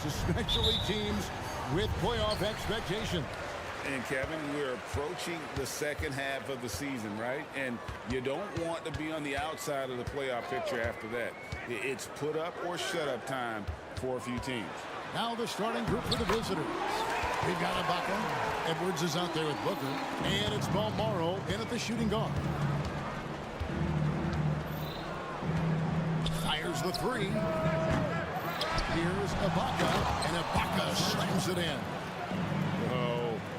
playoffs, especially teams with playoff expectations. And, Kevin, we're approaching the second half of the season, right? And you don't want to be on the outside of the playoff picture after that. It's put up or shut up time for a few teams. Now the starting group for the visitors. We've got Ibaka. Edwards is out there with Booker. And it's Balmaro in at the shooting guard. Fires the three. Here's Ibaka. And Ibaka slams it in.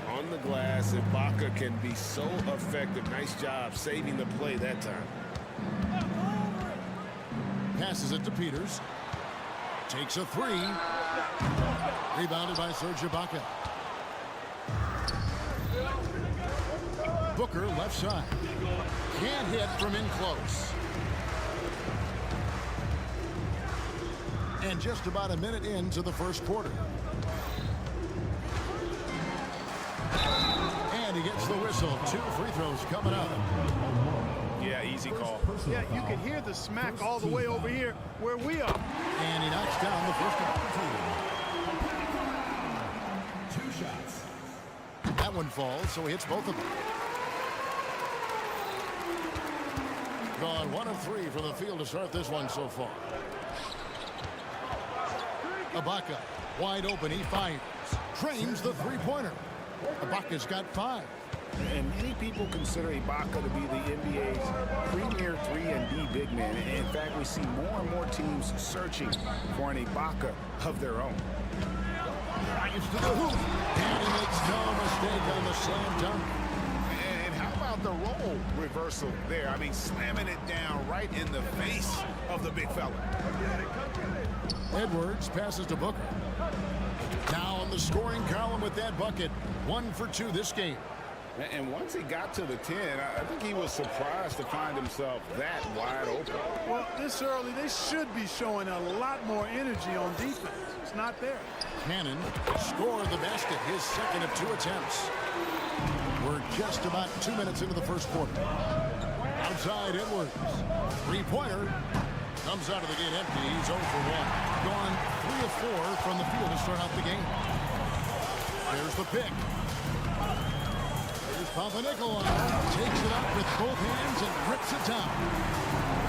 On the glass, Ibaka can be so effective. Nice job saving the play that time. Passes it to Peters. Takes a three. Rebounded by Serge Ibaka. Booker left side. Can't hit from in close. And just about a minute into the first quarter. And he gets the whistle. 2 free throws coming up. Yeah, easy call. Yeah, you can hear the smack all the way over here where we are. And he knocks down the first one. 2 shots. That one falls, so he hits both of them. Gone 1 of 3 from the field to start this one so far. Ibaka, wide open, he fires. Trains the three-pointer. Ibaka's got 5. And many people consider Ibaka to be the NBA's premier 3 and D big man. And in fact, we see more and more teams searching for an Ibaka of their own. Drives to the hoop. And he makes no mistake on the slam dunk. And how about the role reversal there? I mean, slamming it down right in the face of the big fella. Edwards passes to Booker. Now in the scoring column with that bucket. 1 for 2 this game. And once he got to the 10, I think he was surprised to find himself that wide open. Well, this early, they should be showing a lot more energy on defense. It's not there. Cannon scored the basket, his second of 2 attempts. We're just about 2 minutes into the first quarter. Outside Edwards. Three-pointer. Comes out of the gate empty. He's 0 for 1. Gone 3 of 4 from the field to start out the game. There's the pick. Here's Papanicolaou. Takes it up with both hands and rips it down.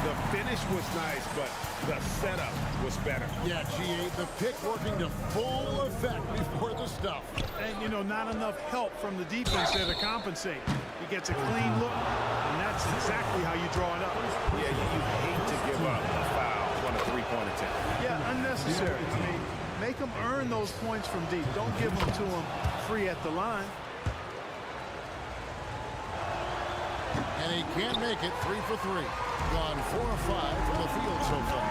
The finish was nice, but the setup was better. Yeah, G8, the pick working to full effect before the stuff. And, you know, not enough help from the defense there to compensate. He gets a clean look, and that's exactly how you draw it up. Yeah, you hate to give up a foul on a three-point attempt. Yeah, unnecessary. I mean, make them earn those points from deep. Don't give them to them free at the line. And he can't make it. 3 for 3. Gone 4 of 5 from the field so far.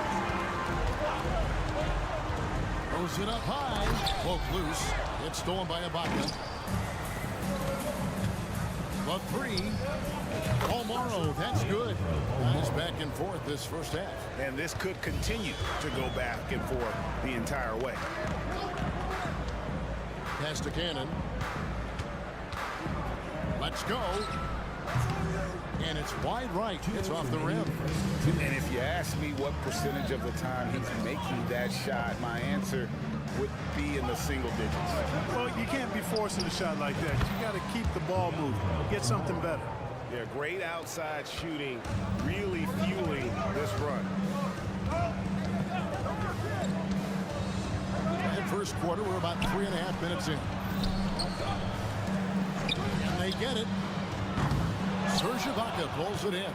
Throws it up high. Poke loose. It's stolen by Ibaka. The 3. Balmaro, that's good. Nice back and forth this first half. And this could continue to go back and forth the entire way. Pass to Cannon. Let's go. And it's wide right. It's off the rim. And if you ask me what percentage of the time he's making that shot, my answer would be in the single digits. Well, you can't be forcing a shot like that. You got to keep the ball moving. Get something better. Yeah, great outside shooting, really fueling this run. That first quarter, we're about 3.5 minutes in. And they get it. Serge Ibaka pulls it in.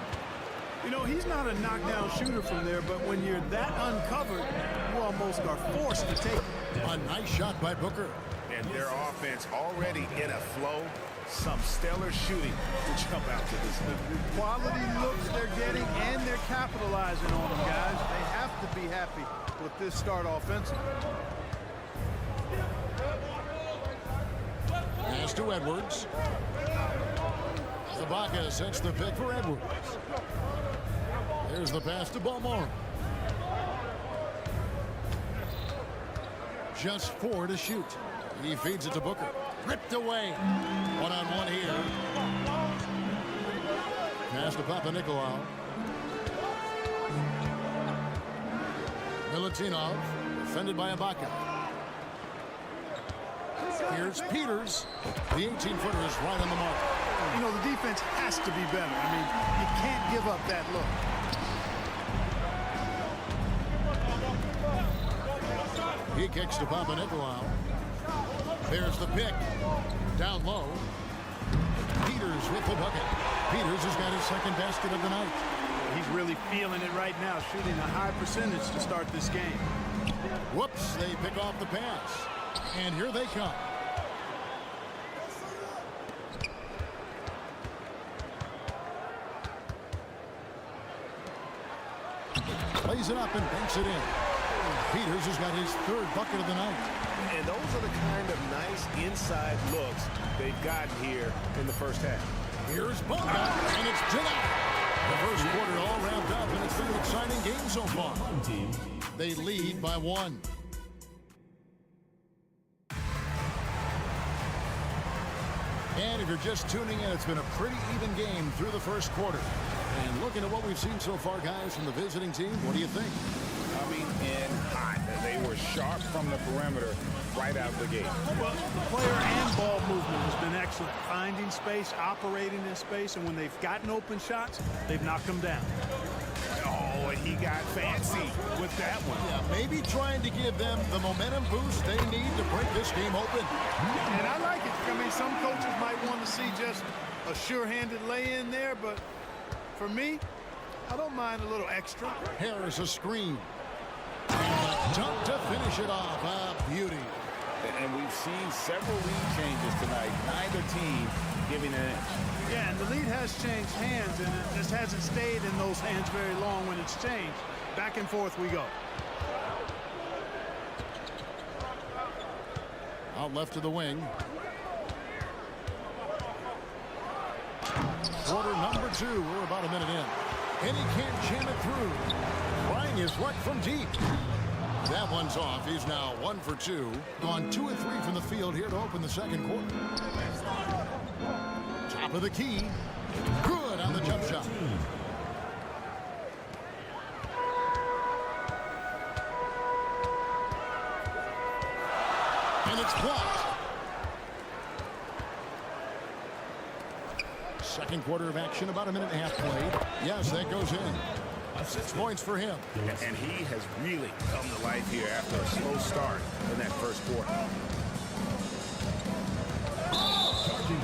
You know, he's not a knockdown shooter from there, but when you're that uncovered, you almost are forced to take it. A nice shot by Booker. And their offense already in a flow. Some stellar shooting to jump out to this league. The quality looks they're getting, and they're capitalizing on them, guys. They have to be happy with this start offensively. Pass to Edwards. Ibaka sets the pick for Edwards. There's the pass to Balmaro. Just 4 to shoot. He feeds it to Booker. Ripped away. One-on-one here. Pass to Papanicolaou. Milutinov, defended by Ibaka. Here's Peters. The 18-footer is right on the mark. You know, the defense has to be better. I mean, you can't give up that look. He kicks to Papanikolaou. There's the pick. Down low. Peters with the bucket. Peters has got his second basket of the night. He's really feeling it right now, shooting a high percentage to start this game. Whoops, they pick off the pass. And here they come. Plays it up and banks it in. Peters has got his third bucket of the night. And those are the kind of nice inside looks they've gotten here in the first half. Here's Bonga, and it's denied. The first quarter all wrapped up, and it's been an exciting game so far. They lead by 1. And if you're just tuning in, it's been a pretty even game through the first quarter. And looking at what we've seen so far, guys, from the visiting team, what do you think? Coming in hot. They were sharp from the perimeter right out of the gate. Well, the player and ball movement has been excellent. Finding space, operating in space, and when they've gotten open shots, they've knocked them down. Oh, he got fancy with that one. Yeah, maybe trying to give them the momentum boost they need to break this game open. And I like it. I mean, some coaches might want to see just a sure-handed lay-in there, but for me, I don't mind a little extra. Harris a screen. And a dunk to finish it off. A beauty. And we've seen several lead changes tonight. Neither team giving an inch. Yeah, and the lead has changed hands, and it just hasn't stayed in those hands very long when it's changed. Back and forth we go. Out left to the wing. Quarter number 2. We're about a minute in. And he can't jam it through. Trying his luck from deep. That one's off. He's now 1 for 2. Gone 2 of 3 from the field here to open the second quarter. Top of the key. Good on the jump shot. And it's blocked. Second quarter of action, about a minute and a half played. Yes, that goes in. 6 points for him. And he has really come to life here after a slow start in that first quarter.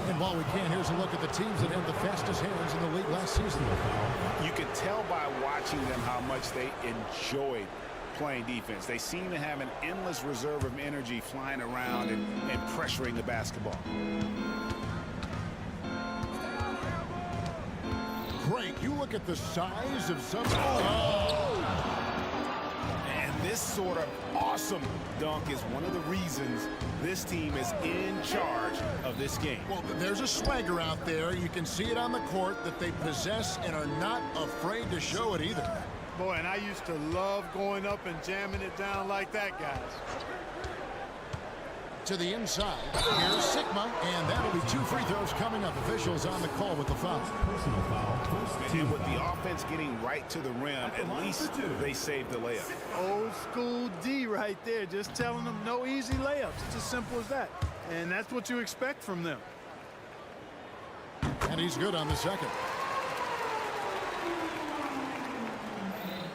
And while we can, here's a look at the teams that had the fastest hands in the league last season. You can tell by watching them how much they enjoyed playing defense. They seem to have an endless reserve of energy flying around and pressuring the basketball. Great. You look at the size of some. And this sort of awesome dunk is one of the reasons this team is in charge of this game. Well, there's a swagger out there. You can see it on the court that they possess and are not afraid to show it either. Boy, and I used to love going up and jamming it down like that, guys. To the inside. Here's Sigma, and that'll be 2 free throws coming up. Officials on the call with the foul. And with the offense getting right to the rim, at least they saved the layup. Old school D right there, just telling them no easy layups. It's as simple as that. And that's what you expect from them. And he's good on the second.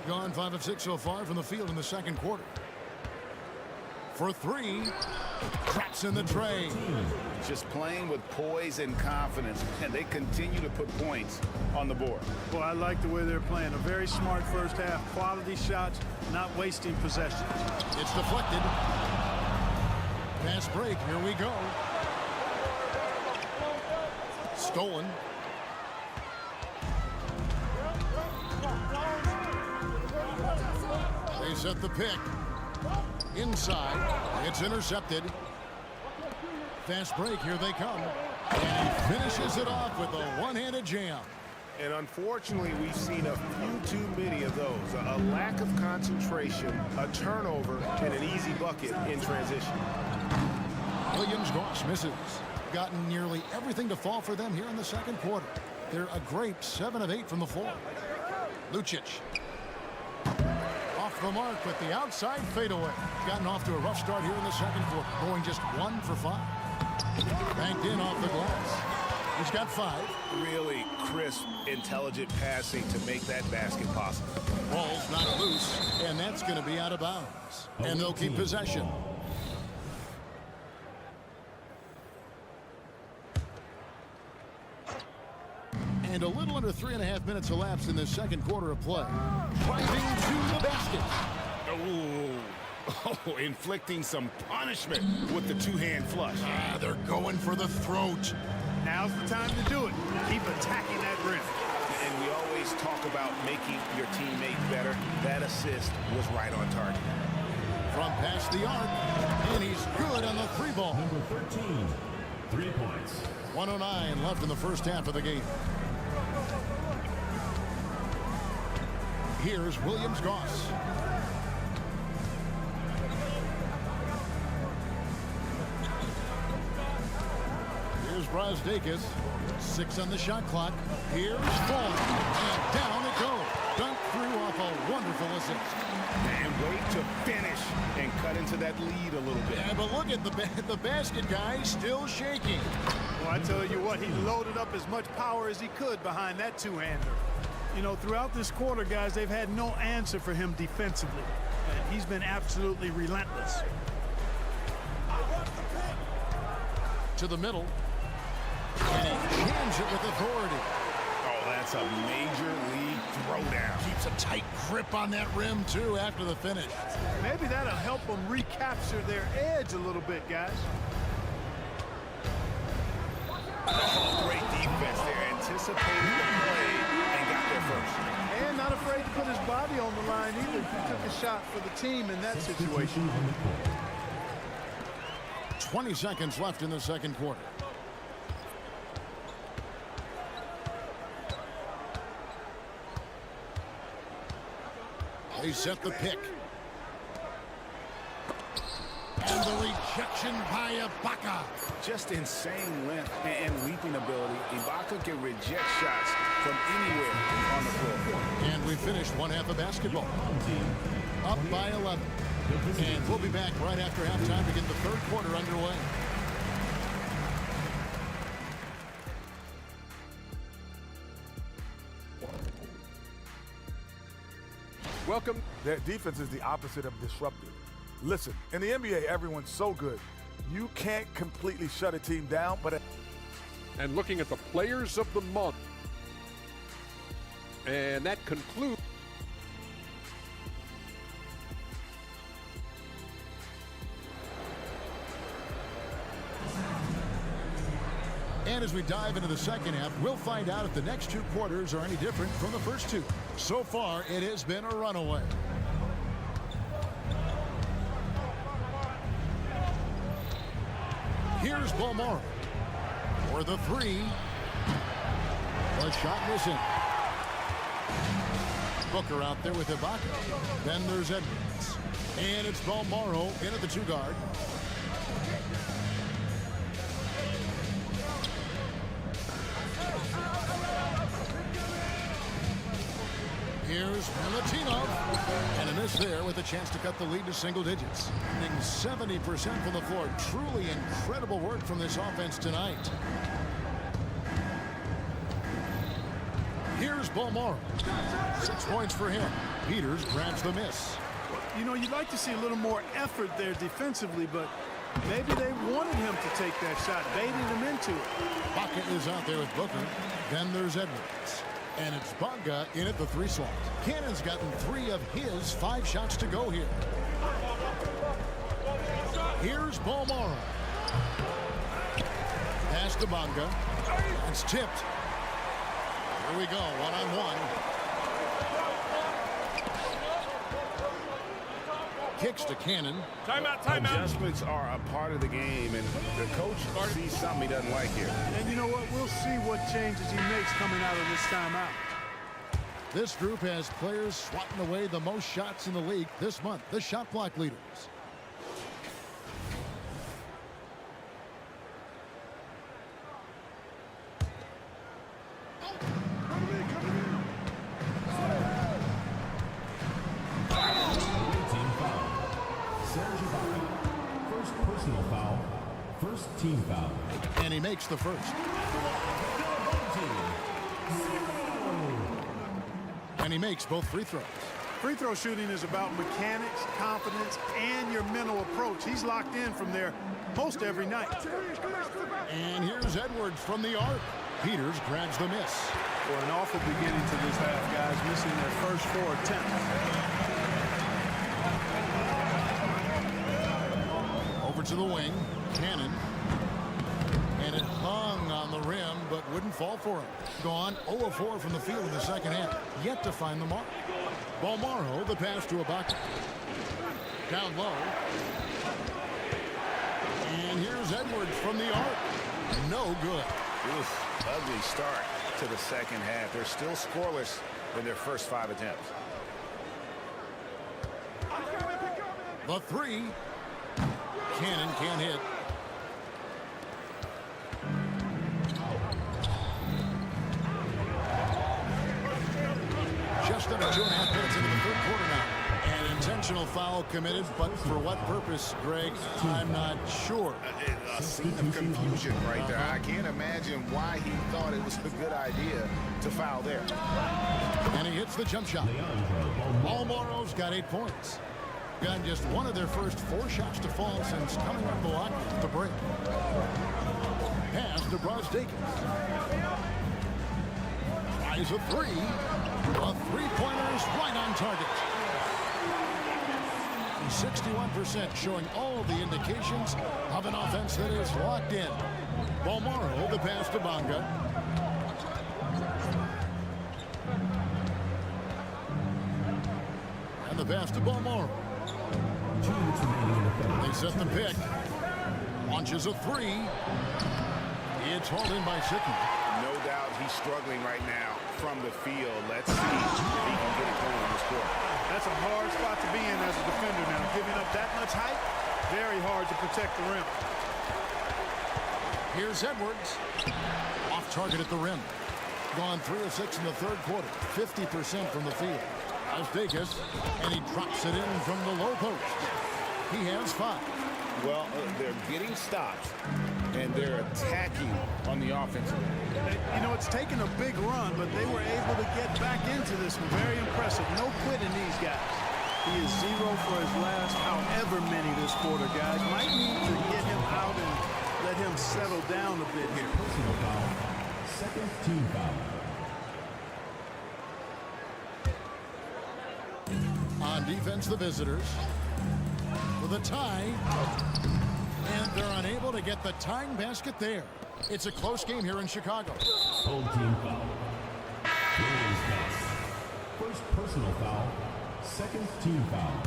Gone 5 of 6 so far from the field in the second quarter. For 3, traps in the tray. Just playing with poise and confidence, and they continue to put points on the board. Boy, I like the way they're playing. A very smart first half. Quality shots, not wasting possessions. It's deflected. Fast break. Here we go. Stolen. They set the pick. Inside. It's intercepted. Fast break. Here they come. And he finishes it off with a one-handed jam. And unfortunately, we've seen a few too many of those. A lack of concentration, a turnover, and an easy bucket in transition. Williams-Goss misses. Gotten nearly everything to fall for them here in the second quarter. They're a great 7 of 8 from the floor. Lucic. Off off the mark with the outside fadeaway. Gotten off to a rough start here in the second quarter, going just 1 for 5. Banked in off the glass. He's got 5. Really crisp, intelligent passing to make that basket possible. Ball's not loose, and that's going to be out of bounds. And they'll keep possession. And a little under 3.5 minutes elapsed in the second quarter of play. Driving to the basket. Oh, inflicting some punishment with the two-hand flush. They're going for the throat. Now's the time to do it. Keep attacking that rim. And we always talk about making your teammate better. That assist was right on target. From past the arc, and he's good on the 3 ball. Number 13, 3 points. 1:09 left in the first half of the game. Here's Williams-Goss. Here's Brazdakis. 6 on the shot clock. Here's Ball. And down it goes. Dunk through off a wonderful assist. And wait to finish and cut into that lead a little bit. Yeah, but look at the basket guy still shaking. Well, I tell you what, he loaded up as much power as he could behind that two-hander. You know, throughout this quarter, guys, they've had no answer for him defensively. And he's been absolutely relentless. To the middle. And he jams it with authority. Oh, that's a major league throwdown. Keeps a tight grip on that rim, too, after the finish. Maybe that'll help them recapture their edge a little bit, guys. Oh, great defense there. Anticipated the play and got there first. And not afraid to put his body on the line either. He took a shot for the team in that situation. 20 seconds left in the second quarter. They set the pick. And the rejection by Ibaka. Just insane length and leaping ability. Ibaka can reject shots from anywhere on the floor. And we finished one half of basketball. Up by 11. And we'll be back right after halftime to get the third quarter underway. Welcome. Their defense is the opposite of disruptive. Listen, in the NBA, everyone's so good. You can't completely shut a team down, but... And looking at the players of the month. And that concludes... And as we dive into the second half, we'll find out if the next 2 quarters are any different from the first 2. So far, it has been a runaway. Here's Balmora for the 3. The shot missing. Booker out there with Ibaka. Then there's Edwards. And it's Balmora in at the 2 guard. Here's Milutinov. And a miss there with a chance to cut the lead to single digits. Hitting 70% from the floor. Truly incredible work from this offense tonight. Here's Balmora. 6 points for him. Peters grabs the miss. You know, you'd like to see a little more effort there defensively, but maybe they wanted him to take that shot, baiting him into it. Baca is out there with Booker. Then there's Edwards. And it's Bonga in at the 3 slot. Cannon's gotten 3 of his 5 shots to go here. Here's Balmora. Pass to Bonga. It's tipped. Here we go, 1-on-1. Kicks to Cannon. Timeout, timeout. Adjustments are a part of the game, and the coach sees something he doesn't like here. And you know what? We'll see what changes he makes coming out of this timeout. This group has players swatting away the most shots in the league this month, the shot block leaders. First team foul. And he makes the first. And he makes both free throws. Free throw shooting is about mechanics, confidence, and your mental approach. He's locked in from there most every night. And here's Edwards from the arc. Peters grabs the miss. For an awful beginning to this half, guys, missing their first 4 attempts. Over to the wing. Cannon. And it hung on the rim, but wouldn't fall for him. Gone 0 of 4 from the field in the second half. Yet to find the mark. Balmaro, the pass to Ibaka. Down low. And here's Edwards from the arc. No good. Ugly start to the second half. They're still scoreless in their first 5 attempts. The three. Cannon can't hit. Just under 2.5 minutes into the third quarter now. An intentional foul committed, but for what purpose, Greg, I'm not sure. A scene of confusion right there. I can't imagine why he thought it was a good idea to foul there. And he hits the jump shot. Balmaro's got 8 points. Got just one of their first 4 shots to fall since coming up the block to break. Pass to Brosdakis. Tries a 3. A three-pointer's right on target. 61% showing all the indications of an offense that is locked in. Balmaro, the pass to Bonga. And the pass to Balmaro. They set the pick. Launches a 3. It's hauled in by Sidney. No doubt he's struggling right now from the field. Let's see if he can get it going on this court. That's a hard spot to be in as a defender now. Giving up that much height, very hard to protect the rim. Here's Edwards. Off target at the rim. Gone 3 of 6 in the third quarter. 50% from the field. Brosdakis, and he drops it in from the low post. He has 5. Well, they're getting stops, and they're attacking on the offensive end. You know, it's taken a big run, but they were able to get back into this one. Very impressive. No quitting these guys. He is 0 for his last however many this quarter, guys. Might need to get him out and let him settle down a bit here. Personal foul. Second team foul. On defense, the visitors. With a tie. And they're unable to get the tying basket there. It's a close game here in Chicago. Home team foul. Williams foul. First personal foul. Second team foul.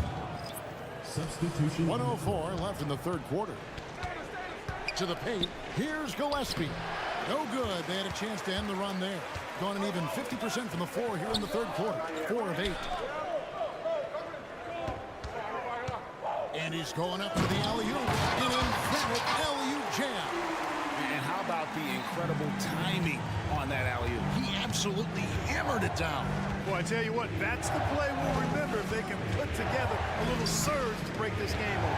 Substitution. 1:04 left in the third quarter. To the paint. Here's Gillespie. No good. They had a chance to end the run there. Gone an even 50% from the floor here in the third quarter. 4 of 8. And he's going up for the alley-oop. An emphatic alley-oop jam. And how about the incredible timing on that alley-oop? He absolutely hammered it down. Boy, I tell you what, that's the play we'll remember if they can put together a little surge to break this game open.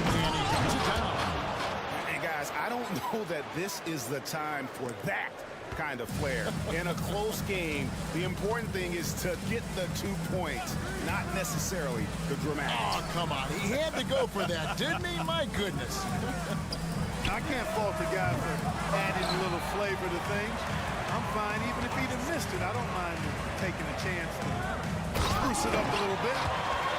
And he cuts it down. And guys, I don't know that this is the time for that kind of flair. In a close game, the important thing is to get the 2 points, not necessarily the dramatics. Oh, come on. He had to go for that, didn't he? My goodness. I can't fault the guy for adding a little flavor to things. I'm fine even if he'd have missed it. I don't mind taking a chance to spruce it up a little bit.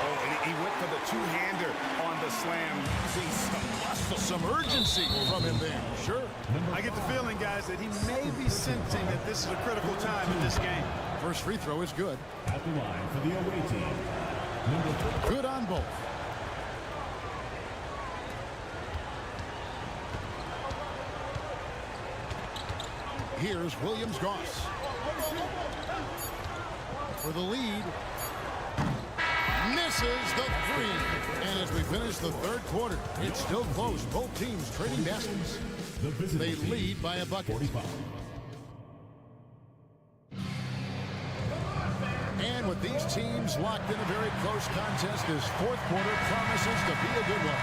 Oh, and he went for the two-hander on the slam. See some muscle. Some urgency from him there. Sure. I get the feeling, guys, that he may be sensing that this is a critical time in this game. First free throw is good. At the line for the away team. Number 3. Good on both. Here's Williams-Goss. For the lead. Misses the 3. And as we finish the third quarter, it's still close. Both teams trading baskets. They lead by a bucket. 45. And And with these teams locked in a very close contest, this fourth quarter promises to be a good one.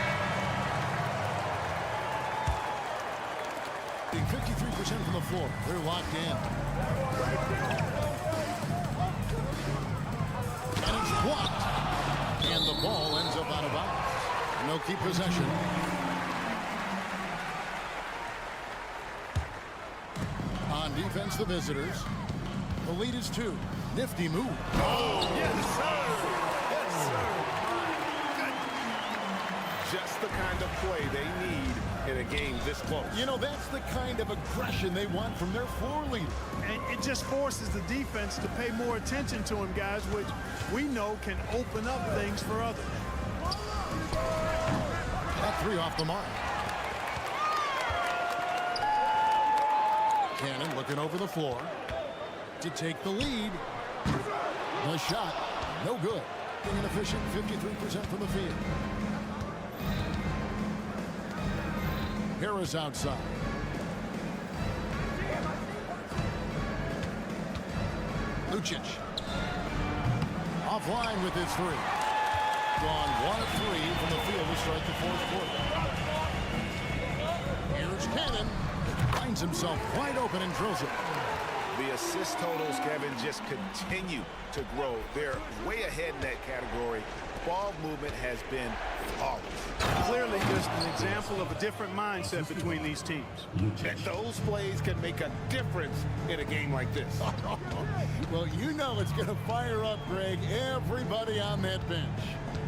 53% from the floor. They're locked in. And it's blocked. And the ball ends up out of bounds. No keep possession. On defense, the visitors. The lead is 2. Nifty move. Oh, yes, sir. Yes, sir. Just the kind of play they need in a game this close. You know, that's the kind of aggression they want from their floor leader. And it just forces the defense to pay more attention to him, guys, which we know can open up things for others. That 3 off the mark. Cannon looking over the floor to take the lead. The shot, no good. Being an efficient 53% from the field. Harris outside. Lucic. Offline with his 3. Gone 1 of 3 from the field to start the fourth quarter. Here's Cannon. Finds himself wide open and drills it. The assist totals, Kevin, just continue to grow. They're way ahead in that category. Ball movement has been flawless. Clearly just an example of a different mindset between these teams. And those plays can make a difference in a game like this. Well, you know it's going to fire up, Greg, everybody on that bench.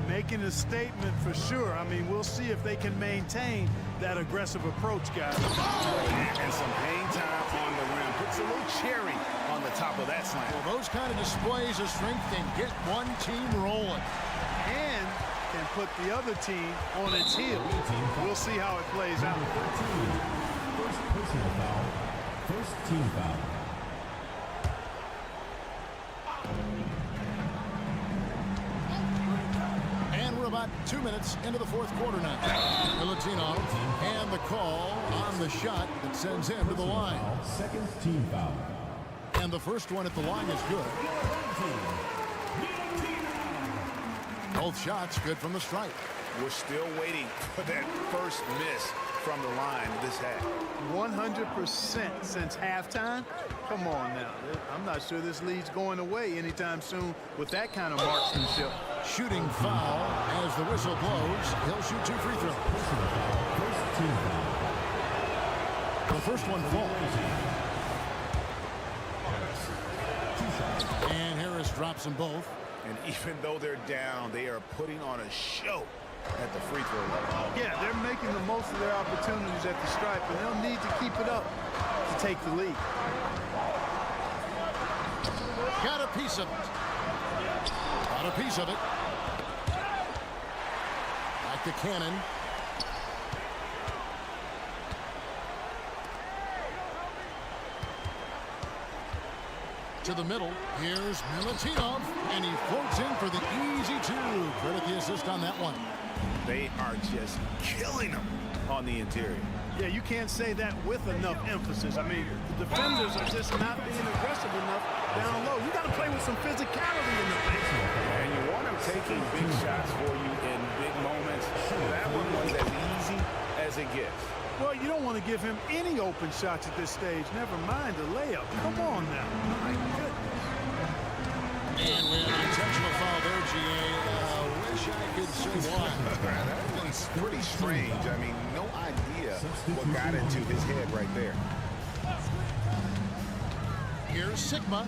Making a statement for sure. I mean, we'll see if they can maintain that aggressive approach, guys. And some hang time on the rim. Puts a little cherry on the top of that slam. Well, those kind of displays of strength can get one team rolling. And can put the other team on its heels. We'll see how it plays out. First personal foul. First team foul. And we're about 2 minutes into the fourth quarter now. Milutino and the call on the shot that sends him to the line. Second team foul. And the first one at the line is good. Both shots good from the stripe. We're still waiting for that first miss from the line this half. 100% since halftime. Come on now. I'm not sure this lead's going away anytime soon with that kind of marksmanship. Shooting foul as the whistle blows. He'll shoot 2 free throws. First team foul. The first one falls. And Harris drops them both. And even though they're down, they are putting on a show at the free throw line. Yeah, they're making the most of their opportunities at the stripe, and they'll need to keep it up to take the lead. Got a piece of it. Got a piece of it. Back to Cannon. To the middle. Here's Milutino, and he floats in for the easy 2. Credit the assist on that one. They are just killing them on the interior. Yeah, you can't say that with enough emphasis. I mean, the defenders are just not being aggressive enough down low. You got to play with some physicality in the paint. And you want them taking big shots for you in big moments. That one was as easy as it gets. Well, you don't want to give him any open shots at this stage. Never mind the layup. Come on now. My goodness. And with an intentional foul there, GA. Wish I could say why. That's pretty strange. I mean, no idea what got into his head right there. Here's Sigma.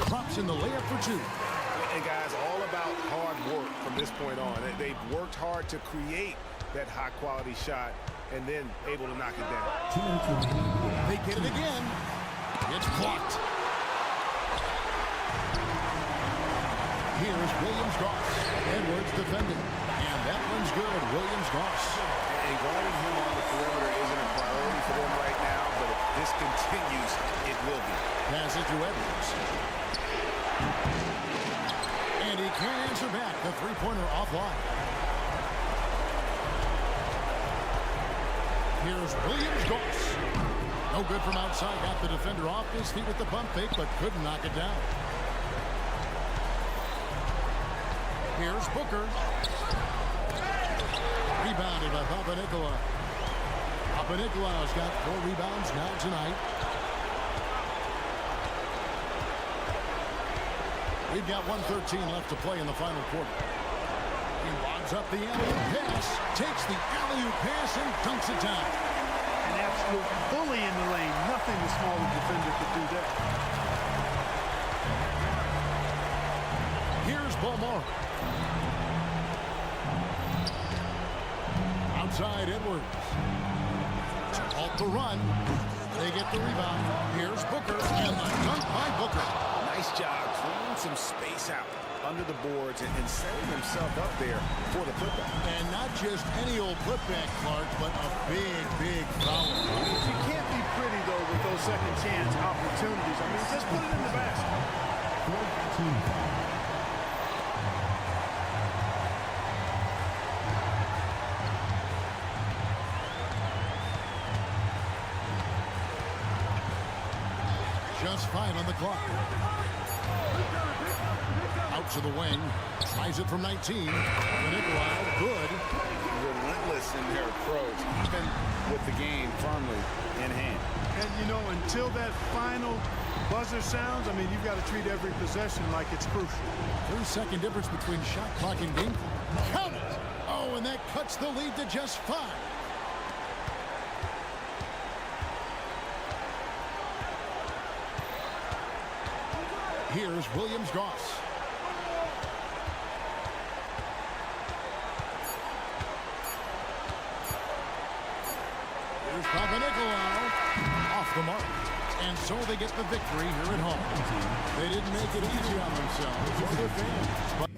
Drops in the layup for 2. And guys, all about hard work from this point on. They've worked hard to create that high-quality shot and then able to knock it down. 2 minutes remaining. They get it again. It's blocked. Here's Williams-Goss. Edwards defending. And that one's good. Williams-Goss. And guarding him on the perimeter isn't a priority for them right now, but if this continues, it will be. Pass it to Edwards. And he can't answer back. The three-pointer offline. Here's Williams-Goss. No good from outside. Got the defender off his feet with the pump fake, but couldn't knock it down. Here's Booker. Rebounded by Papanikolaou. Papanikolaou's got 4 rebounds now tonight. We've got 1:13 left to play in the final quarter. He lobs up the alley-oop pass, takes the alley-oop pass, and dunks it down. An absolute bully in the lane. Nothing the smaller defender could do there. Here's Beaumont. Outside Edwards. To halt the run. They get the rebound. Here's Booker, and the dunk by Booker. Nice job clearing some space out under the boards and setting himself up there for the putback. And not just any old putback, Clark, but a big, big foul. You can't be pretty, though, with those second chance opportunities. I mean, just put it in the basket. 14 foul. Just 5 on the clock. Out to the wing. Tries it from 19. Papanikolaou, good. Relentless in their approach, even with the game firmly in hand. And, you know, until that final buzzer sounds, I mean, you've got to treat every possession like it's crucial. 3-second difference between shot clock and game clock. Count it! Oh, and that cuts the lead to just 5. Here's Williams-Goss. Here's Papanikolaou. Off the mark. And so they get the victory here at home. They didn't make it easy on themselves or their fans. But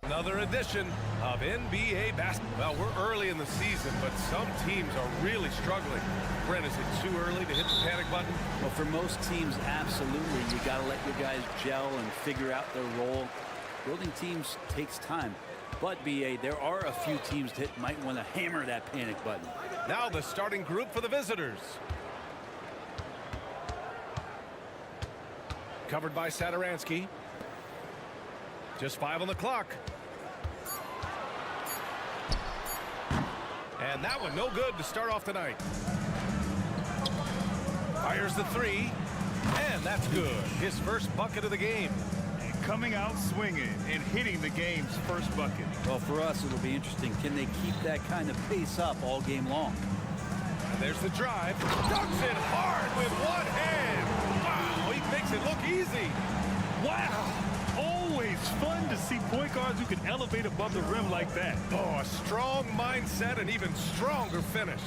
Another edition of NBA basketball. Well, we're early in the season, but some teams are really struggling. Brent, is it too early to hit the panic button? Well, for most teams, absolutely. You got to let your guys gel and figure out their role. Building teams takes time. But, BA, there are a few teams that might want to hammer that panic button. Now the starting group for the visitors. Covered by Satoransky. Just 5 on the clock. And that one no good to start off the night. Fires the 3. And that's good. His first bucket of the game. And coming out swinging and hitting the game's first bucket. Well, for us, it'll be interesting. Can they keep that kind of pace up all game long? And there's the drive. Dunks it hard with one hand. Wow, he makes it look easy. Wow. Always fun to see point guards who can elevate above the rim like that. Oh, a strong mindset and even stronger finish.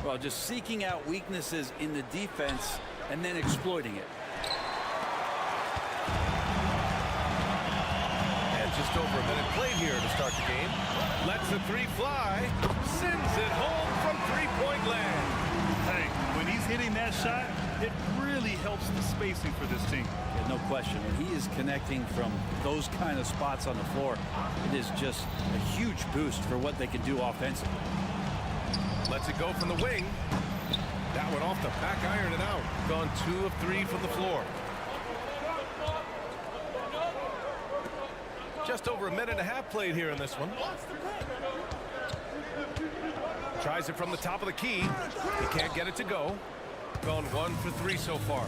Well, just seeking out weaknesses in the defense and then exploiting it. And just over a minute played here to start the game. Lets the 3 fly. Sends it home from three-point land. Hey, when he's hitting that shot, it really helps the spacing for this team. Yeah, no question. When he is connecting from those kind of spots on the floor, it is just a huge boost for what they can do offensively. Lets it go from the wing. That one off the back iron and out. Gone 2 of 3 from the floor. Just over a minute and a half played here in this one. Tries it from the top of the key. He can't get it to go. Gone 1 for 3 so far.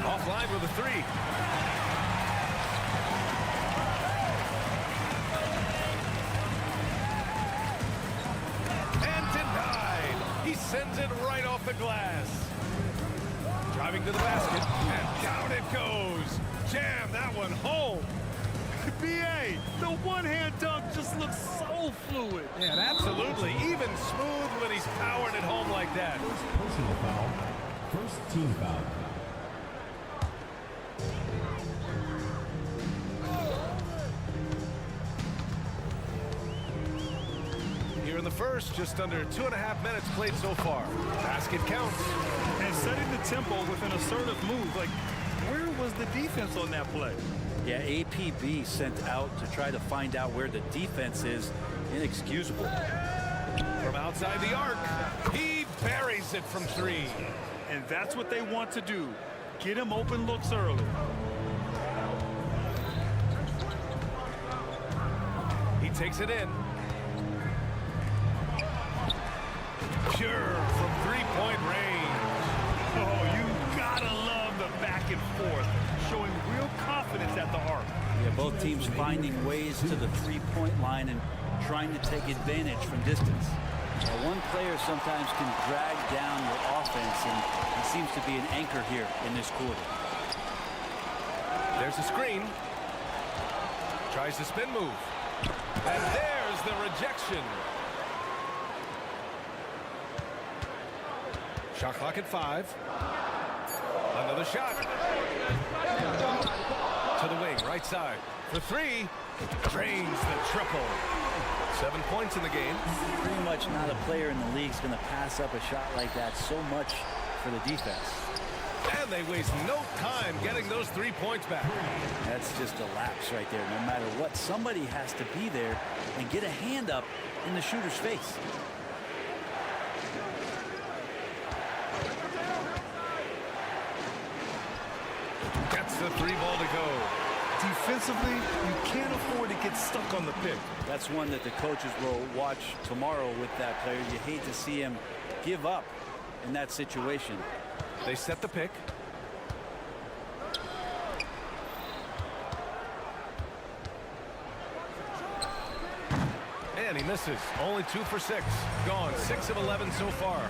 Offline with a 3. And denied. He sends it right off the glass. Driving to the basket, and down it goes. Jam that one home. BA, the one-hand dunk just looks so fluid. Yeah, and absolutely. Even smooth when he's powering it home like that. Personal foul. First team foul. Here in the first, just under 2.5 minutes played so far. Basket counts. And setting the tempo with an assertive move. Like, where was the defense on that play? Yeah, APB sent out to try to find out where the defense is. Inexcusable. From outside the arc, he buries it from 3. And that's what they want to do. Get him open looks early. He takes it in. Pure from 3-point range. Oh, you gotta love the back and forth, showing real confidence at the arc. Yeah, both teams finding ways to the three-point line and trying to take advantage from distance. One player sometimes can drag down your offense, and he seems to be an anchor here in this quarter. There's a screen. Tries the spin move. And there's the rejection. Shot clock at 5. Another shot. To the wing, right side. For 3. Drains the triple. 7 points in the game. Pretty much not a player in the league is going to pass up a shot like that so much for the defense. And they waste no time getting those 3 points back. That's just a lapse right there. No matter what, somebody has to be there and get a hand up in the shooter's face. Gets the 3 ball to go. Defensively, you can't afford to get stuck on the pick. That's one that the coaches will watch tomorrow with that player. You hate to see him give up in that situation. They set the pick. he misses. Only 2 for 6. Gone 6 of 11 so far.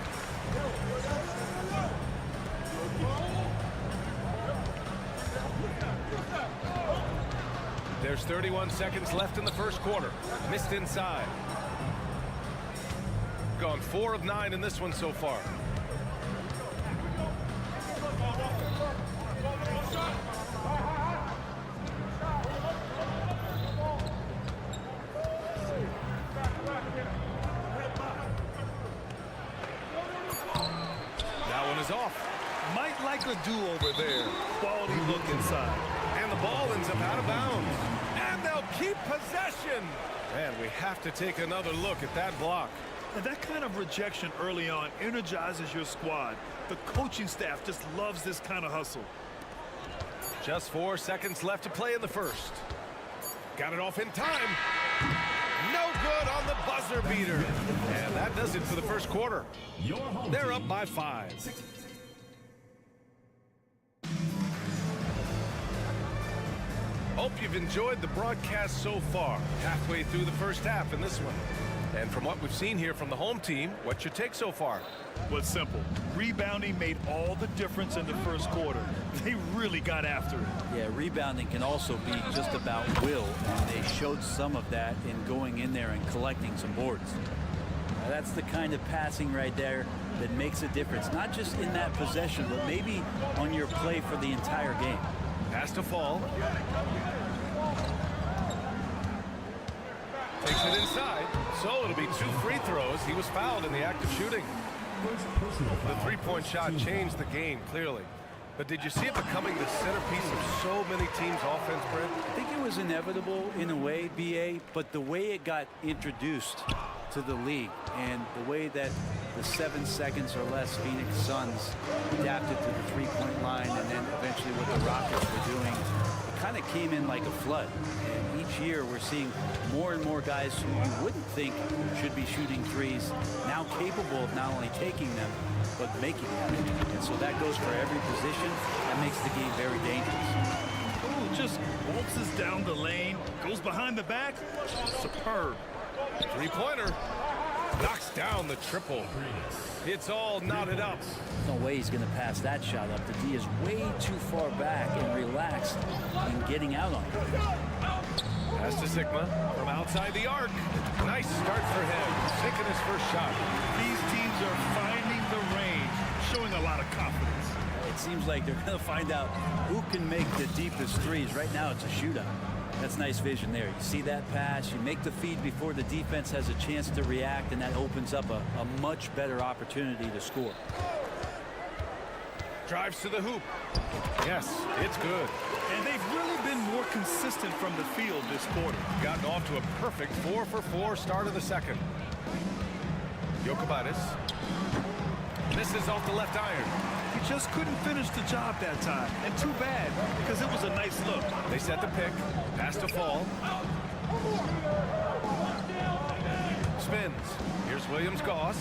There's 31 seconds left in the first quarter. Missed inside. Gone 4 of 9 in this one so far. That one is off. Might like a do-over there. Quality look inside. And the ball ends up out of bounds. And they'll keep possession. Man, we have to take another look at that block. And that kind of rejection early on energizes your squad. The coaching staff just loves this kind of hustle. Just 4 seconds left to play in the first. Got it off in time. No good on the buzzer beater. And that does it for the first quarter. They're up by 5. Hope you've enjoyed the broadcast so far. Halfway through the first half in this one. And from what we've seen here from the home team, what's your take so far? Well, it's simple. Rebounding made all the difference in the first quarter. They really got after it. Yeah, rebounding can also be just about will, and they showed some of that in going in there and collecting some boards. Now, that's the kind of passing right there that makes a difference, not just in that possession, but maybe on your play for the entire game. Pass to fall. Takes it inside. So it'll be 2 free throws. He was fouled in the act of shooting. The three-point shot changed the game, clearly. But did you see it becoming the centerpiece of so many teams' offense, Brent? I think it was inevitable in a way, BA, but the way it got introduced to the league and the way that the 7 seconds or less Phoenix Suns adapted to the three-point line and then eventually what the Rockets were doing, it kind of came in like a flood. And each year we're seeing more and more guys who you wouldn't think should be shooting threes now capable of not only taking them but making them. And so that goes for every position. That makes the game very dangerous. Ooh, just waltzes down the lane, goes behind the back. Superb. Three-pointer. Knocks down the triple. It's all knotted up. No way he's going to pass that shot up. The D is way too far back and relaxed in getting out on it. Pass to Sigma from outside the arc. Nice start for him. Sinking his first shot. These teams are finding the range, showing a lot of confidence. It seems like they're going to find out who can make the deepest threes. Right now it's a shootout. That's nice vision there. You see that pass, you make the feed before the defense has a chance to react, and that opens up a much better opportunity to score. Drives to the hoop. Yes, it's good. And they've really been more consistent from the field this quarter. Gotten off to a perfect 4 for 4 start of the second. Jokibatis misses off the left iron. He just couldn't finish the job that time. And too bad, because it was a nice look. They set the pick. Pass to fall. Spins. Here's Williams-Goss.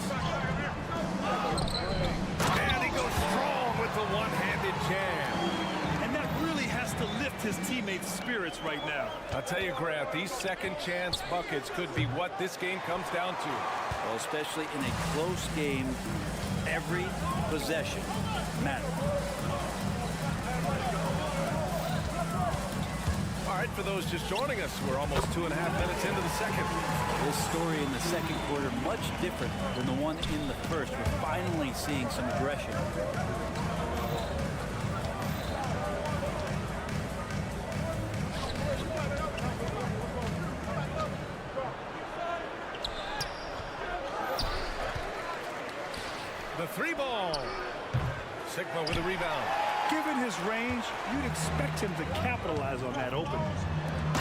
And he goes strong with the one-handed jam. And that really has to lift his teammates' spirits right now. I'll tell you, Grant, these second-chance buckets could be what this game comes down to. Well, especially in a close game, every possession matters. All right, for those just joining us, we're almost 2.5 minutes into the second. This story in the second quarter much different than the one in the first. We're finally seeing some aggression. The three ball. Sigma with a rebound. Given his range, you'd expect him to capitalize on that opening.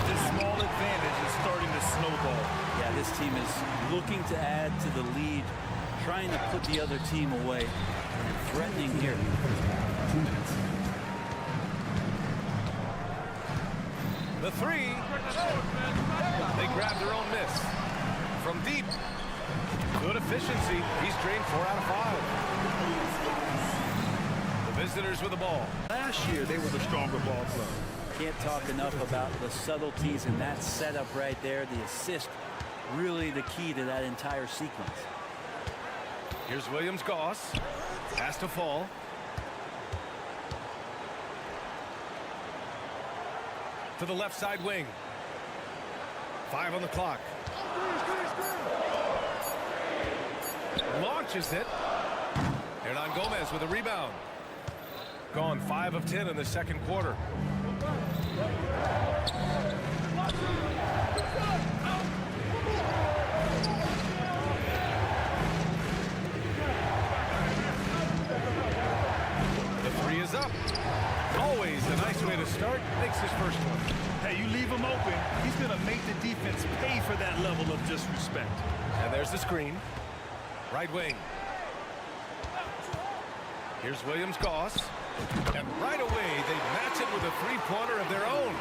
This small advantage is starting to snowball. Yeah, this team is looking to add to the lead, trying to put the other team away, and threatening here. The three. They grab their own miss. From deep. Good efficiency. He's drained 4 out of 5. The visitors with the ball. Last year, they were the stronger ball club. Can't talk enough about the subtleties in that setup right there, the assist really the key to that entire sequence. Here's Williams-Goss. Has to fall. To the left side wing. 5 on the clock. Launches it. Hernan Gomez with a rebound. Gone 5 of 10 in the second quarter. The 3 is up. Always a nice way to start. Makes his first one. Hey, you leave him open, he's going to make the defense pay for that level of disrespect. And there's the screen. Right wing. Here's Williams-Goss. And right away, they match it with a three-pointer of their own.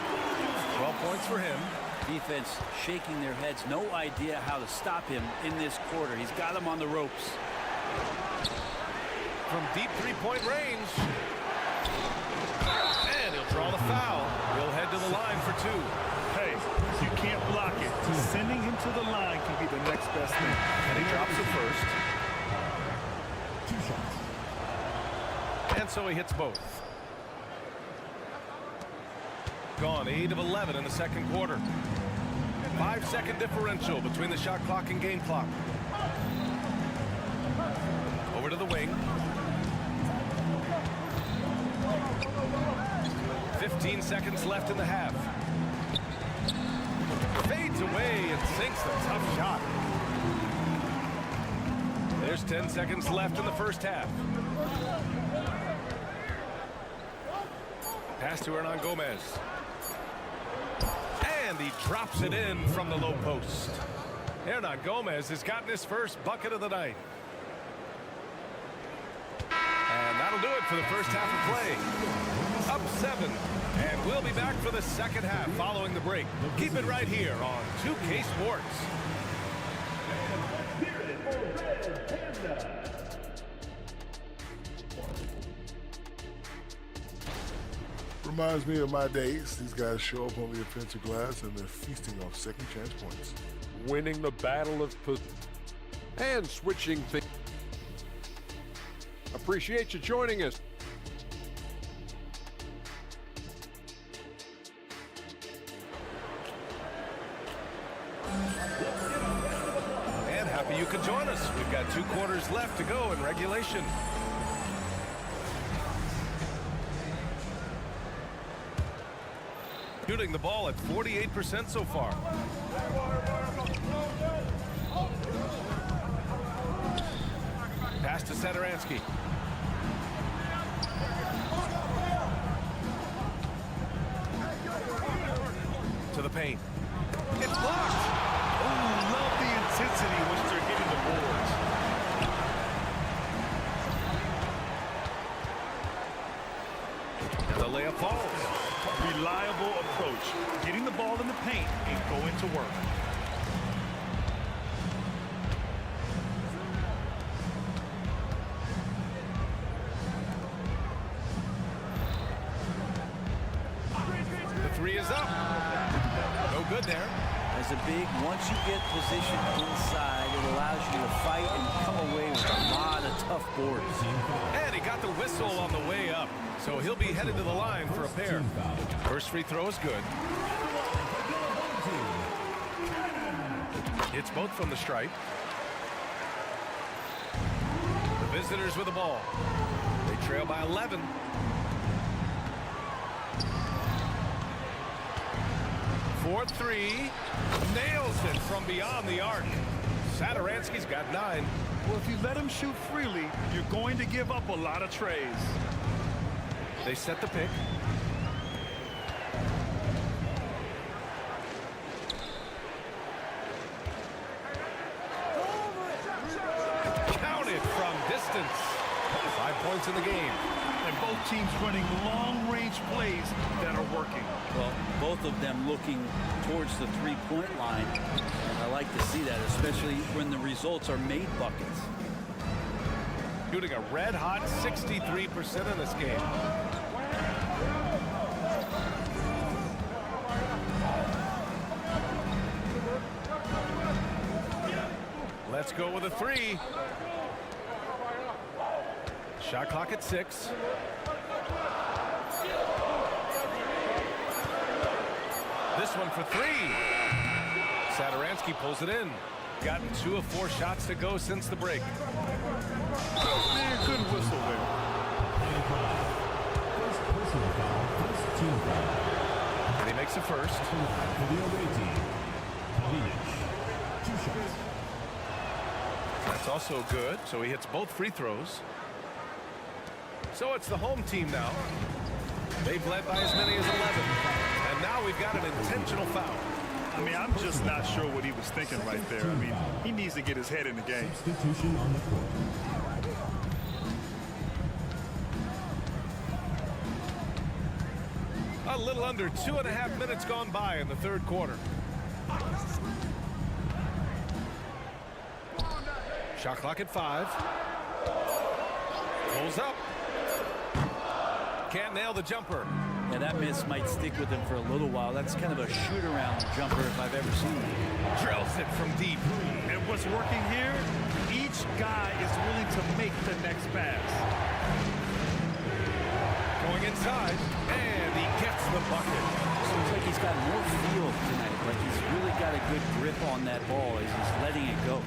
12 points for him. Defense shaking their heads. No idea how to stop him in this quarter. He's got him on the ropes. From deep three-point range. And he'll draw the foul. He'll head to the line for 2. Hey, you can't block it. Sending him to the line can be the next best thing. And he drops it first. 2 shots. And so he hits both. Gone 8 of 11 in the second quarter. 5-second differential between the shot clock and game clock. Over to the wing. 15 seconds left in the half. Fades away and sinks a tough shot. There's 10 seconds left in the first half. Pass to Hernan Gomez. And he drops it in from the low post. Hernan Gomez has gotten his first bucket of the night. And that'll do it for the first half of play. Up 7. And we'll be back for the second half following the break. Keep it right here on 2K Sports. Reminds me of my days. These guys show up on the offensive glass and they're feasting off second chance points. Winning the battle of and switching things. Appreciate you joining us. And happy you could join us. We've got 2 quarters left to go in regulation. Shooting the ball at 48% so far. Pass to Satoransky. To the paint. It's blocked. Oh, love the intensity which they're hitting the boards. And the layup falls. Reliable approach. Getting the ball in the paint and going to work. The 3 is up. No good there. As a big, once you get positioned inside, it allows you to fight and come away with a lot of tough boards. And he got the whistle on the way up. So he'll be headed to the line for a pair. First free throw is good. It's both from the stripe. The visitors with the ball. They trail by 11. Fourth 3. Nails it from beyond the arc. Satoransky's got 9. Well, if you let him shoot freely, you're going to give up a lot of trays. They set the pick. Counted from distance. 5 points in the game. And both teams running long-range plays that are working. Well, both of them looking towards the three-point line. And I like to see that, especially when the results are made buckets. Shooting a red-hot 63% in this game. Let's go with a 3. Shot clock at 6. This one for 3. Satoransky pulls it in. Gotten 2 of 4 shots to go since the break. Good whistle there. First personal foul, first team foul. And he makes a first. For the away team, Bianchi. 2 shots. That's also good, so he hits both free throws. So it's the home team now. They've led by as many as 11. And now we've got an intentional foul. I mean, I'm just not sure what he was thinking right there. I mean, he needs to get his head in the game. Substitution on the court. A little under 2.5 minutes gone by in the third quarter. Shot clock at 5. Pulls up. Can't nail the jumper. Yeah, that miss might stick with him for a little while. That's kind of a shoot-around jumper if I've ever seen it. Drills it from deep. And what's working here, each guy is willing to make the next pass. Going inside, and he gets the bucket. Seems like he's got more feel tonight. Like he's really got a good grip on that ball as he's letting it go.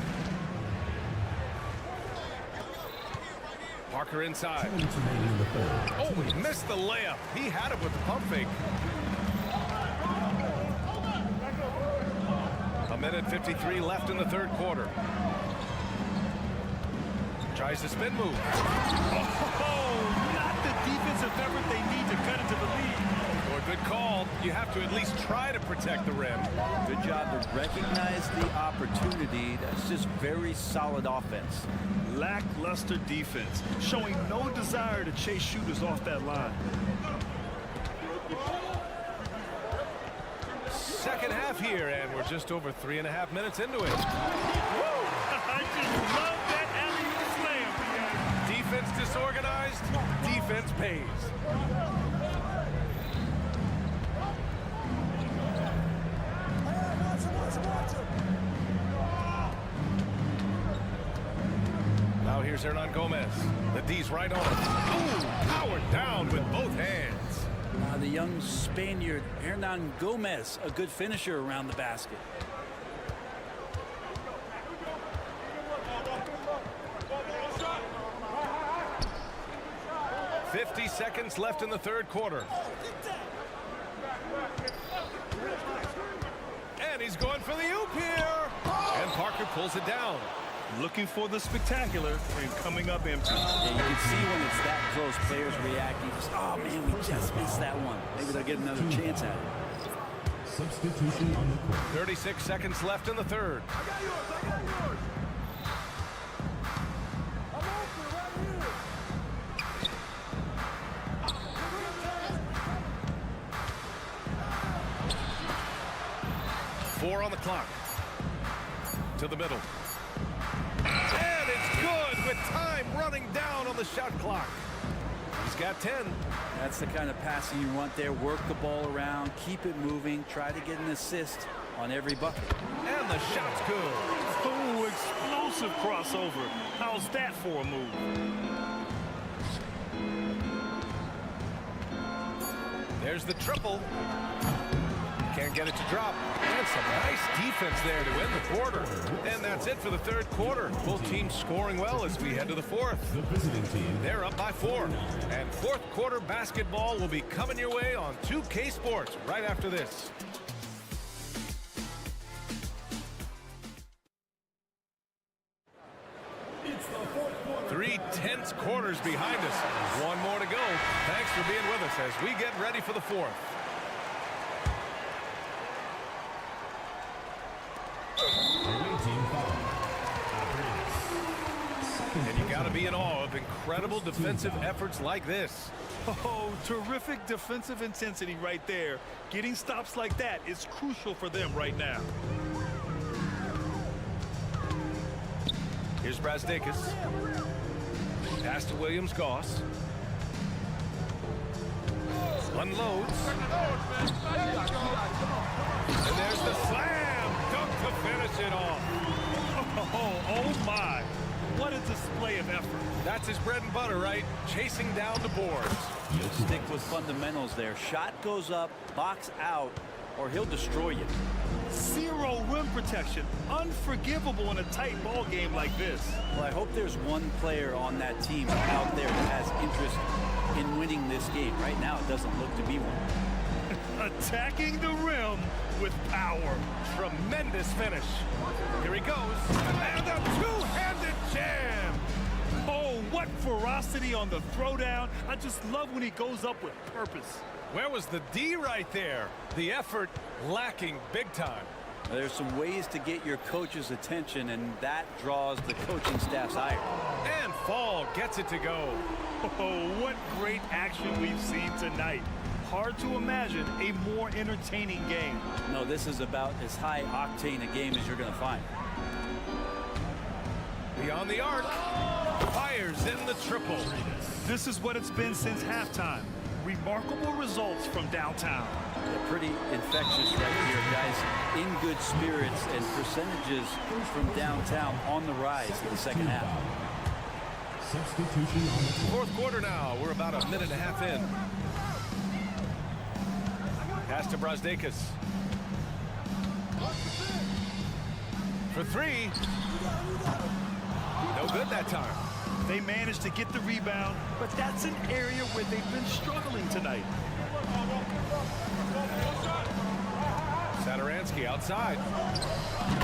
Parker inside. 2 minutes remaining in the third. Oh, he missed the layup. He had it with the pump fake. 1:53 left in the third quarter. Tries to spin move. Oh, not the defensive effort they need to cut into the lead. Or a good call. You have to at least try to protect the rim. Good job to recognize the opportunity. That's just very solid offense. Lackluster defense, showing no desire to chase shooters off that line. Second half here, and we're just over 3.5 minutes into it. Woo! I just love that alley-oop slam. Defense disorganized, defense pays. Now here's Hernan Gomez. The D's right on. Ooh, powered down with both hands. The young Spaniard, Hernan Gomez, a good finisher around the basket. "50 seconds left in the third quarter. And he's going for the oop here. And Parker pulls it down. Looking for the spectacular and coming up empty. Yeah, you can see when it's that close, players reacting. Just, oh, man, we just missed that one. Maybe they'll get another chance at it. Substitution on the court. 36 seconds left in the third. I got yours. I'm open right here. 4 on the clock. To the middle. And it's good with time running down on the shot clock. He's got 10. That's the kind of passing you want there. Work the ball around, keep it moving, try to get an assist on every bucket. And the shot's good. Oh, explosive crossover. How's that for a move? There's the triple. Can't get it to drop. And some nice defense there to end the quarter. And that's it for the third quarter. Both teams scoring well as we head to the fourth. The visiting team. They're up by 4. And fourth quarter basketball will be coming your way on 2K Sports right after this. It's the fourth quarter. 3 tense quarters behind us. One more to go. Thanks for being with us as we get ready for the fourth. Away team foul. And you got to be in awe of incredible defensive efforts like this. Oh, terrific defensive intensity right there. Getting stops like that is crucial for them right now. Here's Brazdakis. Pass to Williams-Goss. Unloads. And there's the slam. Dunk to finish it off. Oh, That's his bread and butter, right? Chasing down the boards. Stick with fundamentals there. Shot goes up, box out, or he'll destroy you. Zero rim protection. Unforgivable in a tight ball game like this. Well, I hope there's one player on that team out there that has interest in winning this game. Right now, it doesn't look to be one. Attacking the rim with power. Tremendous finish. Here he goes. And a two-handed jam. Oh, what ferocity on the throwdown. I just love when he goes up with purpose. Where was the D right there? The effort lacking big time. There's some ways to get your coach's attention, and that draws the coaching staff's ire. And Fall gets it to go. Oh, what great action we've seen tonight. Hard to imagine a more entertaining game. No, this is about as high octane a game as you're going to find. Beyond the arc. Fires in the triple. This is what it's been since halftime. Remarkable results from downtown. They're pretty infectious right here, guys. In good spirits, and percentages from downtown on the rise in the second half. Substitution on the floor. Fourth quarter now. We're about a minute and a half in. Pass to Brasdeikis. For three. No good that time. They managed to get the rebound, but that's an area where they've been struggling tonight. Satoransky outside.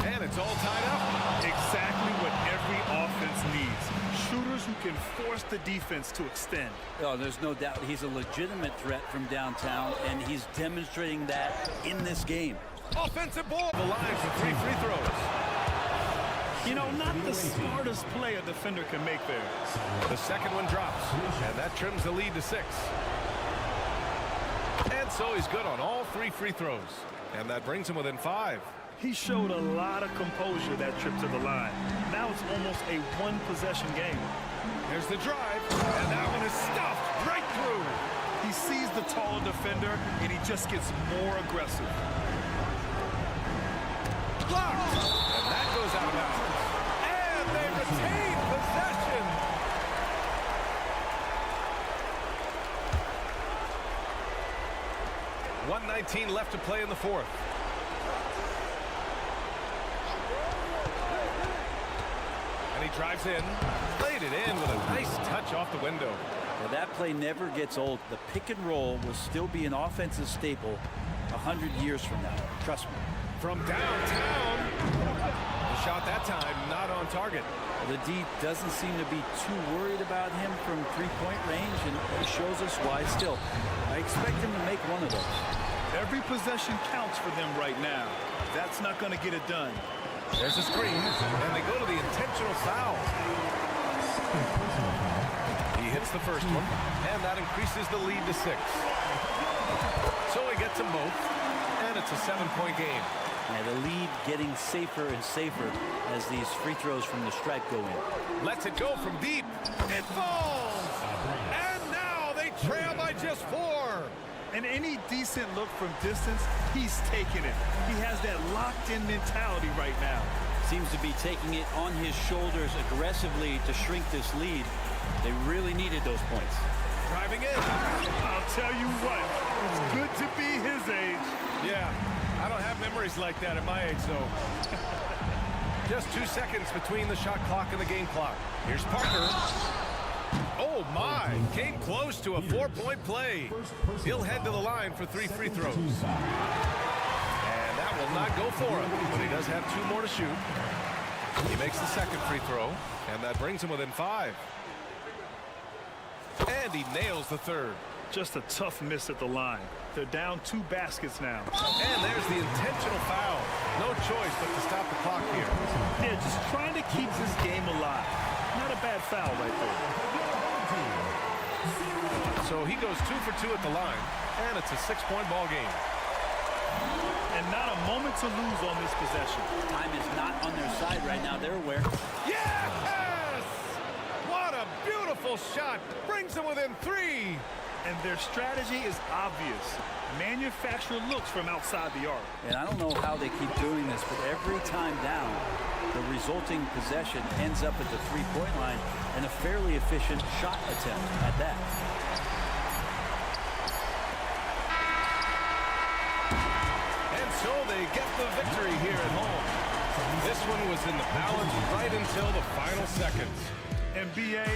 And it's all tied up. Exactly what every offense needs. Shooters who can force the defense to extend. Oh, there's no doubt he's a legitimate threat from downtown, and he's demonstrating that in this game. Offensive ball. The line for 3 free throws. You know, not the smartest play a defender can make there. The second one drops, and that trims the lead to 6. And so he's good on all 3 free throws, and that brings him within 5. He showed a lot of composure that trip to the line. Now it's almost a one-possession game. Here's the drive, and that one is stuffed right through. He sees the taller defender, and he just gets more aggressive. Blocked, and that goes out of bounds. And they retain possession. .119 left to play in the fourth. And he drives in, played it in with a nice touch off the window. Well, that play never gets old. The pick and roll will still be an offensive staple 100 years from now. Trust me. From downtown. The shot that time not on target. The D doesn't seem to be too worried about him from three-point range, and he shows us why still. I expect him to make one of those. Every possession counts for them right now. That's not going to get it done. There's a screen, and they go to the intentional foul. He hits the first one, and that increases the lead to 6. So he gets them both, and it's a 7-point game. And the lead getting safer and safer as these free throws from the stripe go in. Lets it go from deep. It falls! And now they trail by just 4. And any decent look from distance, he's taking it. He has that locked-in mentality right now. Seems to be taking it on his shoulders aggressively to shrink this lead. They really needed those points. Driving in. I'll tell you what, it's good to be his age. Yeah, I don't have memories like that at my age, though. Just 2 seconds between the shot clock and the game clock. Here's Parker. Oh, my. Came close to a 4-point play. He'll head to the line for 3 free throws. And that will not go for him, but he does have 2 more to shoot. He makes the second free throw, and that brings him within 5. And he nails the third. Just a tough miss at the line. They're down 2 baskets now. And there's the intentional foul. No choice but to stop the clock here. They're just trying to keep this game alive. Not a bad foul right there. So he goes 2 for 2 at the line, and it's a 6-point ball game. And not a moment to lose on this possession. Time is not on their side right now. They're aware. Yes! What a beautiful shot. Brings them within 3. And their strategy is obvious. Manufacture looks from outside the arc. And I don't know how they keep doing this, but every time down, The resulting possession ends up at the three-point line, and a fairly efficient shot attempt at that. And so they get the victory here at home. This one was in the balance right until the final seconds. NBA.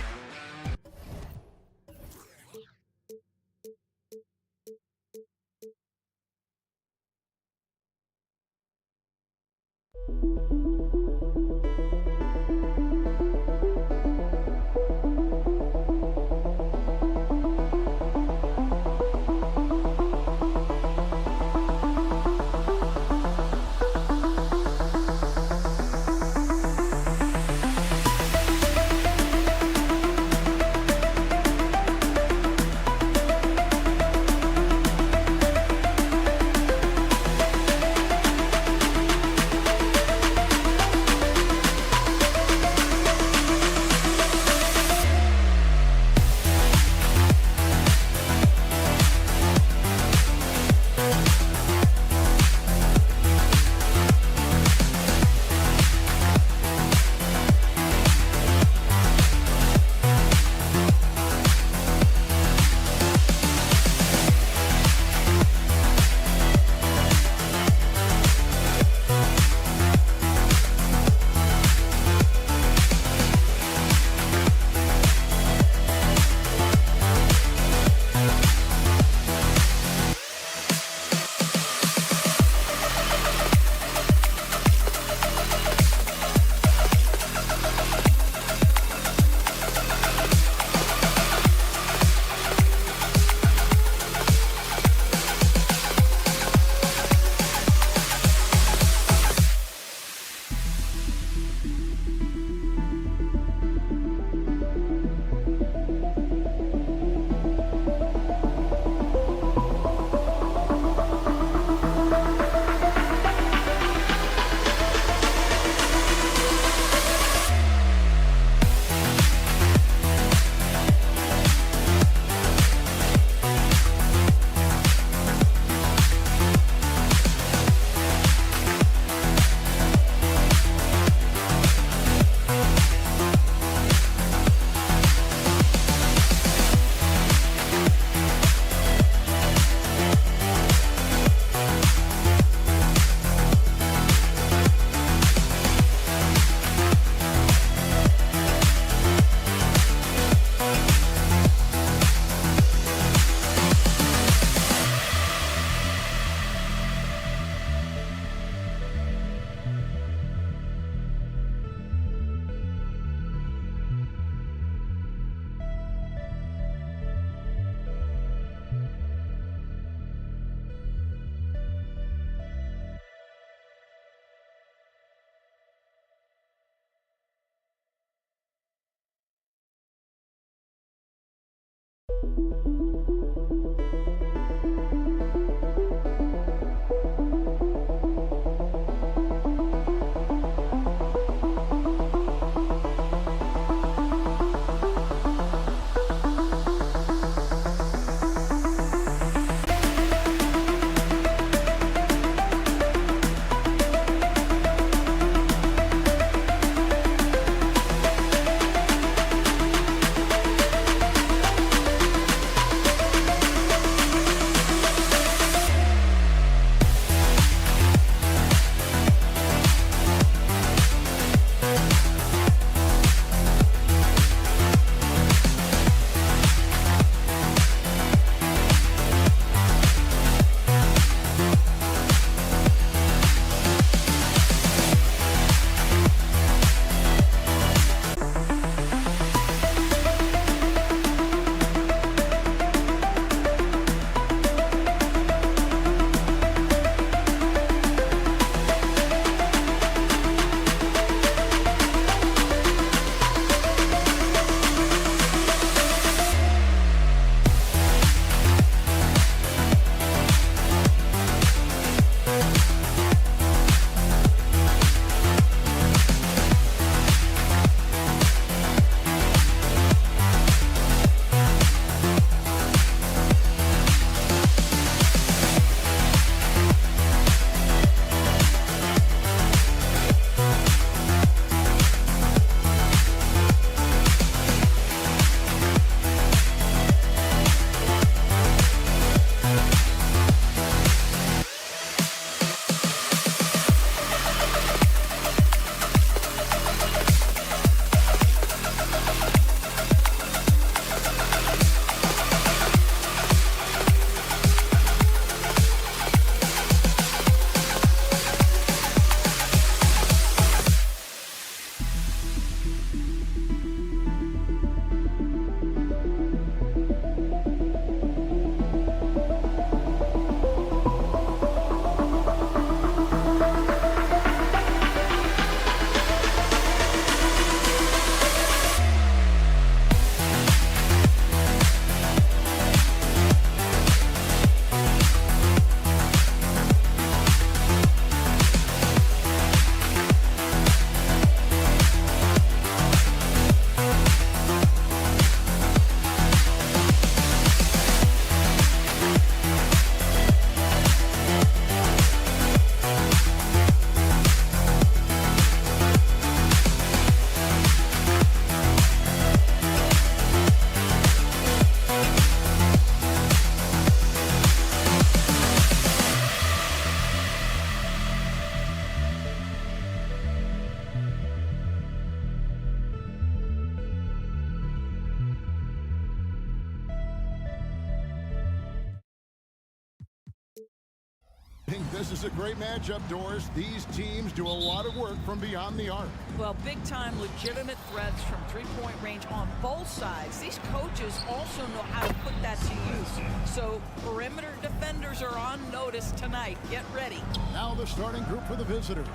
This is a great matchup, Doris. These teams do a lot of work from beyond the arc. Well, big-time legitimate threats from three-point range on both sides. These coaches also know how to put that to use. So perimeter defenders are on notice tonight. Get ready. Now the starting group for the visitors.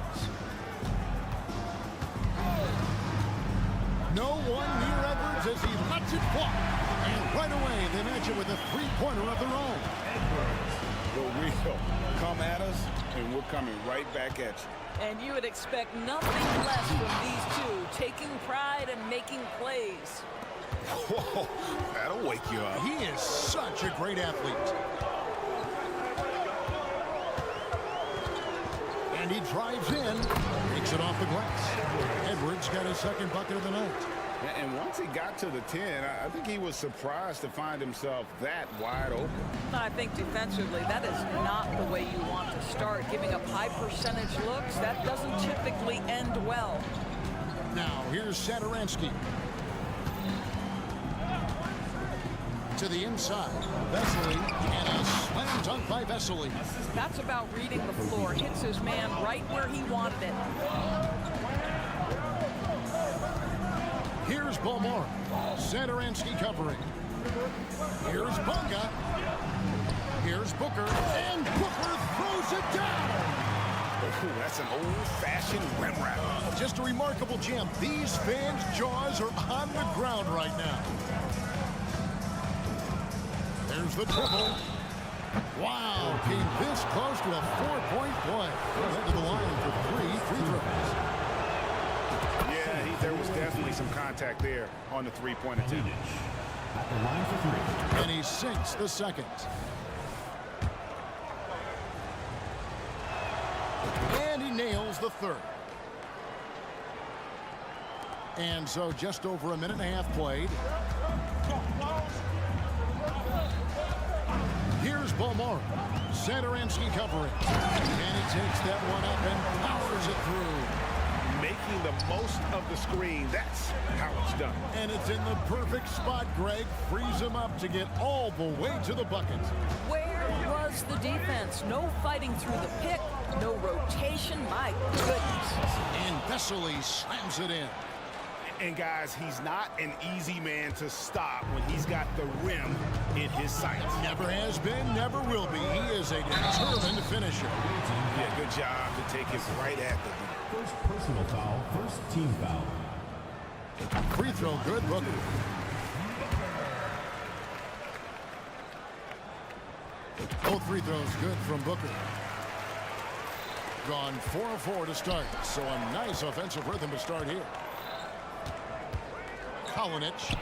No one near Edwards as he lets it fly. And right away, they match it with a three-pointer of their own. Real. Come at us, and we're coming right back at you. And you would expect nothing less from these two, taking pride and making plays. Whoa, that'll wake you up. He is such a great athlete. And he drives in, takes it off the glass. Edwards got his second bucket of the night. And once he got to the 10, I think he was surprised to find himself that wide open. I think defensively, that is not the way you want to start. Giving up high percentage looks, that doesn't typically end well. Now, here's Satoransky. To the inside. Vesely, and a slam dunk by Vesely. That's about reading the floor. Hits his man right where he wanted it. Here's Balmore. Satoransky covering. Here's Bunga. Here's Booker. And Booker throws it down. Ooh, that's an old-fashioned rim wrap. Just a remarkable jam. These fans' jaws are on the ground right now. There's the triple. Wow, came this close to a four-point play. Head to the line for 3 free throws. Yeah, there was definitely some contact there on the three-point attempt. At the line for 3. And he sinks the second. And he nails the third. And so just over a minute and a half played. Here's Balmore. Satoransky covering. And he takes that one up and powers it through. Making the most of the screen. That's how it's done. And it's in the perfect spot, Greg. Frees him up to get all the way to the bucket. Where was the defense? No fighting through the pick. No rotation. My goodness. And Vesely slams it in. And guys, he's not an easy man to stop when he's got the rim in his sights. Never has been, never will be. He is a determined finisher. Yeah, good job to take it right at the rim. First personal foul, first team foul. Free throw good, Booker. Both free throws good from Booker. Gone 4 of 4 to start. So a nice offensive rhythm to start here. Kalinic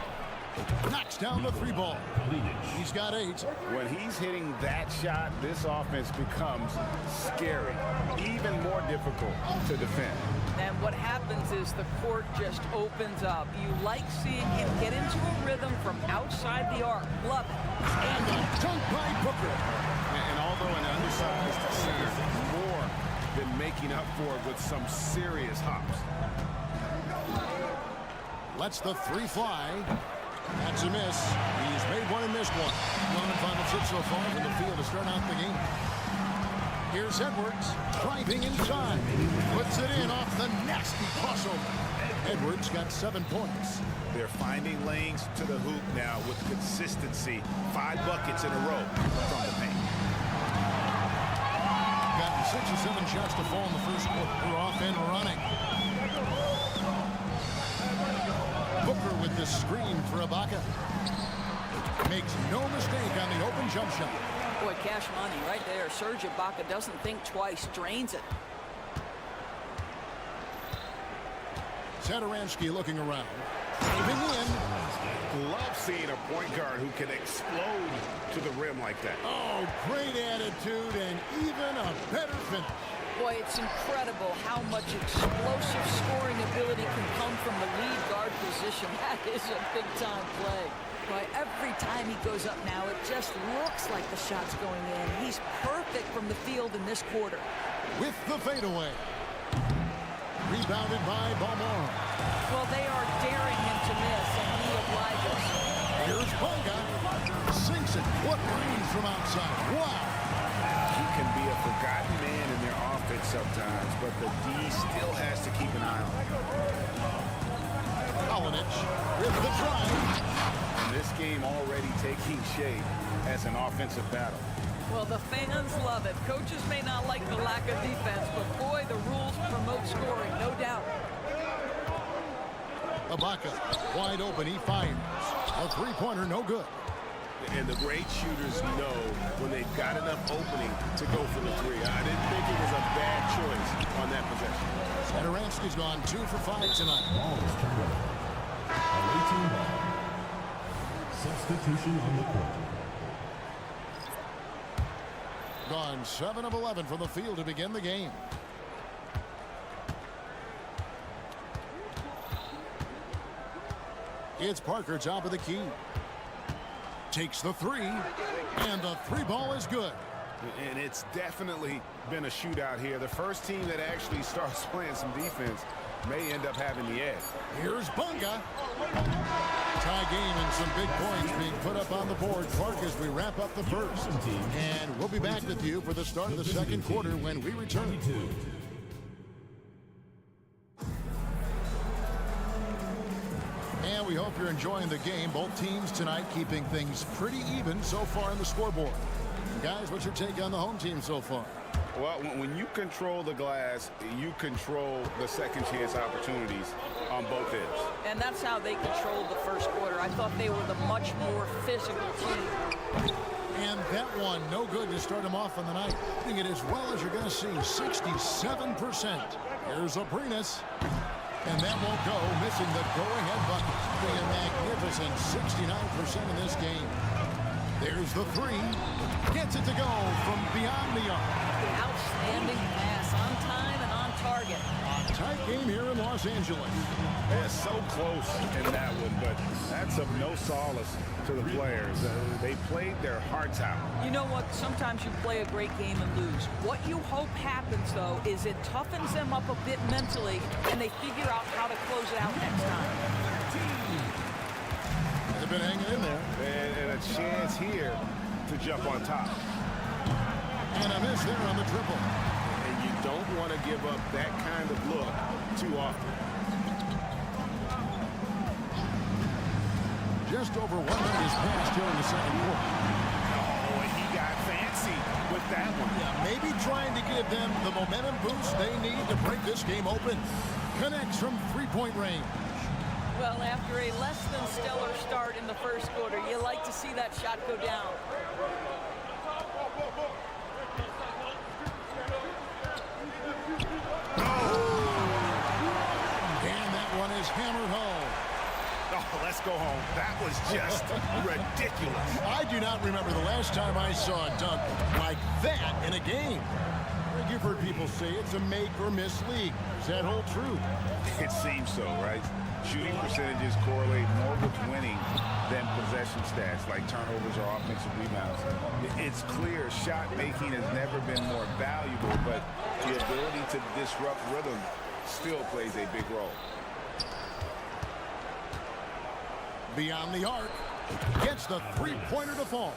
knocks down the 3 ball. He's got 8. When he's hitting that shot, this offense becomes scary, even more difficult to defend. And what happens is the court just opens up. You like seeing him get into a rhythm from outside the arc. Love it. And a dunk by Booker. And although an undersized center, more than making up for it with some serious hops. Lets the 3 fly. That's a miss. He's made one and missed one. Non-final 6 so far from the field to start out the game. Here's Edwards driving inside. Puts it in off the nasty crossover. Edwards got 7 points. They're finding lanes to the hoop now with consistency. 5 buckets in a row from the paint. Got 6 or 7 shots to fall in the first quarter. They're off and running. Booker with the screen for Ibaka. Makes no mistake on the open jump shot. Boy, cash money right there. Serge Ibaka doesn't think twice, drains it. Satoransky looking around. Driving in. Love seeing a point guard who can explode to the rim like that. Oh, great attitude and even a better finish. Boy, it's incredible how much explosive scoring ability can come from the lead guard position. That is a big-time play. Boy, every time he goes up now, it just looks like the shot's going in. He's perfect from the field in this quarter. With the fadeaway. Rebounded by Balmore. Well, they are daring him to miss, and he obliges. Here's Bunga. Sinks it. What range from outside. Wow. He can be a forgotten man in their offense sometimes, but the D still has to keep an eye on him. Kalinic with the drive. And this game already taking shape as an offensive battle. Well, the fans love it. Coaches may not like the lack of defense, but boy, the rules promote scoring, no doubt. Ibaka wide open. He fires. A three-pointer, no good. And the great shooters know when they've got enough opening to go for the three. I didn't think it was a bad choice on that possession. Satoransky's gone 2 for 5 tonight. Ball is turned over. Awaiting ball. Substitution on the court. Gone 7 of 11 from the field to begin the game. It's Parker, top of the key. Takes the three, and the three ball is good. And it's definitely been a shootout here. The first team that actually starts playing some defense may end up having the edge. Here's Bunga. Tie game and some big points being put up on the board, Clark, as we wrap up the first. And we'll be back with you for the start of the second quarter when we return. And we hope you're enjoying the game. Both teams tonight keeping things pretty even so far on the scoreboard. Guys, what's your take on the home team so far? Well, when you control the glass, you control the second chance opportunities on both ends. And that's how they controlled the first quarter. I thought they were the much more physical team. And that one, no good to start him off on the night. Doing it as well as you're going to see, 67%. Here's Abrinas. And that won't go, missing the go-ahead bucket. Doing a magnificent 69% in this game. There's the three. Gets it to go from beyond the arc. Outstanding pass, on time and on target. A tight game here in Los Angeles. They're so close in that one, but that's of no solace to the players. They played their hearts out. You know what? Sometimes you play a great game and lose. What you hope happens, though, is it toughens them up a bit mentally, and they figure out how to close it out next time. They've been hanging in there. And a chance here to jump on top. And a miss there on the triple. And you don't want to give up that kind of look too often. Just over 1 minute is passed here in the second quarter. Oh, and he got fancy with that one. Yeah, maybe trying to give them the momentum boost they need to break this game open. Connects from three-point range. Well, after a less than stellar start in the first quarter, you like to see that shot go down. And that one is hammered home. Oh, let's go home. That was just ridiculous. I do not remember the last time I saw a dunk like that in a game. You've heard people say it's a make or miss league. Does that hold true? It seems so, right? Shooting percentages correlate more with winning than possession stats like turnovers or offensive rebounds. It's clear shot making has never been more valuable, but the ability to disrupt rhythm still plays a big role. Beyond the arc, gets the three-pointer to fall.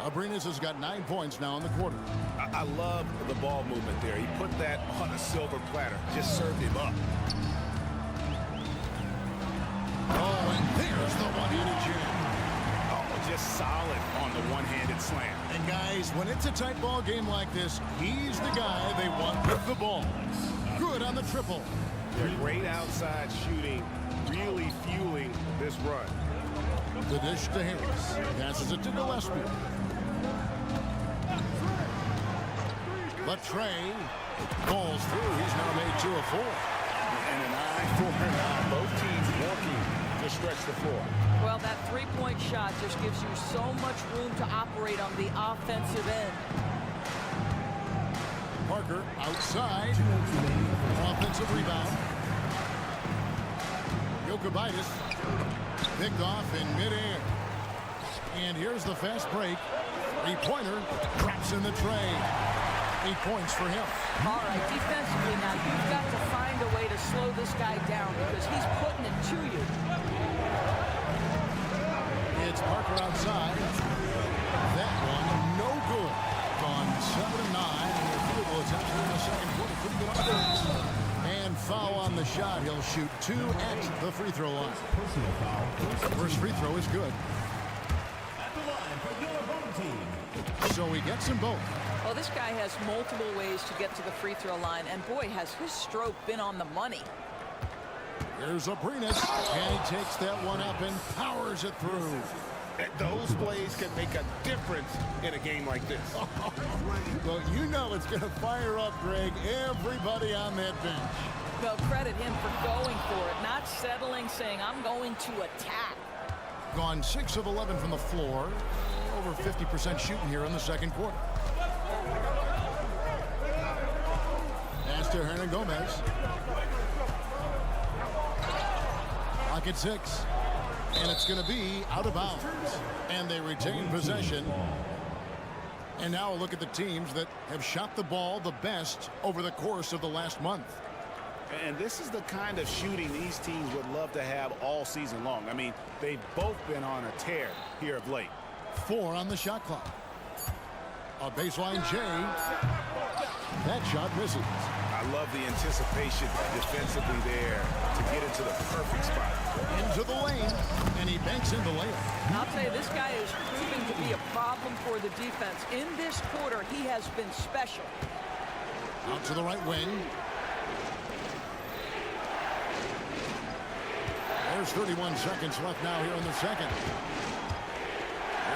Abrinas has got 9 points now in the quarter. I love the ball movement there. He put that on a silver platter, just served him up. Oh, and there's the one-handed jam. Oh, just solid on the one-handed slam. And guys, when it's a tight ball game like this, he's the guy they want with the ball. Good on the triple. They're great outside shooting, really fueling this run. The dish to Harris. Passes it to Gillespie. But Trey falls through. He's now made 2 of 4. And an eye for an eye. Both teams working to stretch the floor. Well, that three-point shot just gives you so much room to operate on the offensive end. Parker outside. Offensive rebound. Jokic picked off in midair. And here's the fast break. Three-pointer drops in the tray. 8 points for him. All right, defensively now, you've got to find a way to slow this guy down because he's putting it to you. It's Parker outside. That one, no good. Gone 7 and 9. And their field goal attempts here in the second quarter. Pretty good offense. And foul on the shot. He'll shoot 2 at the free throw line. Personal foul. First free throw is good. At the line for your home team. So he gets them both. Well, this guy has multiple ways to get to the free throw line, and boy, has his stroke been on the money. Here's Abrinas, and he takes that one up and powers it through. Those plays can make a difference in a game like this. Well, you know it's going to fire up, Greg, everybody on that bench. Well, credit him for going for it, not settling, saying, I'm going to attack. Gone 6 of 11 from the floor. Over 50% shooting here in the second quarter. Pass to Hernan Gomez. Clock at 6. And it's going to be out of bounds. And they retain possession. And now look at the teams that have shot the ball the best over the course of the last month. And this is the kind of shooting these teams would love to have all season long. I mean, they've both been on a tear here of late. 4 on the shot clock. A baseline J. That shot misses. I love the anticipation defensively there to get into the perfect spot. Into the lane, and he banks in the layup. I'll tell you, this guy is proving to be a problem for the defense. In this quarter, he has been special. Out to the right wing. There's 31 seconds left now here in the second.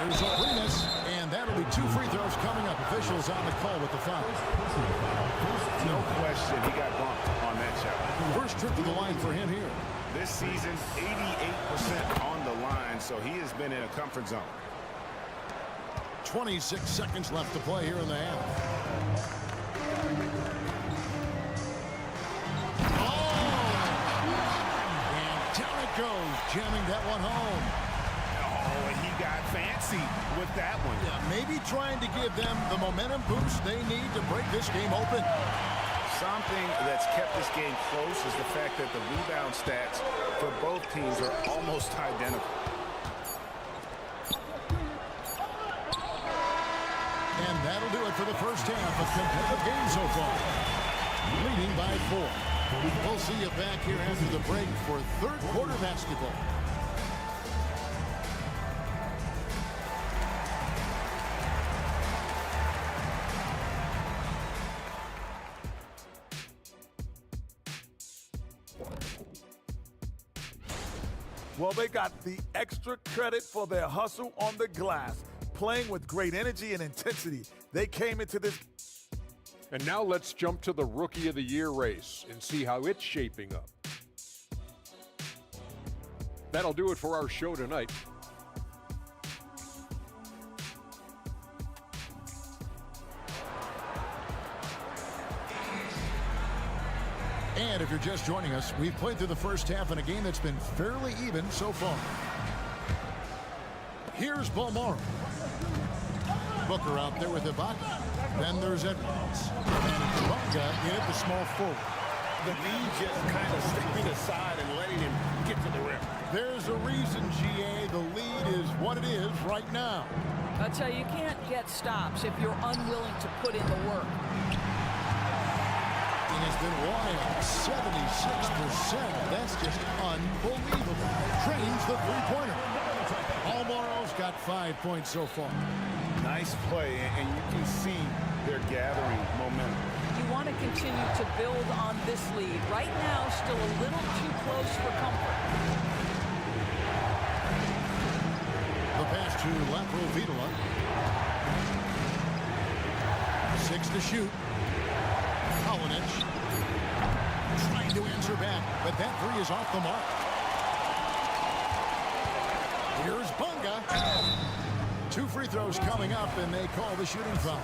There's Abrinas, and that'll be 2 free throws coming up. Officials on the call with the foul. No question, he got bumped on that shot. First trip to the line for him here. This season, 88% on the line, so he has been in a comfort zone. 26 seconds left to play here in the half. Oh! And down it goes, jamming that one home. Oh, and he got fancy with that one. Yeah, maybe trying to give them the momentum boost they need to break this game open. Something that's kept this game close is the fact that the rebound stats for both teams are almost identical. And that'll do it for the first half of competitive game so far. Leading by 4. We'll see you back here after the break for third quarter basketball. Well, they got the extra credit for their hustle on the glass, playing with great energy and intensity. They came into this. And now let's jump to the Rookie of the Year race and see how it's shaping up. That'll do it for our show tonight. And if you're just joining us, we've played through the first half in a game that's been fairly even so far. Here's Balmore. Booker out there with Ibaka. Then there's Edwards. And Ibaka in at the small forward. The lead just kind of stepping aside and letting him get to the rim. There's a reason, GA, the lead is what it is right now. I tell you, you can't get stops if you're unwilling to put in the work. Has been wild, 76%. That's just unbelievable. Trains the three-pointer. Almoro's got 5 points so far. Nice play, and you can see they're gathering momentum. You want to continue to build on this lead. Right now, still a little too close for comfort. The pass to Lapro Vitola. 6 to shoot. Kolinic trying to answer back, but that 3 is off the mark. Here's Bunga. 2 free throws coming up, and they call the shooting foul.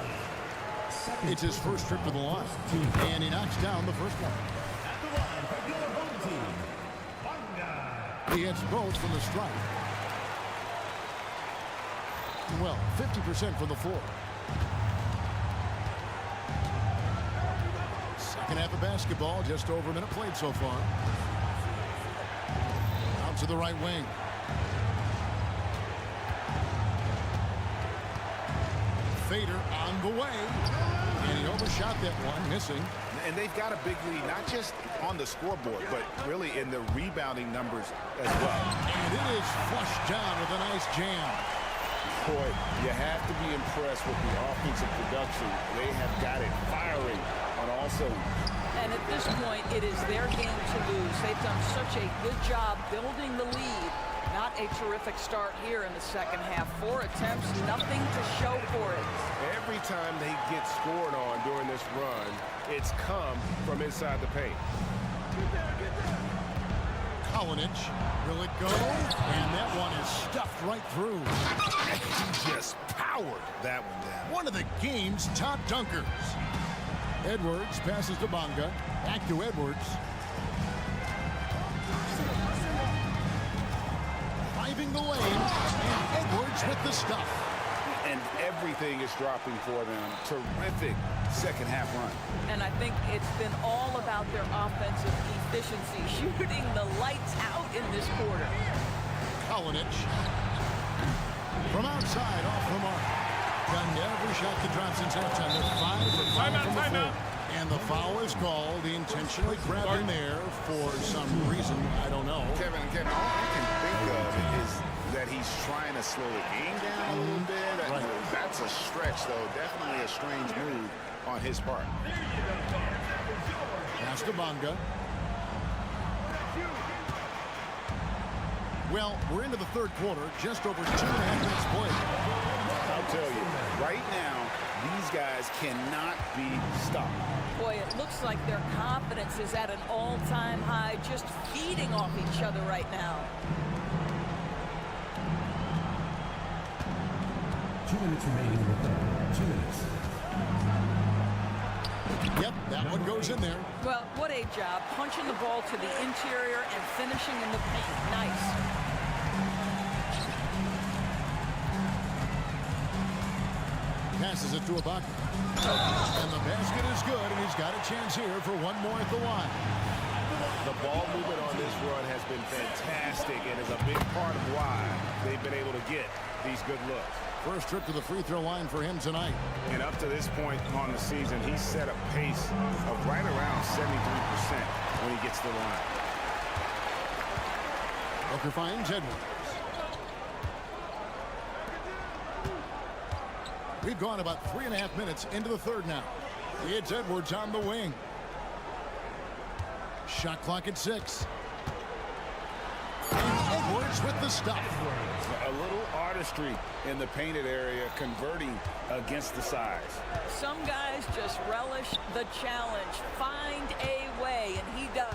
It's his first trip to the line, and he knocks down the first one. At the line for your home team, Bunga. He hits both from the stripe. Well, 50% from the floor. Second half of basketball, just over a minute played so far. Out to the right wing. fader on the way. And he overshot that one, missing. And they've got a big lead, not just on the scoreboard, but really in the rebounding numbers as well. And it is flushed down with a nice jam. Boy, you have to be impressed with the offensive production. They have got it firing on all cylinders. And at this point, it is their game to lose. They've done such a good job building the lead. Not a terrific start here in the second half. 4 attempts, nothing to show for it. Every time they get scored on during this run, it's come from inside the paint. Kolinic, will it go? And that one is stuffed right through. He just powered that one down. One of the game's top dunkers. Edwards passes to Bonga. Back to Edwards. Driving the lane. And Edwards with the stuff. And everything is dropping for them. Terrific second half run. And I think it's been all about their offensive efficiency, shooting the lights out in this quarter. Kolinic. From outside, off the mark. Done every shot that drops in halftime. They're 5 for 5 from the floor. And the foul is called. He intentionally grabbed him there for some reason. I don't know. Kevin, all I can think of is that he's trying to slow the game down a little bit. Right. That's a stretch, though. Definitely a strange move on his part. Pass to Bonga. Well, we're into the third quarter. Just over 2.5 minutes played. I'll tell you, right now, these guys cannot be stopped. Boy, it looks like their confidence is at an all-time high, just feeding off each other right now. 2 minutes remaining in the third. 2 minutes. Yep, that one goes in there. Well, what a job. Punching the ball to the interior and finishing in the paint. Nice. Passes it to Ibaka. And the basket is good, and he's got a chance here for one more at the line. The ball movement on this run has been fantastic and is a big part of why they've been able to get these good looks. First trip to the free throw line for him tonight. And up to this point on the season, he's set a pace of right around 73% when he gets to the line. Booker finds Edwards. We've gone about 3.5 minutes into the third now. It's Edwards on the wing. Shot clock at 6. And Edwards with the stuff. A little artistry in the painted area, converting against the size. Some guys just relish the challenge. Find a way, and he does.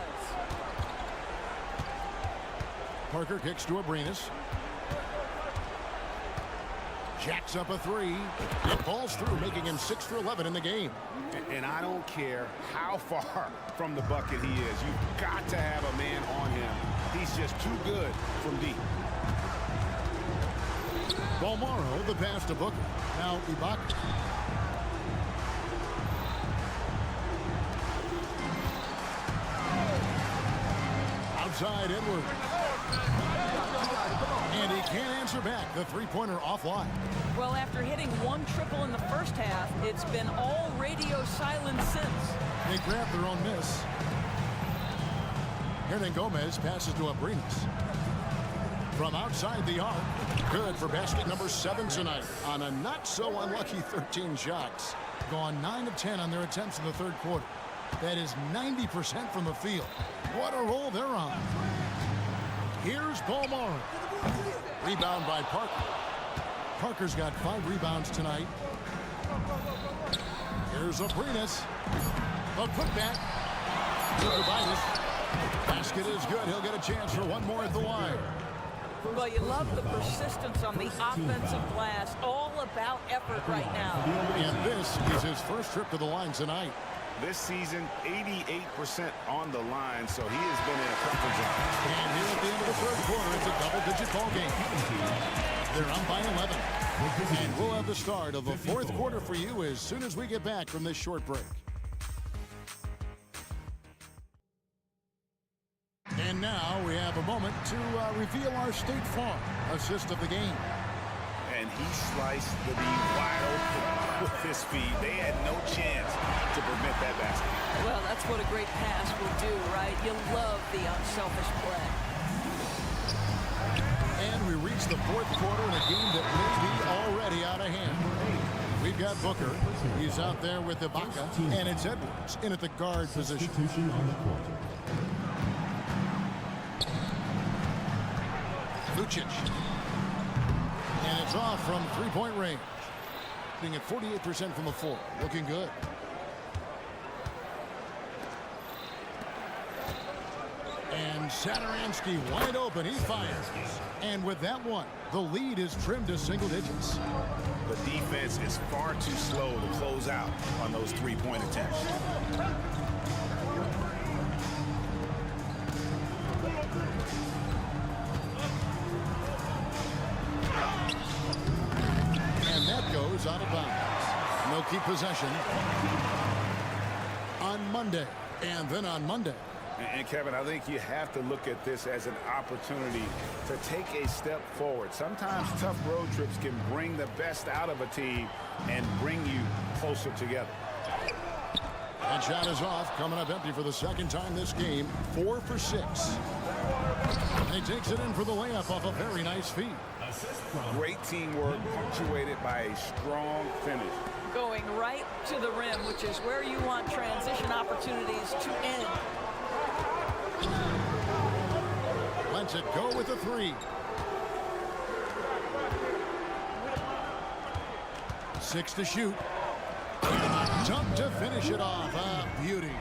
Parker kicks to Abrinas. Jacks up a 3. It falls through, making him 6 for 11 in the game. And I don't care how far from the bucket he is. You've got to have a man on him. He's just too good from deep. Balmaro, the pass to Booker. Now Ibaka. Outside Edwards. And he can't answer back. The three-pointer offline. Well, after hitting 1 triple in the first half, it's been all radio silent since. They grab their own miss. Hernan Gomez passes to Abrinas. From outside the arc. Good for basket number 7 tonight on a not-so-unlucky 13 shots. Gone 9 of 10 on their attempts in the third quarter. That is 90% from the field. What a roll they're on. Here's Balmaro. Rebound by Parker. Parker's got 5 rebounds tonight. Here's Abrinas. A putback. Basket is good. He'll get a chance for one more at the line. Well, you love the persistence on the offensive glass. All about effort right now. And this is his first trip to the line tonight. This season, 88% on the line, so he has been in a comfort zone. And here at the end of the third quarter, it's a double-digit ball game. They're up by 11. And we'll have the start of the fourth quarter for you as soon as we get back from this short break. And now we have a moment to reveal our State Farm assist of the game. and he sliced the D wide open with his speed. They had no chance to prevent that basket. Well, that's what a great pass will do, right? You love the unselfish play. And we reach the fourth quarter in a game that may be already out of hand. We've got Booker. He's out there with Ibaka. And it's Edwards in at the guard position. Substitution on the court. Lucic. And it's off from three-point range. Being at 48% from the floor. Looking good. And Satoransky wide open. He fires. And with that one, the lead is trimmed to single digits. The defense is far too slow to close out on those three-point attempts. And that goes out of bounds. No keep possession on Monday. And then on Monday. And Kevin, I think you have to look at this as an opportunity to take a step forward. Sometimes tough road trips can bring the best out of a team and bring you closer together. That shot is off, coming up empty for the second time this game. 4 for 6. And he takes it in for the layup off a very nice feed. Great teamwork punctuated by a strong finish. Going right to the rim, which is where you want transition opportunities to end. Lets it go with a 3. 6 to shoot. Dunk to finish it off. A beauty.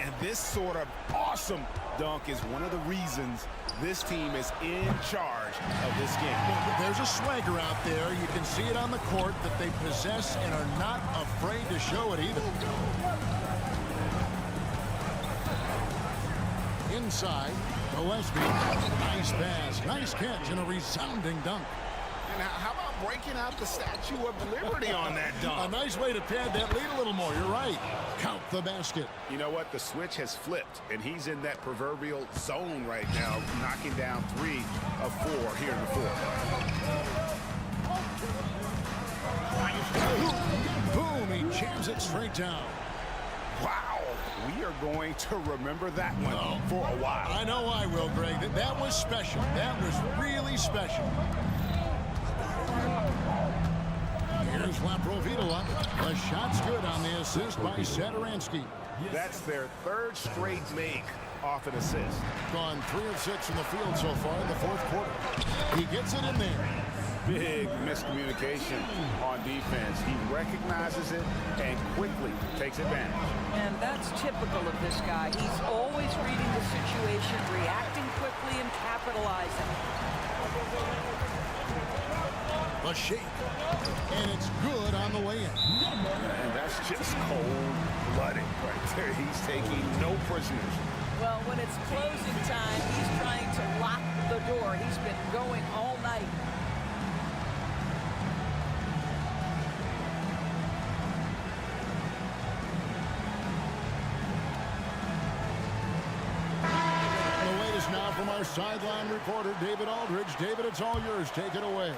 And this sort of awesome dunk is one of the reasons this team is in charge of this game. There's a swagger out there. You can see it on the court that they possess and are not afraid to show it either. Inside, Gillespie. Nice pass, nice catch, and a resounding dunk. And how about breaking out the Statue of Liberty on that dunk? A nice way to pad that lead a little more. You're right. Count the basket. You know what? The switch has flipped, and he's in that proverbial zone right now, knocking down 3 of 4 here in the fourth. Boom, he jams it straight down. Wow. We are going to remember that one for a while. I know I will, Greg. That was special. That was really special. Here's Laprovitola. The shot's good on the assist by Satoransky. That's their third straight make off an assist. Gone 3 of 6 from the field so far in the fourth quarter. He gets it in there. Big miscommunication on defense. He recognizes it and quickly takes advantage. And that's typical of this guy. He's always reading the situation, reacting quickly, and capitalizing. A shake. And it's good on the way in. And that's just cold-blooded right there. He's taking no prisoners. Well, when it's closing time, he's trying to lock the door. He's been going all night. The latest now from our sideline reporter, David Aldridge. David, it's all yours. Take it away.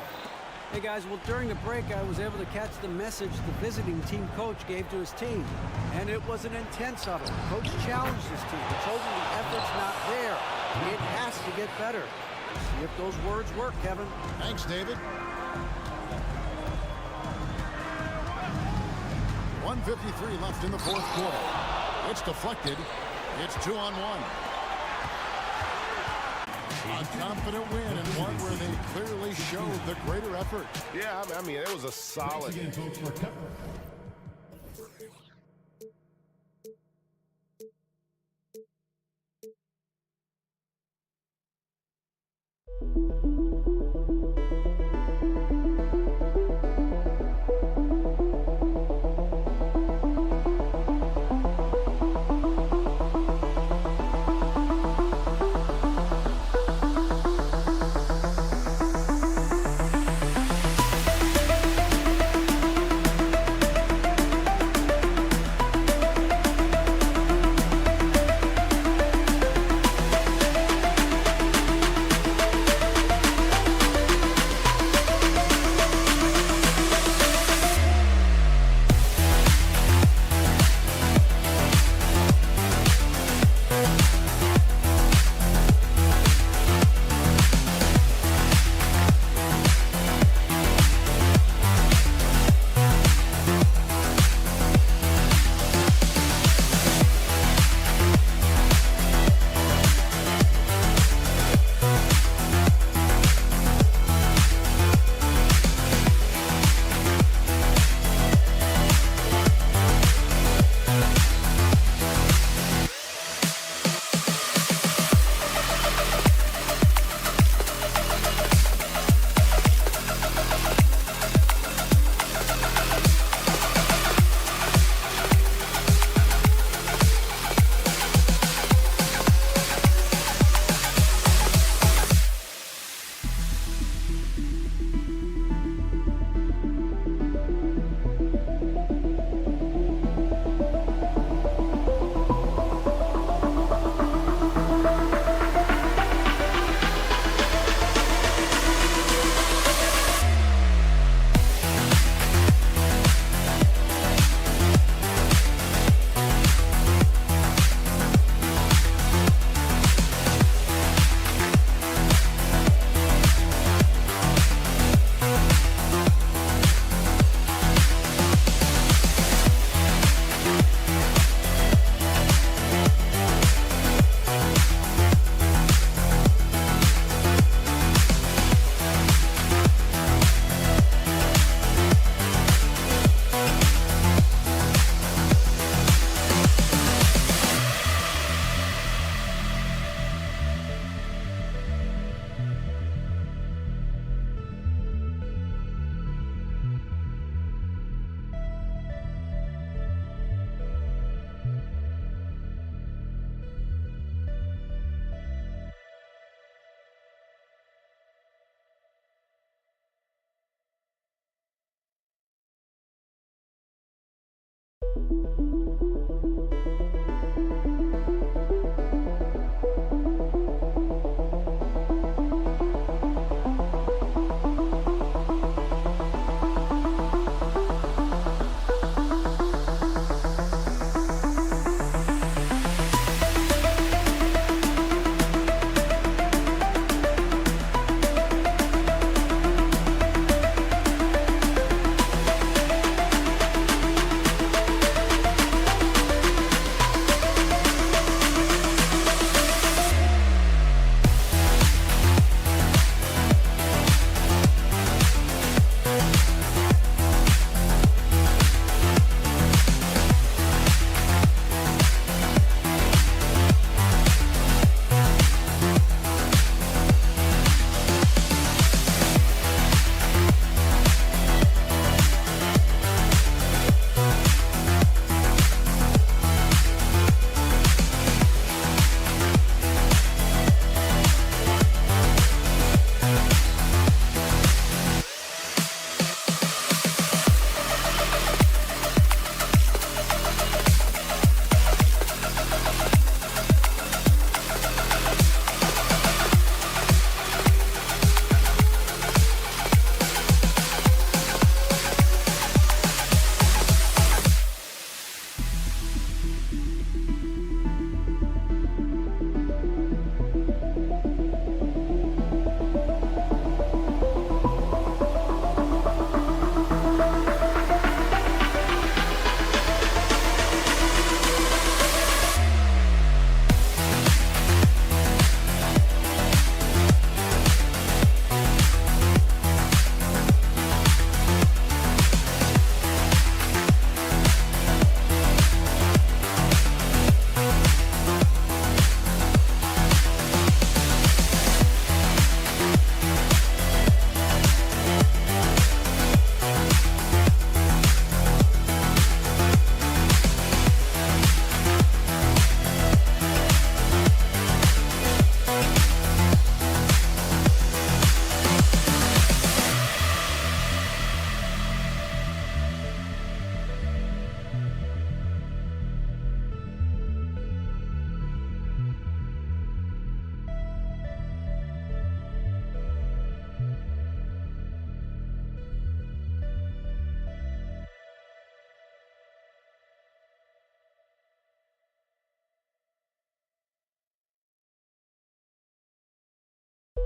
Hey guys, well during the break I was able to catch the message the visiting team coach gave to his team. And it was an intense huddle. Coach challenged his team, told them the effort's not there. It has to get better. See if those words work, Kevin. Thanks, David. 1:53 left in the fourth quarter. It's deflected. It's 2-on-1. A confident win and one where they clearly showed the greater effort. Yeah, I mean, it was a solid. Again, folks, for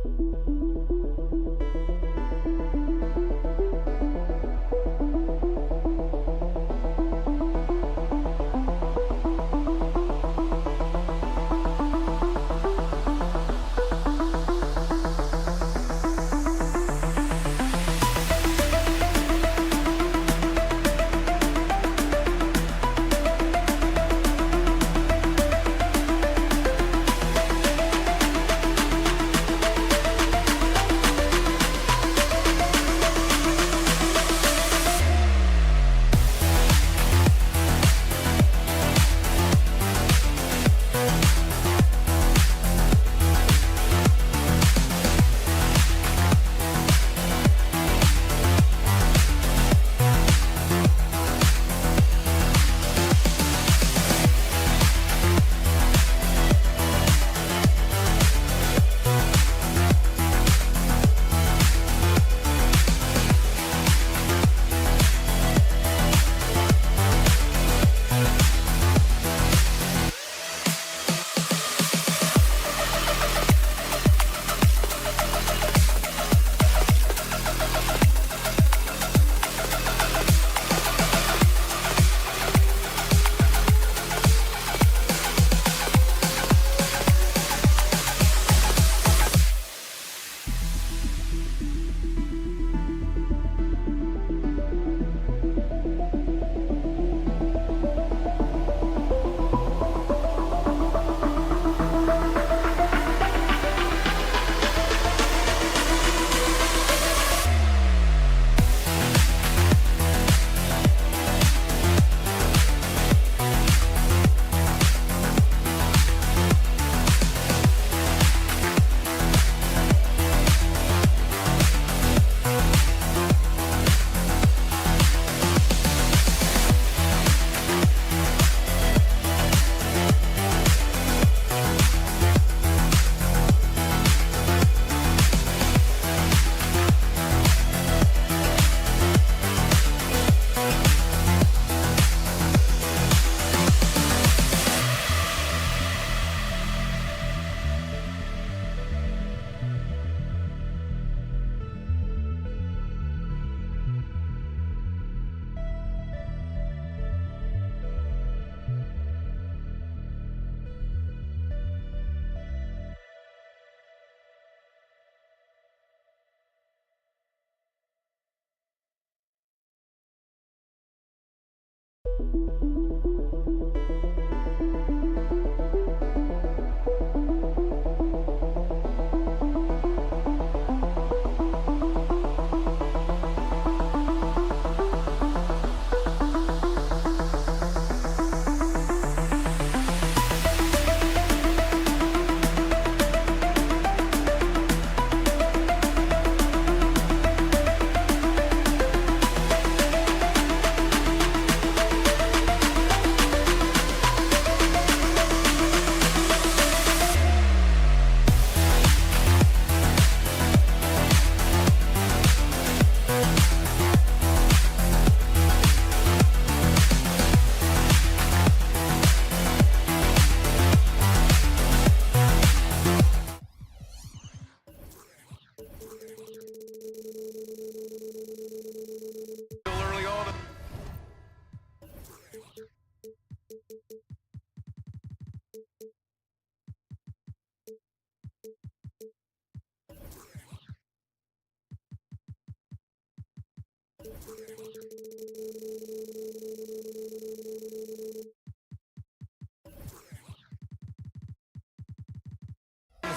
The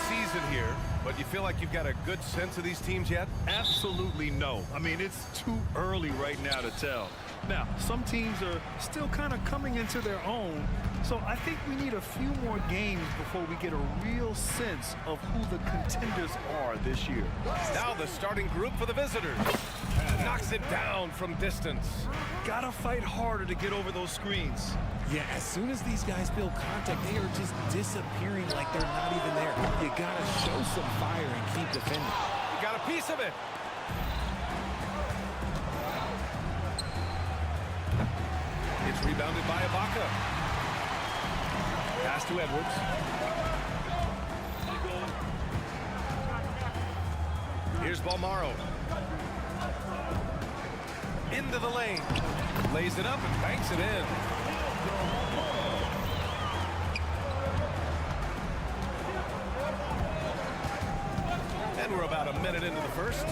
season here, but you feel like you've got a good sense of these teams yet? Absolutely no. I mean, it's too early right now to tell. Now, some teams are still kind of coming into their own, so I think we need a few more games before we get a real sense of who the contenders are this year. Now the starting group for the visitors. Knocks it down from distance. Gotta fight harder to get over those screens. Yeah, as soon as these guys feel contact, they are just disappearing like they're not even there. You gotta show some fire and keep defending. You got a piece of it. It's rebounded by Ibaka. Pass to Edwards. Here's Balmaro. Into the lane. Lays it up and banks it in. And we're about a minute into the first.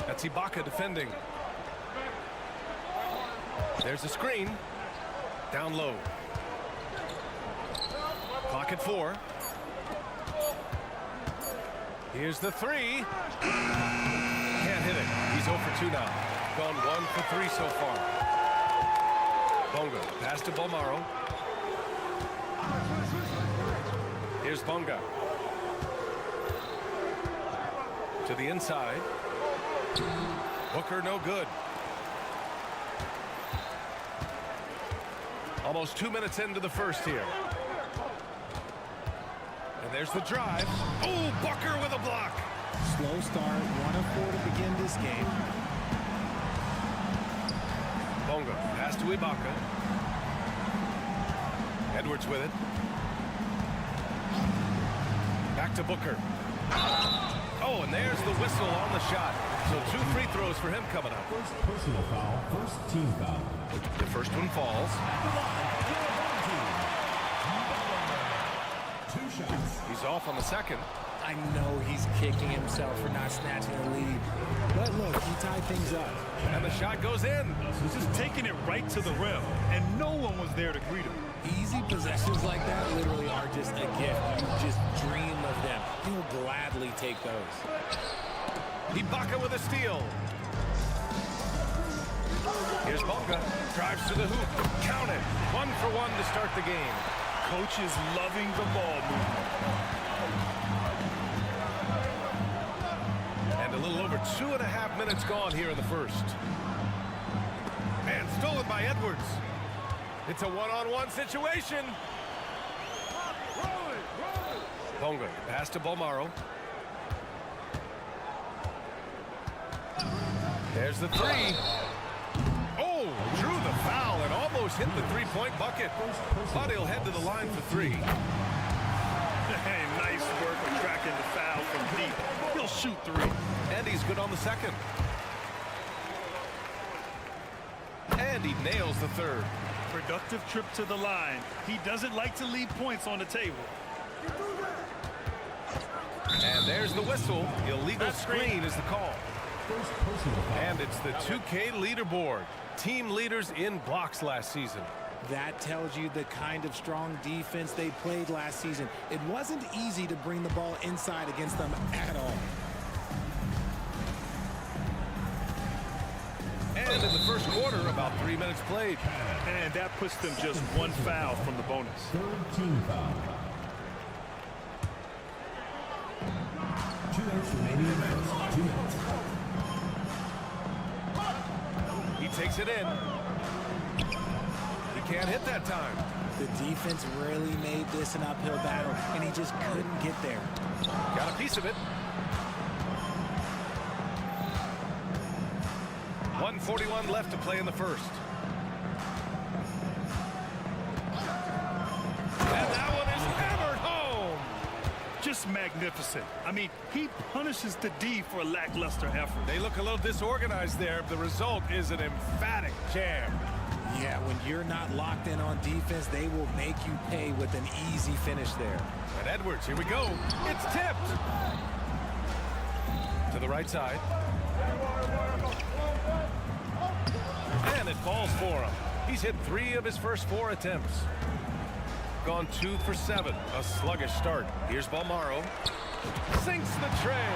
That's Ibaka defending. There's a screen. Down low. Clock at 4. Here's the 3. Can't hit it. He's 0 for 2 now. Gone 1 for 3 so far. Bonga. Pass to Balmaro. Here's Bonga. To the inside. Booker no good. Almost 2 minutes into the first here. And there's the drive. Oh, Booker with a block. Slow start, 1 of 4 to begin this game. Bonga, pass to Ibaka. Edwards with it. Back to Booker. Oh, and there's the whistle on the shot. So 2 free throws for him coming up. First personal foul, first team foul. The first one falls. 2 shots. He's off on the second. I know he's kicking himself for not snatching the lead. But look, he tied things up. And the shot goes in. He's just taking it right to the rim, and no one was there to greet him. Easy possessions like that literally are just a gift. You just dream of them. He'll gladly take those. Ibaka with a steal. Here's Bonga. Drives to the hoop. Count it. 1 for 1 to start the game. Coach is loving the ball movement. And a little over 2.5 minutes gone here in the first. And stolen by Edwards. It's a one-on-one situation. Bonga. Pass to Balmaro. There's the 3. Oh, drew the foul and almost hit the 3-point bucket. But he'll head to the line for 3. Hey, nice work of tracking the foul from deep. He'll shoot 3. And he's good on the second. And he nails the third. Productive trip to the line. He doesn't like to leave points on the table. And there's the whistle. Illegal screen is the call. And it's the 2K leaderboard. Team leaders in blocks last season. That tells you the kind of strong defense they played last season. It wasn't easy to bring the ball inside against them at all. And in the first quarter, about 3 minutes played. And that puts them just 1 foul from the bonus. Third team foul. 2 minutes remaining in minutes. 2 minutes. He takes it in. He can't hit that time. The defense really made this an uphill battle, and he just couldn't get there. Got a piece of it. 1:41 left to play in the first. And that one is hammered home. Just magnificent. I mean, he punishes the D for a lackluster effort. They look a little disorganized there. The result is an emphatic jam. Yeah, when you're not locked in on defense, they will make you pay with an easy finish there. And Edwards, here we go. It's tipped. To the right side. And it falls for him. He's hit 3 of his first 4 attempts. Gone 2 for 7. A sluggish start. Here's Balmaro. Sinks the tray.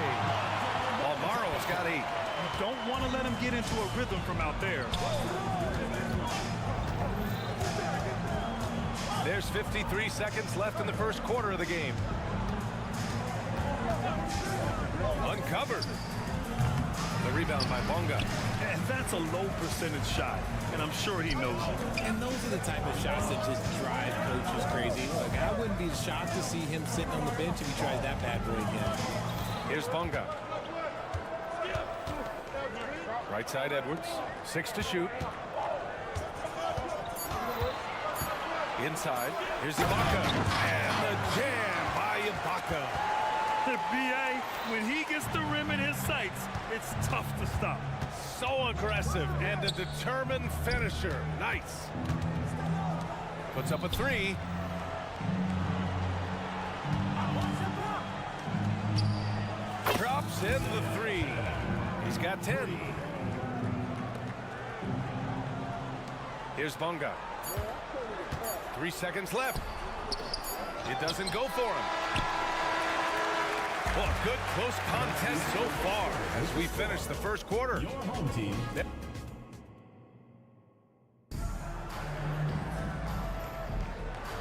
Balmaro's got 8. You don't want to let him get into a rhythm from out there. There's 53 seconds left in the first quarter of the game. Uncovered. The rebound by Bonga. And that's a low percentage shot, and I'm sure he knows it. And those are the type of shots that just drive coaches crazy. Look, I wouldn't be shocked to see him sitting on the bench if he tries that bad boy again. Here's Bonga. Right side Edwards. 6 to shoot. Inside. Here's Ibaka. And the jam by Ibaka. B.A., when he gets the rim in his sights, it's tough to stop. So aggressive and a determined finisher. Nice. Puts up a three. Drops in the three. He's got 10. Here's Bonga. 3 seconds left. It doesn't go for him. Well, good close contest so far as we finish the first quarter. Your home team.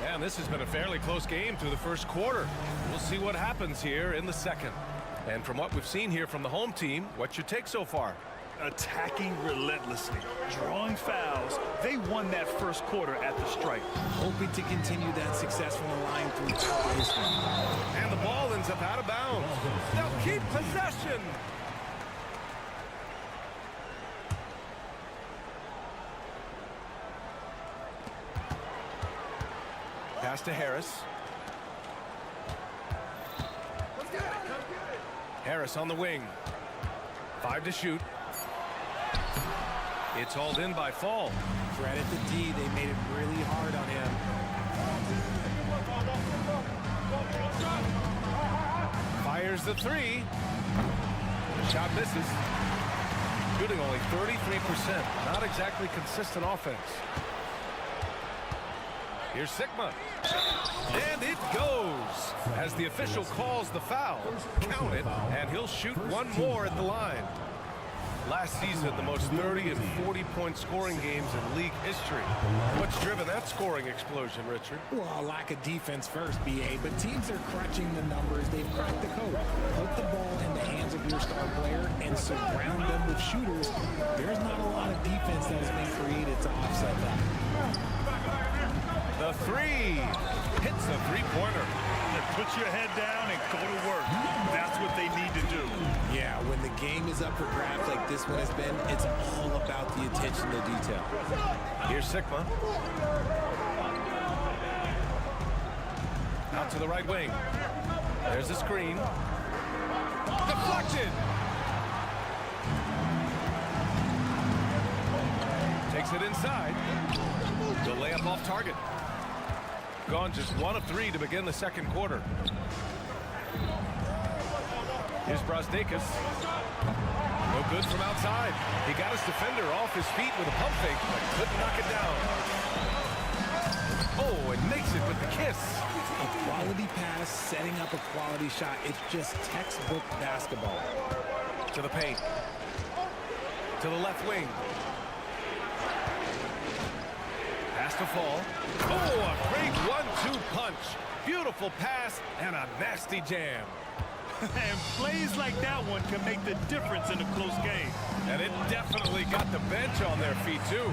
And this has been a fairly close game through the first quarter. We'll see what happens here in the second. And from what we've seen here from the home team, what's your take so far? Attacking relentlessly, drawing fouls. They won that first quarter at the stripe. Hoping to continue that successful line throughout history. And the ball ends up out of bounds. They'll keep possession. Pass to Harris. Harris on the wing. 5 to shoot. It's hauled in by Fall. Credit the D. They made it really hard on him. Fires the three. The shot misses. Shooting only 33%. Not exactly consistent offense. Here's Sigma. And it goes. As the official calls the foul. Count it, and he'll shoot one more at the line. Last season, the most 30 and 40-point scoring games in league history. What's driven that scoring explosion, Richard? Well, a lack of defense first, BA, but teams are crunching the numbers. They've cracked the code. Put the ball in the hands of your star player and surround them with shooters. There's not a lot of defense that has been created to offset that. The three hits a three-pointer. Put your head down and go to work. That's what they need to do. Yeah, when the game is up for grabs like this one has been, it's all about the attention to detail. Here's Sigma. Out to the right wing. There's a screen. Deflected. Takes it inside. The layup off target. Gone just 1 of 3 to begin the second quarter. Here's Brasdeikis. No good from outside. He got his defender off his feet with a pump fake, but couldn't knock it down. Oh, and makes it with the kiss. A quality pass, setting up a quality shot. It's just textbook basketball. To the paint. To the left wing. Pass to Fall. Oh, a great 1-2 punch. Beautiful pass and a nasty jam. And plays like that one can make the difference in a close game. And it definitely got the bench on their feet, too.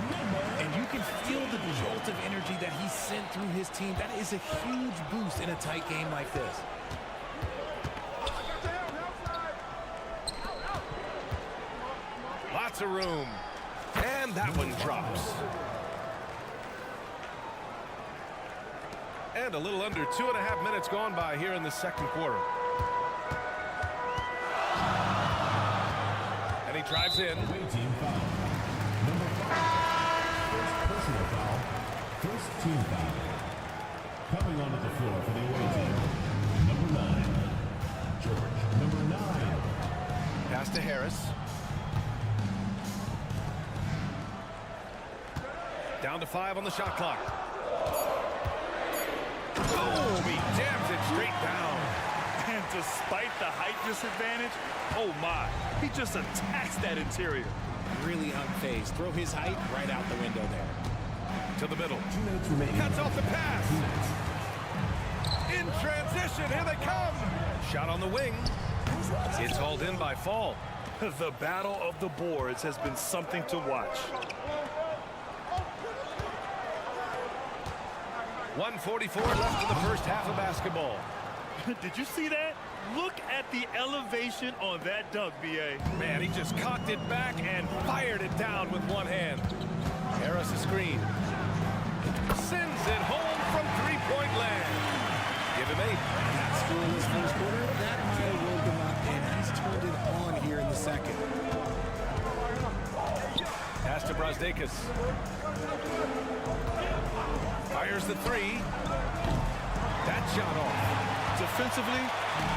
And you can feel the jolt of energy that he sent through his team. That is a huge boost in a tight game like this. Lots of room. And that one drops. And a little under 2.5 minutes gone by here in the second quarter. And he drives in. Team foul. Number 5. First personal foul. First team foul. Coming onto the floor for the away team. Number 9. George. Number 9. Pass to Harris. Down to 5 on the shot clock. Oh, he jams it straight down. And despite the height disadvantage, oh my, he just attacks that interior. Really unfazed. Throw his height right out the window there. To the middle. 2 minutes remaining. Cuts off the pass. In transition, here they come. Shot on the wing. It's hauled in by Fall. The battle of the boards has been something to watch. 1:44 left in the first half of basketball. Did you see that? Look at the elevation on that dunk, B.A. Man, he just cocked it back and fired it down with one hand. Harris a screen. Sends it home from three-point land. Give him 8. That scoreless first quarter, that might Brazdeikis. Fires the three. That shot off. Defensively,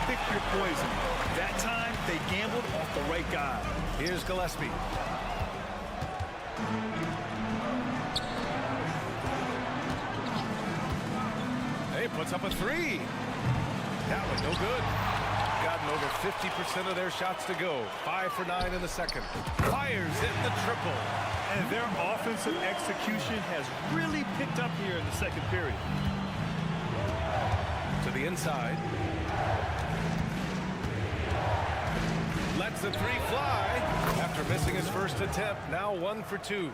pick your poison. That time, they gambled off the right guy. Here's Gillespie. Hey, puts up a three. That one no good. Gotten over 50% of their shots to go. 5 for 9 in the second. Fires in the triple. And their offensive execution has really picked up here in the second period. To the inside. Lets the three fly. After missing his first attempt, now 1 for 2.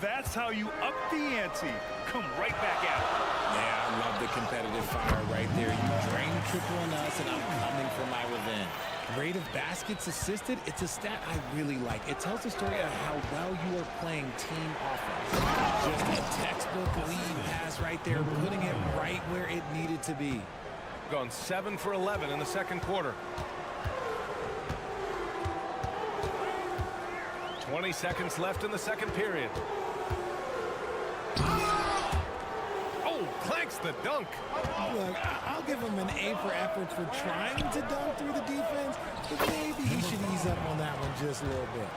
That's how you up the ante. Come right back at it. Yeah, I love the competitive fire right there. You drain triple on us, and I'm coming for my revenge. Rate of baskets assisted, it's a stat I really like. It tells the story of how well you are playing team offense. Just a textbook lead pass right there, putting it right where it needed to be. Gone 7 for 11 in the second quarter. 20 seconds left in the second period. Oh, clanks the dunk. Look, I'll give him an A for efforts for trying to dunk through the defense, but maybe he should ease up on that one just a little bit.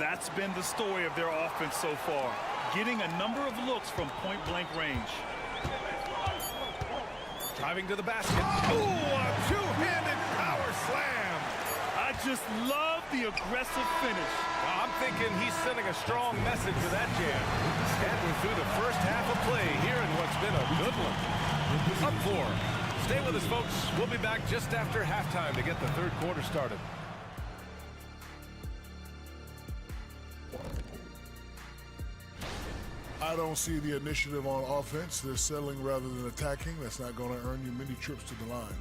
That's been the story of their offense so far. Getting a number of looks from point-blank range. Driving to the basket. Oh, a two-handed power slam. I just love the aggressive finish. Well, I'm thinking he's sending a strong message with that jam. And we're through the first half of play here in what's been a good one. Up 4. Stay with us, folks. We'll be back just after halftime to get the third quarter started. I don't see the initiative on offense. They're settling rather than attacking. That's not going to earn you many trips to the line.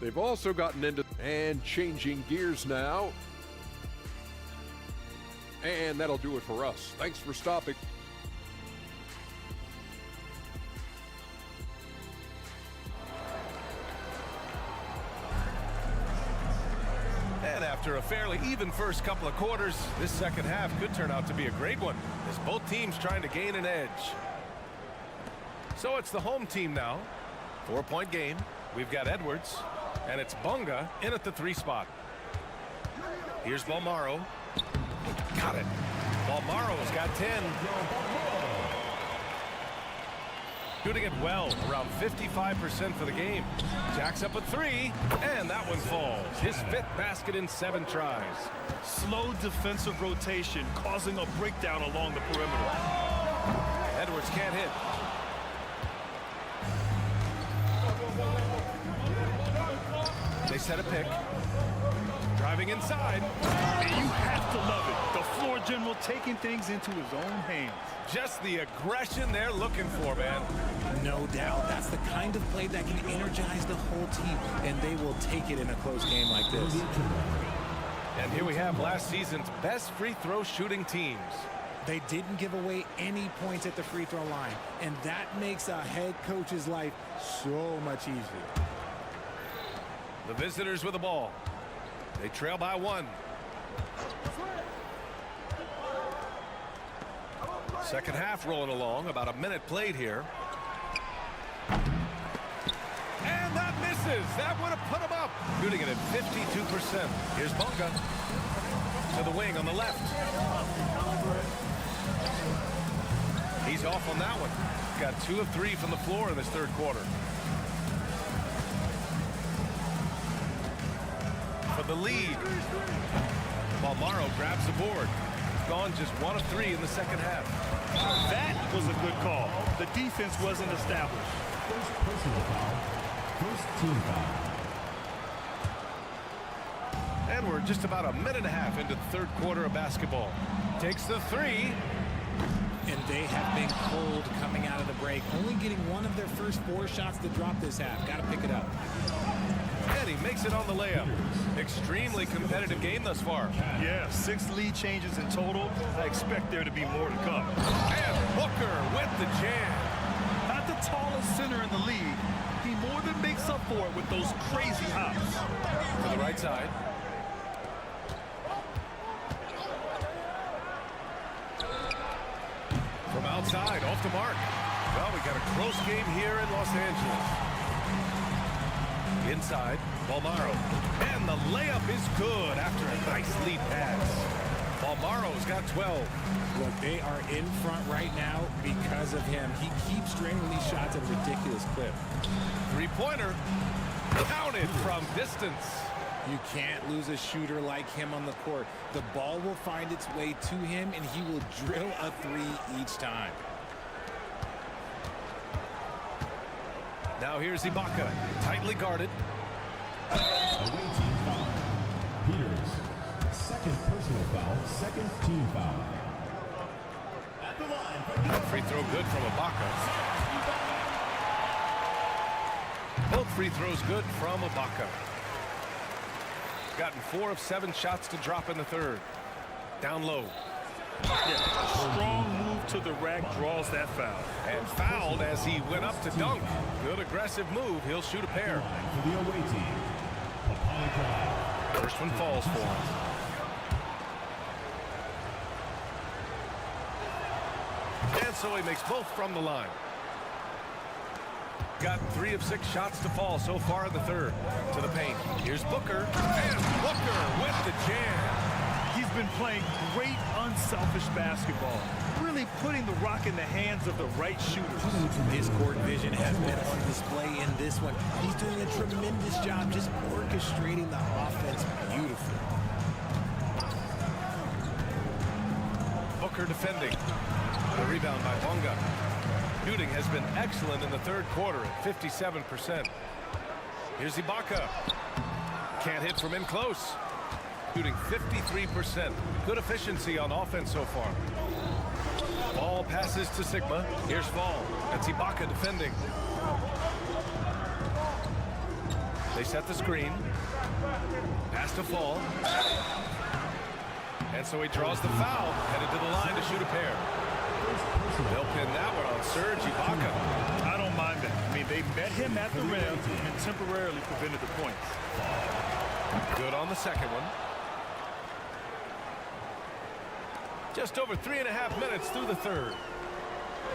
They've also gotten into and changing gears now. And that'll do it for us. Thanks for stopping. And after a fairly even first couple of quarters, this second half could turn out to be a great one, as both teams trying to gain an edge. So it's the home team now. 4-point game. We've got Edwards, and it's Bunga in at the 3 spot. Here's Balmaro. Got it. Balmaro's got 10. Shooting it well, around 55% for the game. Jacks up a 3, and that one falls. His 5th basket in 7 tries. Slow defensive rotation causing a breakdown along the perimeter. Edwards can't hit. They set a pick. Driving inside. And you have to love it. The floor general taking things into his own hands. Just the aggression they're looking for, man. No doubt. That's the kind of play that can energize the whole team, and they will take it in a close game like this. And here we have last season's best free throw shooting teams. They didn't give away any points at the free throw line, and that makes a head coach's life so much easier. The visitors with the ball. They trail by 1. Second half rolling along. About a minute played here. And that misses. That would have put him up. Shooting it at 52%. Here's Bunga to the wing on the left. He's off on that one. Got 2 of 3 from the floor in this third quarter. For the lead. Balmaro grabs the board. Gone just 1 of 3 in the second half. That was a good call. The defense wasn't established. First personal foul. First team foul. And we're just about a minute and a half into the third quarter of basketball. Takes the 3. And they have been cold coming out of the break. Only getting 1 of their first 4 shots to drop this half. Got to pick it up. And he makes it on the layup. Extremely competitive game thus far. Yeah, 6 lead changes in total. I expect there to be more to come. And Booker with the jam. Not the tallest center in the league. He more than makes up for it with those crazy hops. To the right side. outside, off the mark. Well, we got a close game here in Los Angeles. Inside, Balmaro. And the layup is good after a nice lead pass. Balmaro's got 12. Look, they are in front right now because of him. He keeps draining these shots at a ridiculous clip. Three-pointer. Counted from distance. You can't lose a shooter like him on the court. The ball will find its way to him, and he will drill a three each time. Now here's Ibaka, tightly guarded. Away team foul. Peters, second personal foul, second team foul. At the line. Free throw good from Ibaka. Both free throws good from Ibaka. Gotten 4 of 7 shots to drop in the third. Down low. Yeah, a strong move to the rack draws that foul. And fouled as he went up to dunk. Good aggressive move. He'll shoot a pair. For the away team. First one falls for him. And so he makes both from the line. Got 3 of 6 shots to fall so far in the third. To the paint. Here's Booker. And Booker with the jam. He's been playing great unselfish basketball, really putting the rock in the hands of the right shooters. His court vision has been on display in this one. He's doing a tremendous job just orchestrating the offense beautifully. Booker defending. The rebound by Bonga. Shooting has been excellent in the third quarter at 57%. Here's Ibaka. Can't hit from in close. Shooting 53%. Good efficiency on offense so far. Ball passes to Sigma. Here's Fall. That's Ibaka defending. They set the screen. Pass to Fall. And so he draws the foul. Headed to the line to shoot a pair. They'll pin that one on Serge Ibaka. I don't mind that. I mean, they met him at the rim and temporarily prevented the points. Good on the second one. Just over 3.5 minutes through the third.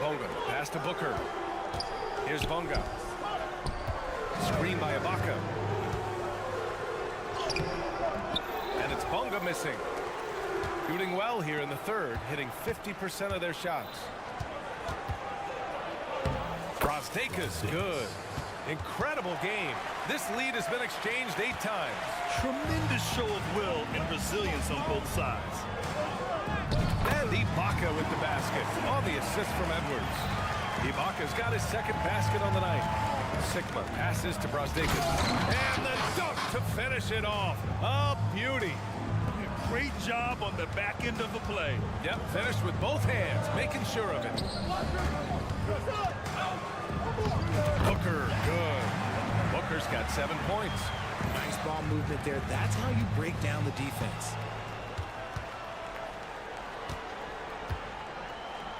Bonga, pass to Booker. Here's Bonga. Screen by Ibaka. And it's Bonga missing. Shooting well here in the third, hitting 50% of their shots. Brasdeikis, good. Incredible game. This lead has been exchanged 8 times. Tremendous show of will and resilience on both sides. And Ibaka with the basket on the assist from Edwards. Ibaka's got his second basket on the night. Sigma passes to Brasdeikis. And the dunk to finish it off. A beauty. Great job on the back end of the play. Yep, finished with both hands, making sure of it. Booker, good. Booker's got 7 points. Nice ball movement there. That's how you break down the defense.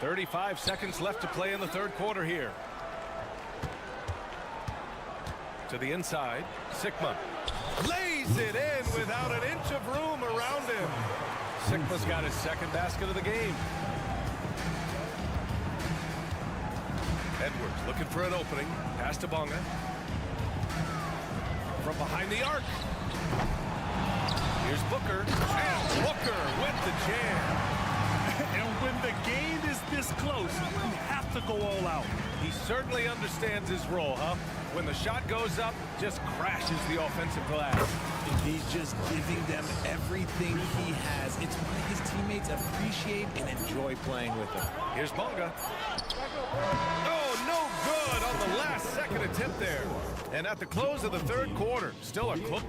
35 seconds left to play in the third quarter here. To the inside, Sigma lays it in without an inch of room around him. Sigma's got his second basket of the game. Edwards looking for an opening. Pass to Bonga. From behind the arc. Here's Booker. And Booker with the jam. And when the game is this close, you have to go all out. He certainly understands his role, huh? When the shot goes up, just crashes the offensive glass. He's just giving them everything he has. It's why his teammates appreciate and enjoy playing with him. Here's Bonga. Oh, no good on the last second attempt there. And at the close of the third quarter, still a close.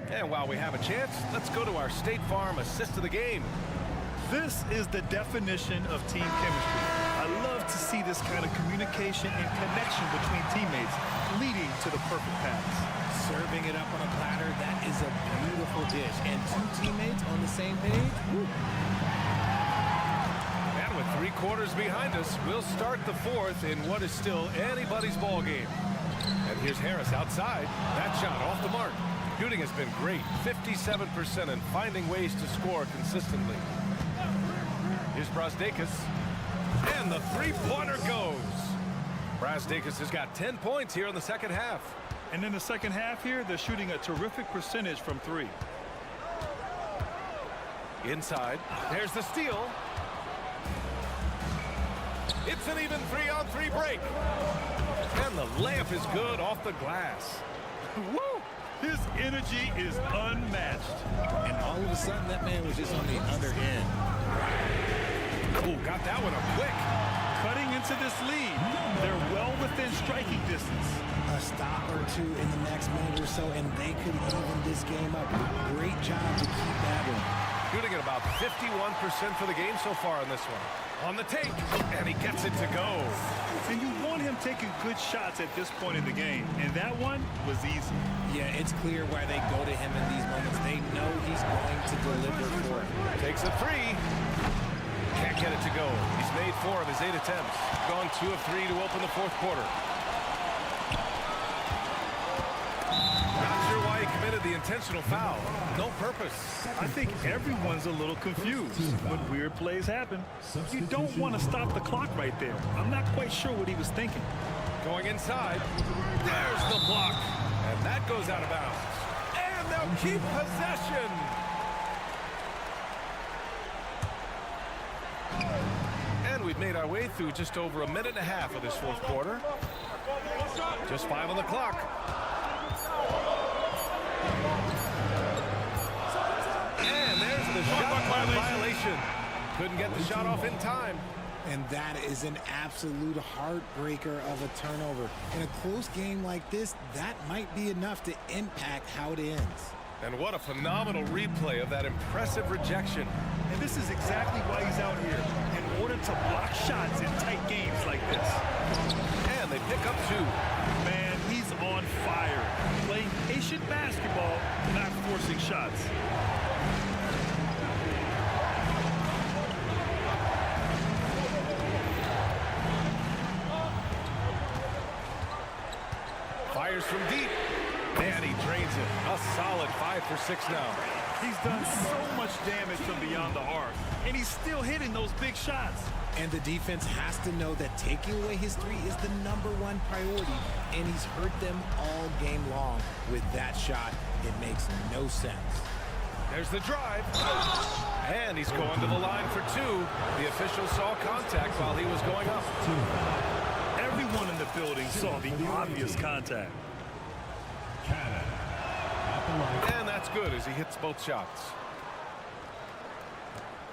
And while we have a chance, let's go to our State Farm assist of the game. This is the definition of team chemistry. I love to see this kind of communication and connection between teammates leading to the perfect pass. Serving it up on a platter, that is a beautiful dish. And 2 teammates on the same page. Woo. And with 3 quarters behind us, we'll start the fourth in what is still anybody's ball game. And here's Harris outside. That shot off the mark. Shooting has been great, 57%, and finding ways to score consistently. Here's Brasdeikis. And the three-pointer goes. Brasdeikis has got 10 points here in the second half. And in the second half here, they're shooting a terrific percentage from three. Inside. There's the steal. It's an even 3-on-3 break. And the layup is good off the glass. Woo! His energy is unmatched. And all of a sudden, that man was just on the other end. Ooh, got that one up quick. Cutting into this lead. They're well within striking distance. A stop or two in the next minute or so, and they could even this game up. Great job to keep that one. Shooting at about 51% for the game so far in this one. On the take, and he gets it to go. And you want him taking good shots at this point in the game, and that one was easy. Yeah, it's clear why they go to him in these moments. They know he's going to deliver for it. Takes a three. Can't get it to go. He's made 4 of his 8 attempts. Gone 2 of 3 to open the fourth quarter. Not sure why he committed the intentional foul. No purpose. I think everyone's a little confused when weird plays happen. You don't want to stop the clock right there. I'm not quite sure what he was thinking. Going inside. There's the block. And that goes out of bounds. And they'll keep possession. And we've made our way through just over a minute and a half of this fourth quarter. Just 5 on the clock. And there's the shot clock violation. Couldn't get the shot off in time. And that is an absolute heartbreaker of a turnover. In a close game like this, that might be enough to impact how it ends. And what a phenomenal replay of that impressive rejection. And this is exactly why he's out here, in order to block shots in tight games like this. And they pick up 2. Man, he's on fire. Playing patient basketball, not forcing shots. Fires from deep. And he drains it. A solid 5 for 6 now. He's done so much damage from beyond the arc, and he's still hitting those big shots. And the defense has to know that taking away his 3 is the #1 priority, and he's hurt them all game long. With that shot, it makes no sense. There's the drive. And he's going to the line for 2. The official saw contact while he was going up. Everyone in the building saw the obvious contact. And that's good as he hits both shots.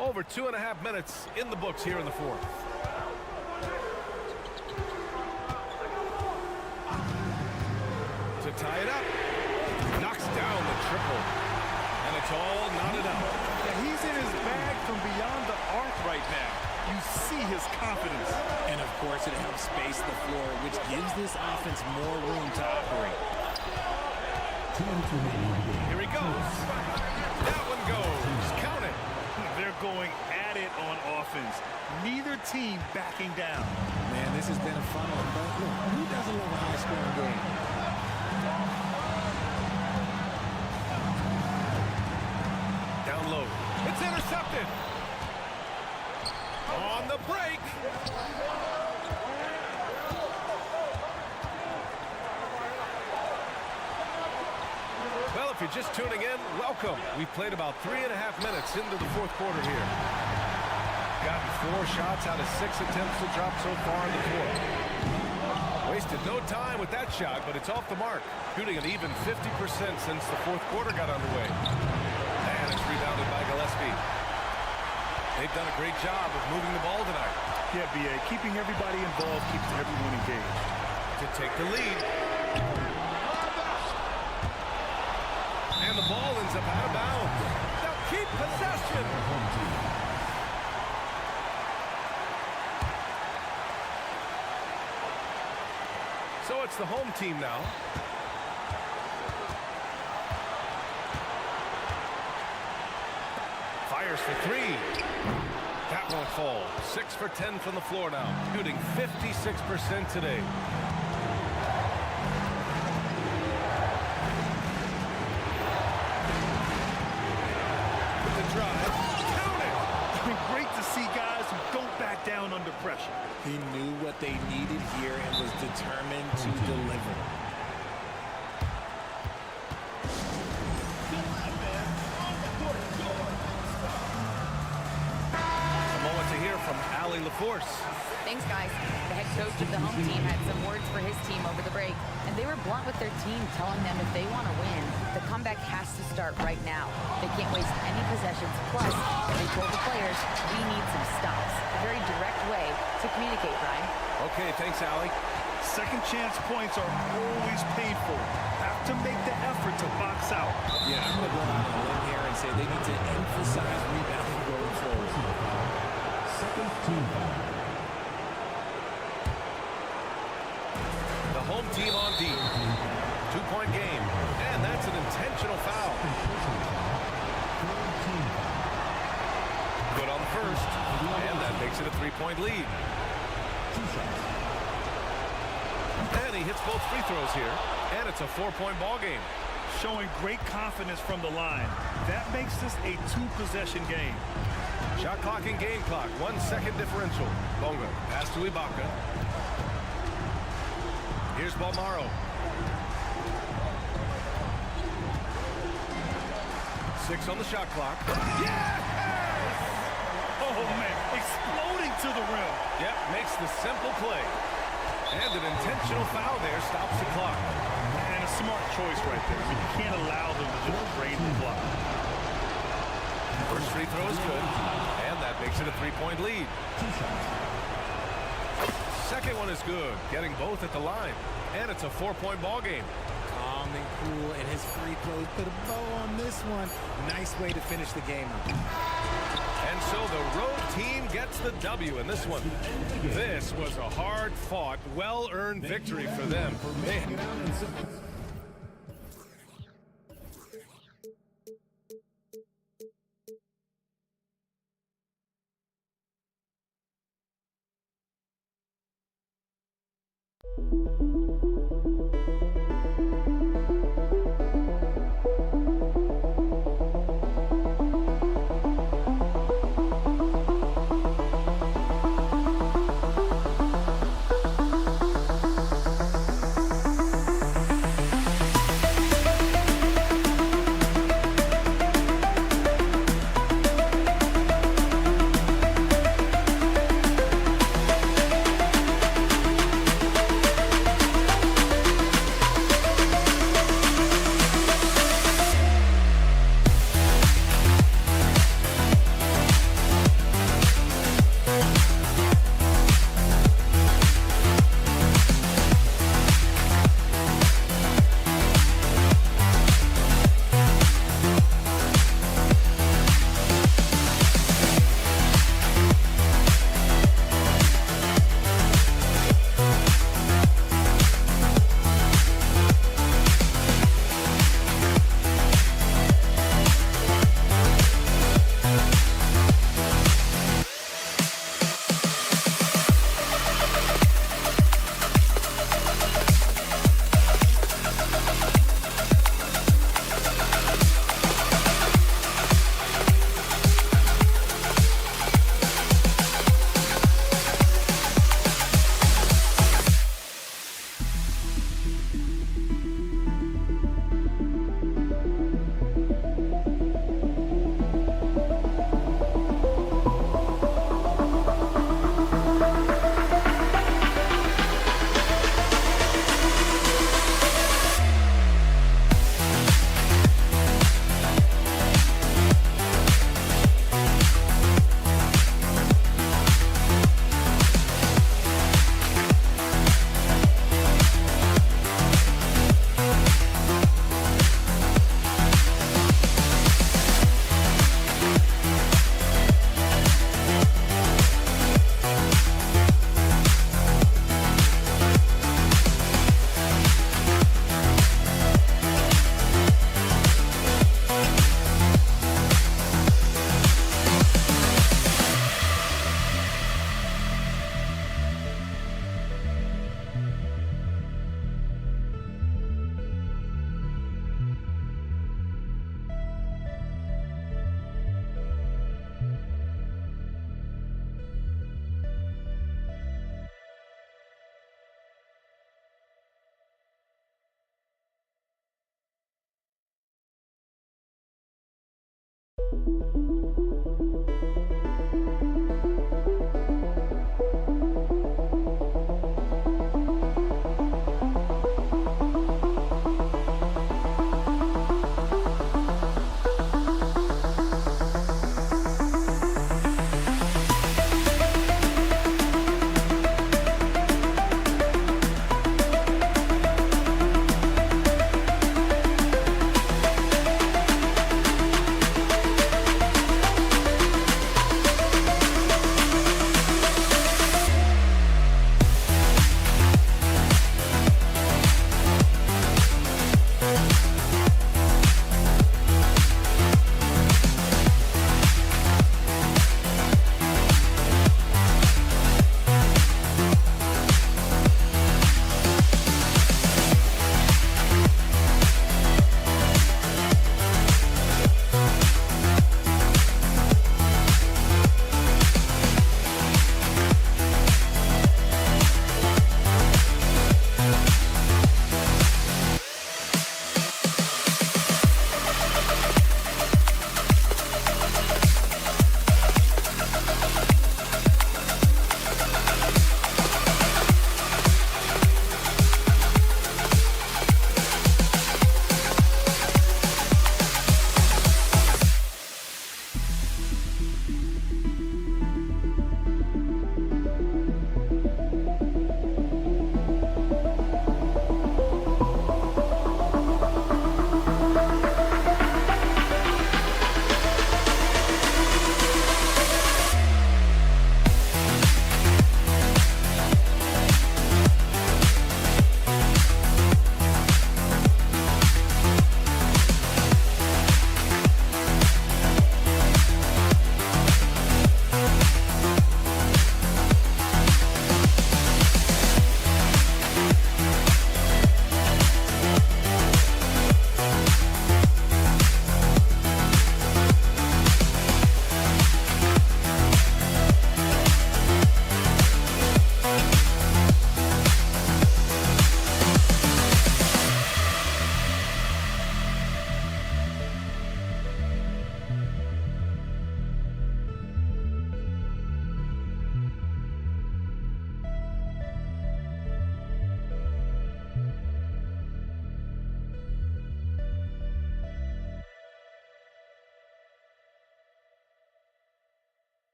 Over 2.5 minutes in the books here in the fourth. To tie it up. Knocks down the triple. And it's all knotted up. Yeah, he's in his bag from beyond the arc right now. You see his confidence. And of course it helps space the floor, which gives this offense more room to operate. Here he goes. That one goes. Count it. They're going at it on offense. Neither team backing down. Man, this has been a fun one. But look, who doesn't love a high-scoring game? Down low. It's intercepted. On the break. Well, if you're just tuning in, welcome. We've played about 3.5 minutes into the fourth quarter here. Gotten 4 shots out of 6 attempts to drop so far in the fourth. Wasted no time with that shot, but it's off the mark. Shooting an even 50% since the fourth quarter got underway. And it's rebounded by Gillespie. They've done a great job of moving the ball tonight. Yeah, B.A., keeping everybody involved keeps everyone engaged. To take the lead. And the ball ends up out of bounds. They'll keep possession. So it's the home team now. Fires for 3. That won't fall. 6 for 10 from the floor now. Shooting 56% today. Great to see guys down under pressure. He knew what they needed here and was determined to deliver. A moment to hear from Allie LaForce. Thanks, guys. The head coach of the home team had some words for his team over the break, and they were blunt with their team, telling them if they want to win, the comeback has to start right now. They can't waste any possessions. Plus, they told the players, we need some stops. A very direct way to communicate, Brian. Okay, thanks, Allie. Second chance points are always painful. Have to make the effort to box out. Yeah, I'm going to go out on a limb here and say they need to emphasize rebounding going forward. Second team foul. The home team on deep. 2-point game. And that's an intentional foul. Good on the first. And that makes it a 3-point lead. And he hits both free throws here. And it's a 4-point ball game. Showing great confidence from the line. That makes this a 2-possession game. Shot clock and game clock. 1 second differential. Bonga. Pass to Ibaka. Here's Balmaro. 6 on the shot clock. Yes! Oh, man. Exploding to the rim. Yep, makes the simple play. And an intentional foul there stops the clock. And a smart choice right there. I mean, you can't allow them to just drain the clock. First free throw is good. And that makes it a 3-point lead. Second one is good. Getting both at the line. And it's a 4-point ball game. Calm and cool, and his free throws put a bow on this one. Nice way to finish the game. And so the road team gets the W in this one. This was a hard-fought, well-earned victory for them.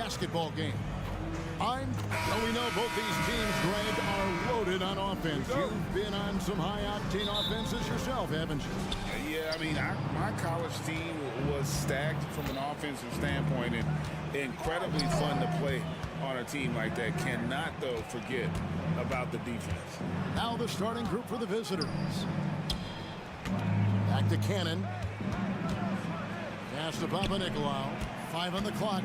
basketball game. We know both these teams, Greg, are loaded on offense. You've been on some high-octane offenses yourself, haven't you? Yeah, I mean, my college team was stacked from an offensive standpoint and incredibly fun to play on a team like that. Cannot, though, forget about the defense. Now the starting group for the visitors. Back to Cannon. Pass to Papanikolaou. 5 on the clock.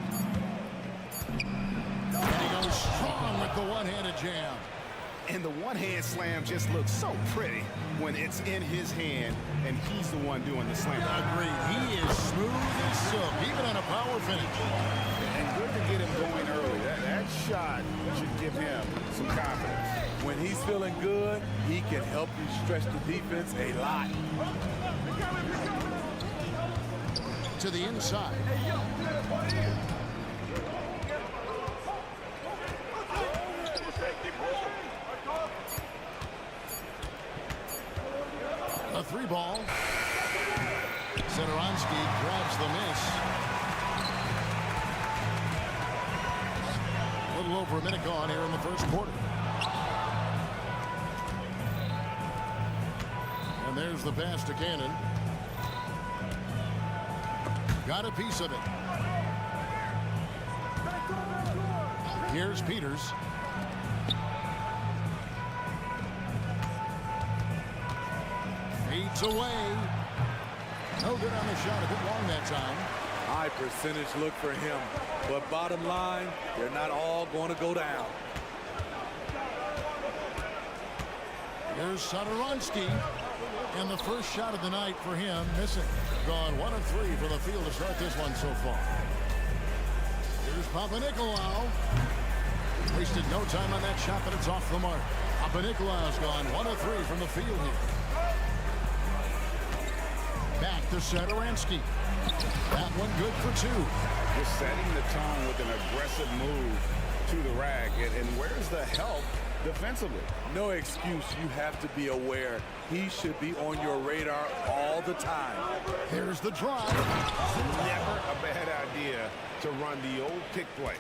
And he goes strong with the one-handed jam. And the one-hand slam just looks so pretty when it's in his hand and he's the one doing the slam. Agreed. He is smooth as silk, even on a power finish. And good to get him going early. That shot should give him some confidence. When he's feeling good, he can help you stretch the defense a lot. To the inside. A 3-ball. Satoransky grabs the miss. A little over a minute gone here in the first quarter. And there's the pass to Cannon. Got a piece of it. Here's Peters. Feeds away. No good on the shot. A bit long that time. High percentage look for him. But bottom line, they're not all going to go down. Here's Satoransky. And the first shot of the night for him, missing. Gone 1 of 3 from the field to start this one so far. Here's Papanikolaou. Wasted no time on that shot, but it's off the mark. Papanikolaou's gone 1 of 3 from the field here. Back to Satoransky. That one good for 2. Just setting the tone with an aggressive move to the rack. And where's the help defensively? No excuse. You have to be aware. He should be on your radar all the time. Here's the drive. Never a bad idea to run the old pick play.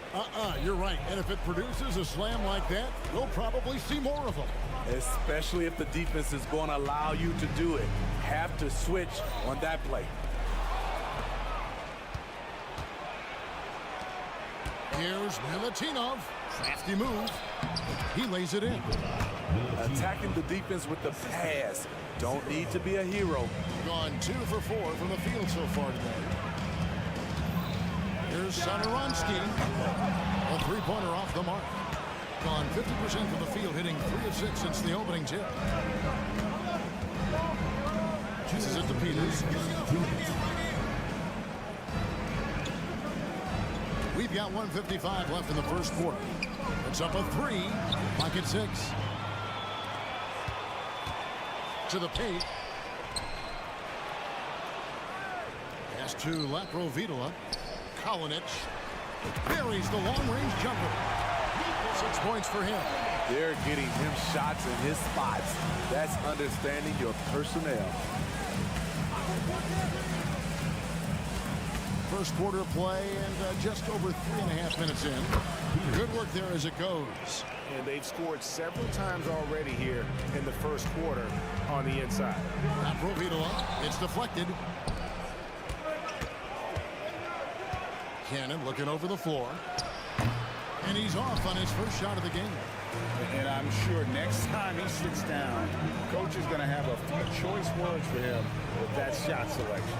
You're right. And if it produces a slam like that, we'll probably see more of them. Especially if the defense is going to allow you to do it. Have to switch on that play. Here's Milutinov. Crafty move. He lays it in. Attacking the defense with the pass. Don't need to be a hero. Gone 2 for 4 from the field so far today. Here's Satoransky. A 3-pointer off the mark. Gone 50% from the field, hitting 3 of 6 since the opening tip. Kisses it to Peters. We've got 1:55 left in the first quarter. It's up a 3. Pocket 6. To the paint. Pass to Laprovitola. Kalinic. Buries the long-range jumper. 6 points for him. They're getting him shots in his spots. That's understanding your personnel. First quarter play and just over 3.5 minutes in. Good work there as it goes. And they've scored several times already here in the first quarter on the inside. Laprovitola. It's deflected. Cannon looking over the floor. And he's off on his first shot of the game. And I'm sure next time he sits down, coach is going to have a few choice words for him with that shot selection.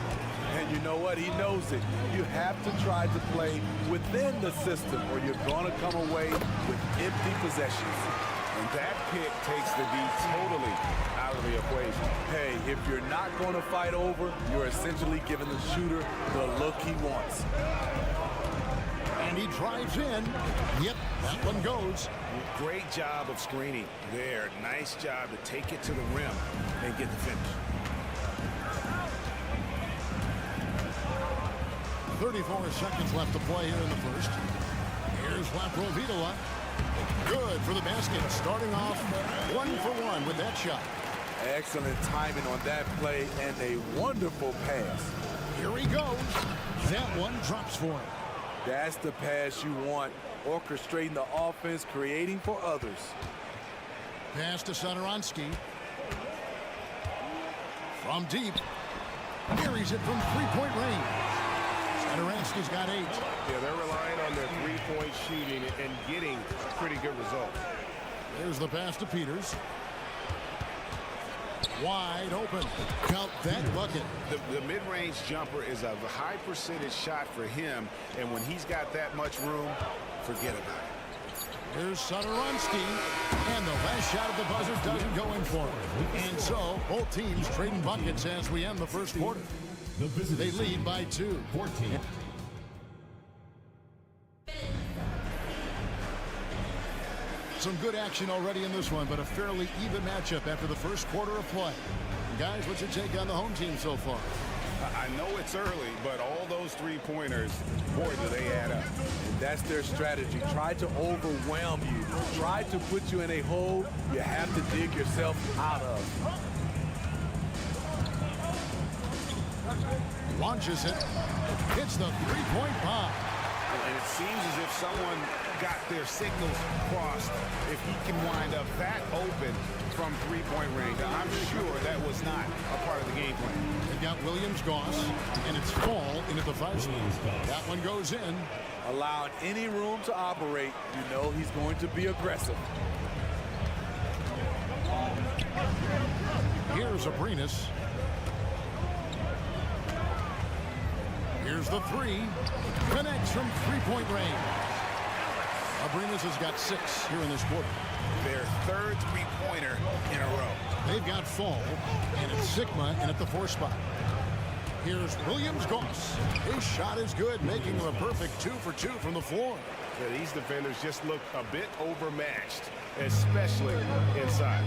And you know what? He knows it. You have to try to play within the system or you're going to come away with empty possessions. And that pick takes the D totally out of the equation. Hey, if you're not going to fight over, you're essentially giving the shooter the look he wants. And he drives in. Yep, that one goes. Great job of screening there. Nice job to take it to the rim and get the finish. 34 seconds left to play here in the first. Here's Laprovitola. Good for the basket. Starting off 1 for 1 with that shot. Excellent timing on that play and a wonderful pass. Here he goes. That one drops for him. That's the pass you want. Orchestrating the offense, creating for others. Pass to Satoransky. From deep. Buries it from 3-point range. Satoransky's got 8. Yeah, they're relying on their 3-point shooting and getting pretty good results. There's the pass to Peters. Wide open. Count that bucket. The mid-range jumper is a high percentage shot for him, and when he's got that much room, forget about it. Here's Sotoronsky, and the last shot of the buzzer doesn't go in for him. And so, both teams trading buckets as we end the first quarter. They lead by 2. 14. Some good action already in this one, but a fairly even matchup after the first quarter of play. Guys, what's your take on the home team so far? I know it's early, but all those three-pointers, boy, do they add up. That's their strategy. Try to overwhelm you. Try to put you in a hole you have to dig yourself out of. Launches it. Hits the three-point bomb. And it seems as if someone got their signals crossed. If he can wind up that open from three-point range, I'm sure that was not a part of the game plan. They've got Williams-Goss, and it's Fall into the 5 spot. That one goes in. Allowing any room to operate, you know he's going to be aggressive. Here's Abrinas. Here's the 3. Connects from three-point range. Abrinas has got 6 here in this quarter. Their third three-pointer in a row. They've got Fall, and it's Sigma in at the 4 spot. Here's Williams-Goss. His shot is good, making him a perfect 2 for 2 from the floor. Yeah, these defenders just look a bit overmatched, especially inside.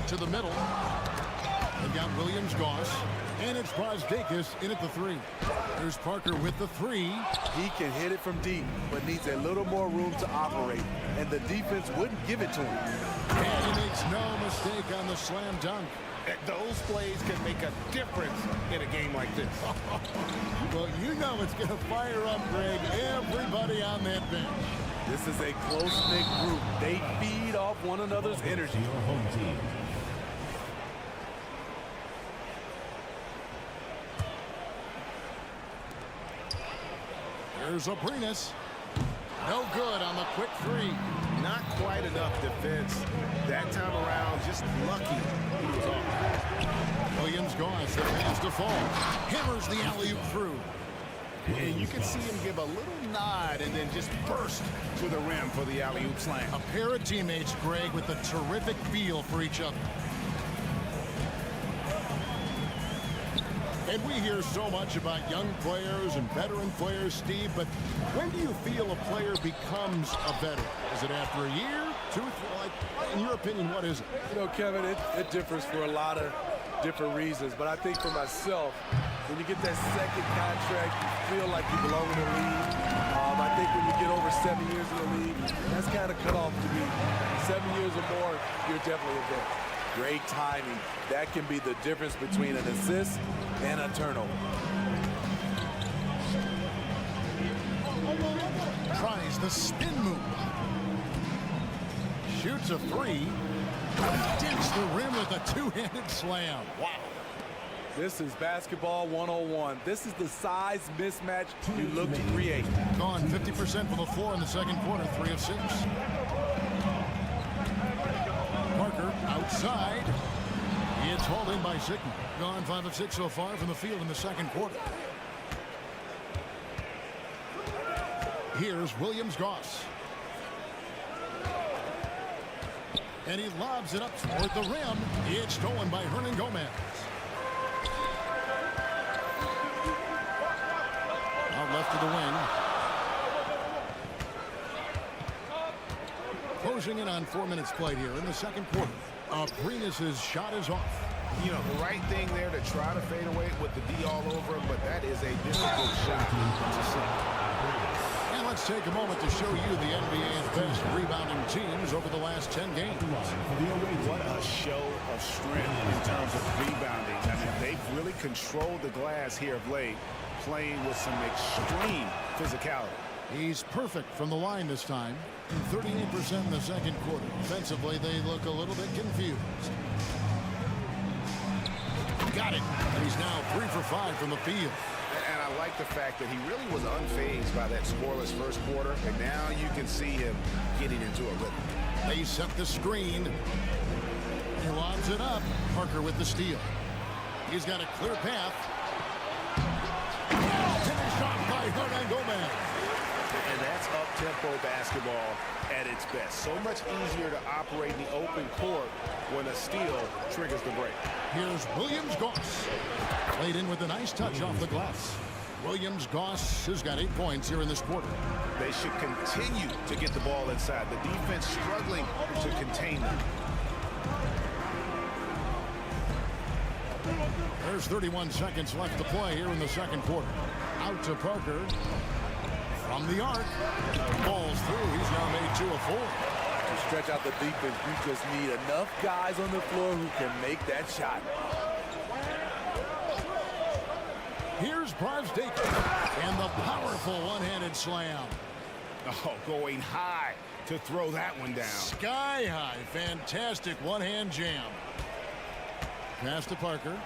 To the middle. They've got Williams-Goss, and it's Brosdakis in at the 3. There's Parker with the 3. He can hit it from deep, but needs a little more room to operate, and the defense wouldn't give it to him. And he makes no mistake on the slam dunk. Those plays can make a difference in a game like this. Well, you know it's going to fire up, Greg, everybody on that bench. This is a close-knit group. They feed off one another's energy. Your home team. Here's Abrinas. No good on the quick 3. Not quite enough defense. That time around, just lucky he was off. Williams-Goss, the pass to Fall. Hammers the alley-oop through. And you can see him give a little nod and then just burst to the rim for the alley-oop slam. A pair of teammates, Greg, with a terrific feel for each other. And we hear so much about young players and veteran players, Steve, but when do you feel a player becomes a veteran? Is it after a year, 2, 3? Like, in your opinion, what is it? You know, Kevin, it differs for a lot of different reasons, but I think for myself, when you get that second contract, you feel like you belong in the league. I think when you get over 7 years in the league, that's kind of cut off to me. 7 years or more, you're definitely a veteran. Great timing. That can be the difference between an assist and a turnover. Tries the spin move. Shoots a 3. Digs the rim with a 2-handed slam. Wow. This is basketball 101. This is the size mismatch you look to create. Gone 50% from the floor in the second quarter, 3 of 6. Parker outside. It's hauled in by Sigma. Gone 5 of 6 so far from the field in the second quarter. Here's Williams-Goss. And he lobs it up toward the rim. It's stolen by Hernan Gomez. Out left to the wing. Closing in on 4 minutes played here in the second quarter. Abrinas' shot is off. You know, the right thing there to try to fade away with the D all over him, but that is a difficult shot to see. And let's take a moment to show you the NBA's best rebounding teams over the last 10 games. What a show of strength in terms of rebounding. I mean, they've really controlled the glass here of late, playing with some extreme physicality. He's perfect from the line this time. 38% in the second quarter. Offensively, they look a little bit confused. Got it. And he's now 3 for 5 from the field. And I like the fact that he really was unfazed by that scoreless first quarter. And now you can see him getting into a rhythm. They set the screen. He lobs it up. Parker with the steal. He's got a clear path. Finished off by Hernan Gomez. And that's up-tempo basketball at its best. So much easier to operate in the open court when a steal triggers the break. Here's Williams-Goss. Played in with a nice touch off the glass. Williams-Goss has got 8 points here in this quarter. They should continue to get the ball inside. The defense struggling to contain them. There's 31 seconds left to play here in the second quarter. Out to Parker. From the arc. Ball's through. He's now made 2 of 4. To stretch out the defense, you just need enough guys on the floor who can make that shot. Here's Brazdeikis. And the powerful one-handed slam. Oh, going high to throw that one down. Sky high. Fantastic one-hand jam. Pass to Parker.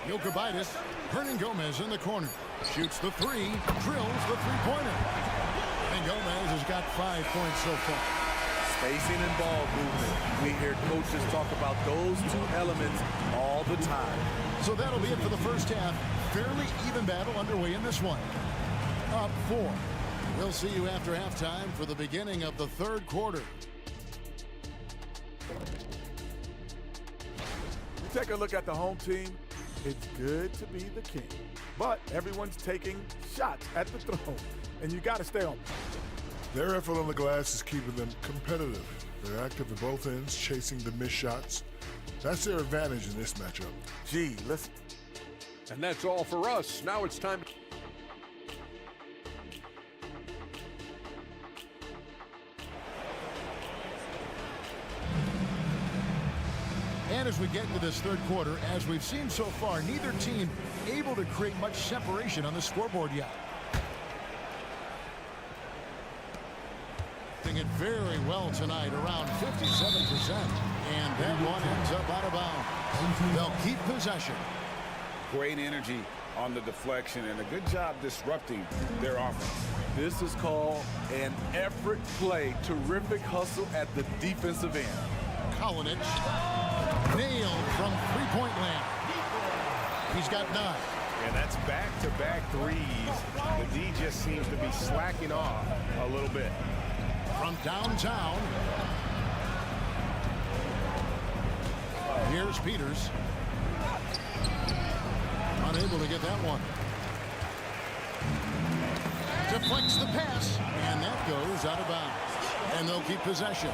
Jokic. Hernan Gomez in the corner. Shoots the 3. Drills the three-pointer. And Gomez has got 5 points so far. Spacing and ball movement. We hear coaches talk about those 2 elements all the time. So that'll be it for the first half. Fairly even battle underway in this one. Up 4. We'll see you after halftime for the beginning of the third quarter. You take a look at the home team. It's good to be the king. But everyone's taking shots at the throw. And you got to stay on. Their effort on the glass is keeping them competitive. They're active at both ends, chasing the missed shots. That's their advantage in this matchup. Gee, listen. And that's all for us. Now it's time. And as we get into this third quarter, as we've seen so far, neither team able to create much separation on the scoreboard yet. Doing it very well tonight, around 57%. And that one ends up out of bounds. They'll keep possession. Great energy on the deflection and a good job disrupting their offense. This is called an effort play. Terrific hustle at the defensive end. Kalinic nailed from three-point land. He's got 9. And that's back-to-back threes. The D just seems to be slacking off a little bit. From downtown. Here's Peters. Unable to get that one. Deflects the pass, and that goes out of bounds. And they'll keep possession.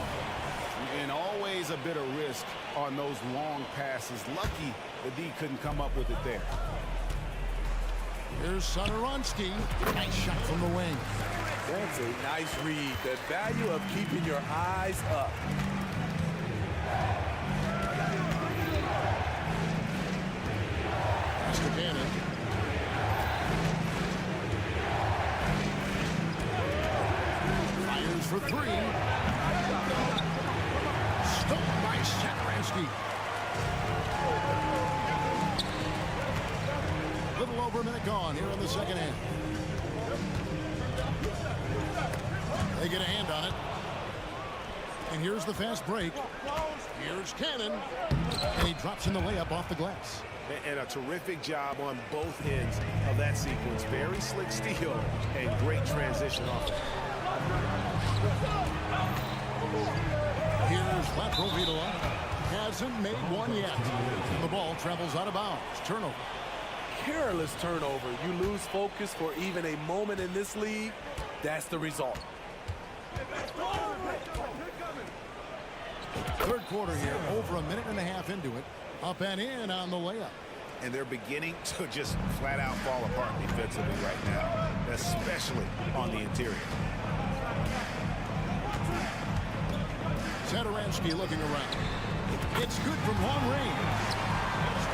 And always a bit of risk on those long passes. Lucky the D couldn't come up with it there. Here's Satoransky. Nice shot from the wing. That's a nice read. The value of keeping your eyes up. Mr. Cannon. Fires for 3. Stolen by Satoransky. Little over a minute gone here in the second half. They get a hand on it. And here's the fast break. Here's Cannon. And he drops in the layup off the glass. And a terrific job on both ends of that sequence. Very slick steal and great transition off. Here's Latrovitola. Hasn't made one yet. The ball travels out of bounds. Turnover. Careless turnover. You lose focus for even a moment in this league. That's the result. Third quarter here, over a minute and a half into it. Up and in on the layup. And they're beginning to just flat out fall apart defensively right now, especially on the interior. Satoransky looking around. It's good from long range.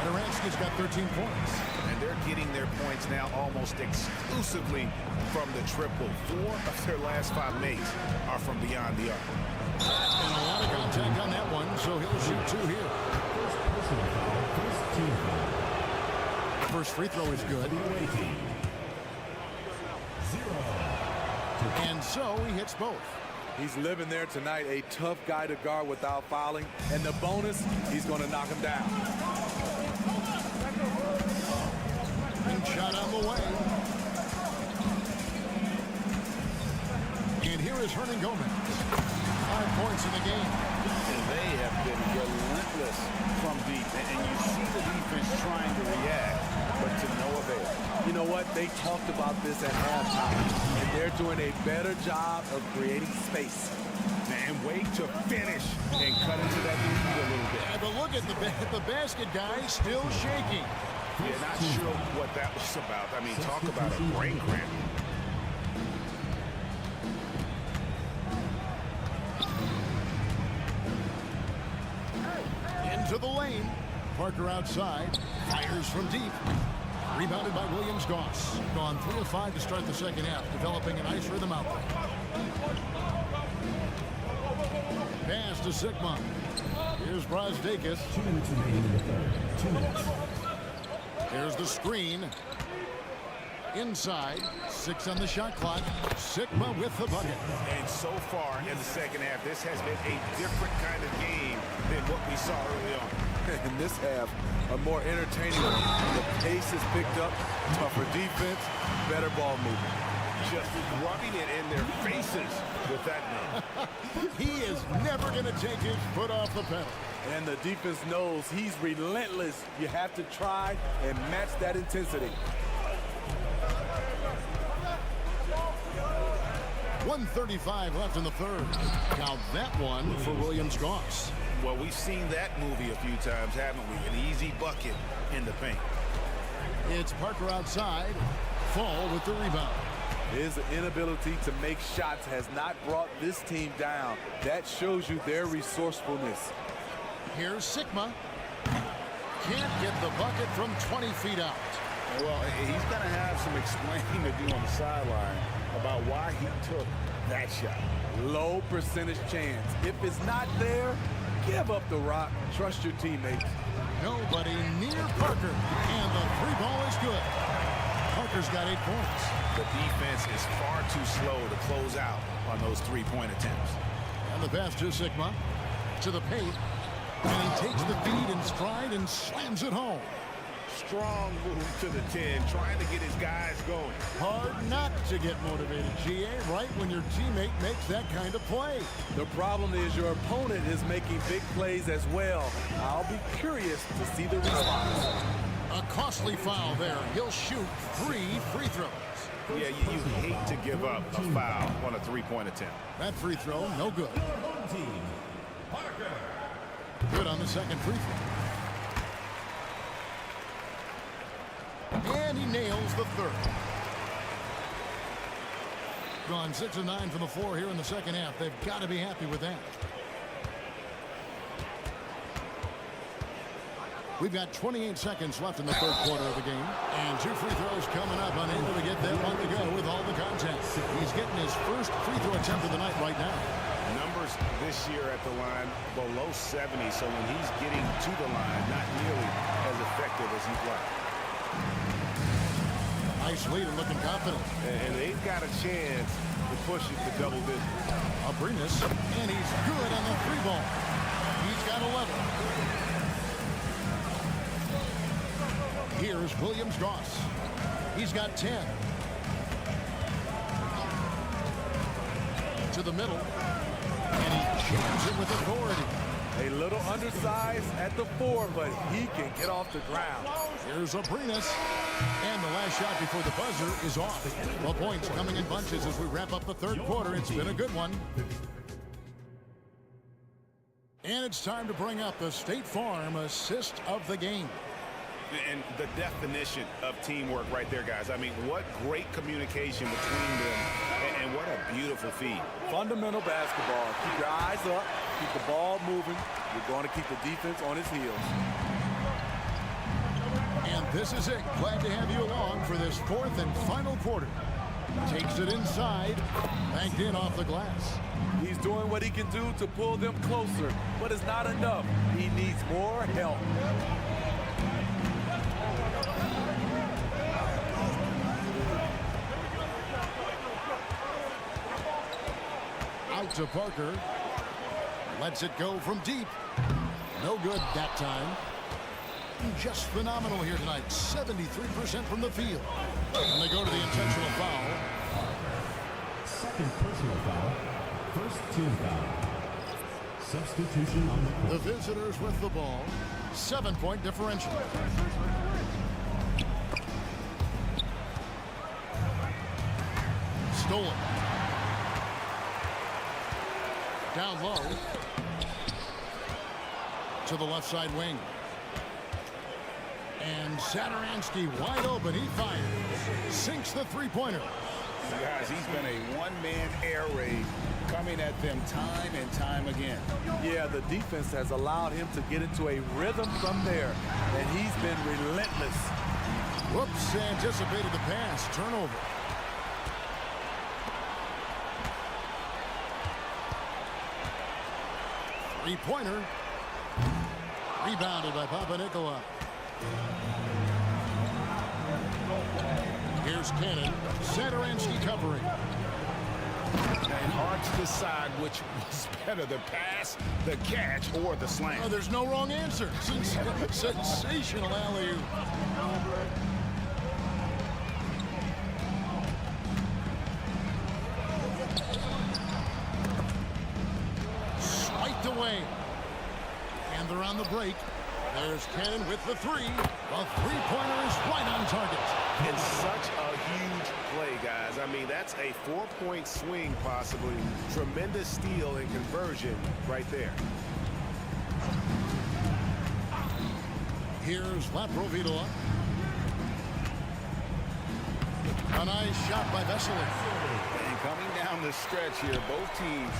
Satoransky's got 13 points. And they're getting their points now almost exclusively from the triple. 4 of their last 5 makes are from beyond the arc. And a lot of contact on that one, so he'll shoot 2 here. First free throw is good. And so he hits both. He's living there tonight, a tough guy to guard without fouling. And the bonus, he's going to knock him down. And shot on the way. And here is Hernan Gomez. 5 points in the game. And they have been relentless from deep. And you see the defense trying to react, but to no avail. You know what? They talked about this at halftime, and they're doing a better job of creating space. And wait to finish and cut into that lead a little bit. Yeah, but look at the basket guy still shaking. Yeah, not sure what that was about. I mean, talk about a brain cramp. Into the lane. Parker outside. Fires from deep. Rebounded by Williams-Goss. Gone 3 of 5 to start the second half. Developing a nice rhythm out there. Pass to Sigma. Here's Brasdeikis. 2 minutes remaining in the third. 2 minutes. Here's the screen. Inside. 6 on the shot clock. Sigma with the bucket. And so far in the second half, this has been a different kind of game than what we saw early on. In this half, a more entertaining one. The pace is picked up, tougher defense, better ball movement. Just rubbing it in their faces with that number. He is never going to take his foot off the pedal. And the defense knows he's relentless. You have to try and match that intensity. 1:35 left in the third. Now that one for Williams-Goss. Well, we've seen that movie a few times, haven't we? An easy bucket in the paint. It's Parker outside. Fall with the rebound. His inability to make shots has not brought this team down. That shows you their resourcefulness. Here's Sigma. Can't get the bucket from 20 feet out. Well, he's going to have some explaining to do on the sideline about why he took that shot. Low percentage chance. If it's not there, give up the rock. Trust your teammates. Nobody near Parker. And the 3 ball is good. Parker's got 8 points. The defense is far too slow to close out on those 3-point attempts. And the pass to Sigma. To the paint. And he takes the feed in stride and slams it home. Strong move to the 10, trying to get his guys going. Hard not to get motivated, GA, right when your teammate makes that kind of play. The problem is your opponent is making big plays as well. I'll be curious to see the response. A costly foul there. He'll shoot 3 free throws. Yeah, you hate to give up a foul on a 3-point attempt. That free throw, no good. Home team, Parker. Good on the second free throw. And he nails the third. Gone 6 of 9 from the floor here in the second half. They've got to be happy with that. We've got 28 seconds left in the third quarter of the game. And 2 free throws coming up. Unable to get that one to go with all the contact. He's getting his first free throw attempt of the night right now. Numbers this year at the line below 70. So when he's getting to the line, not nearly as effective as he'd like. Nice lead and looking confident. And they've got a chance to push it to double digits. Abrinas, and he's good on the 3 ball. He's got 11. Here's Williams-Goss. He's got 10. To the middle. And he jams it with authority. A little undersized at the 4, but he can get off the ground. Here's Abrinas. And the last shot before the buzzer is off. Well, points coming in bunches as we wrap up the third quarter. It's been a good one. And it's time to bring up the State Farm assist of the game. And the definition of teamwork right there, guys. I mean, what great communication between them, and what a beautiful feed. Fundamental basketball. Keep your eyes up, keep the ball moving. You're going to keep the defense on its heels. And this is it. Glad to have you along for this 4th and final quarter. Takes it inside, banked in off the glass. He's doing what he can do to pull them closer, but it's not enough. He needs more help. Out to Parker. Lets it go from deep. No good that time. Just phenomenal here tonight. 73% from the field. And they go to the intentional foul. Second personal foul. First team foul. Substitution on the court. The visitors with the ball. 7-point differential. Stolen. Down low. To the left side wing. And Saturansky wide open. He fires. Sinks the three-pointer. Guys, he's been a one-man air raid coming at them time and time again. Yeah, the defense has allowed him to get into a rhythm from there, and he's been relentless. Whoops, anticipated the pass. Turnover. Three-pointer. Rebounded by Papanikolaou. Here's Cannon. Saturansky covering. And hard to decide which was better, the pass, the catch, or the slam. Oh, there's no wrong answer. Sensational alley-oop. Swiped away. And they're on the break. There's Cannon with the three. The three-pointer is right on target. And such a huge play, guys. I mean, that's a 4-point swing, possibly. Tremendous steal and conversion right there. Here's Laprovitola. A nice shot by Vesely. And coming down the stretch here, both teams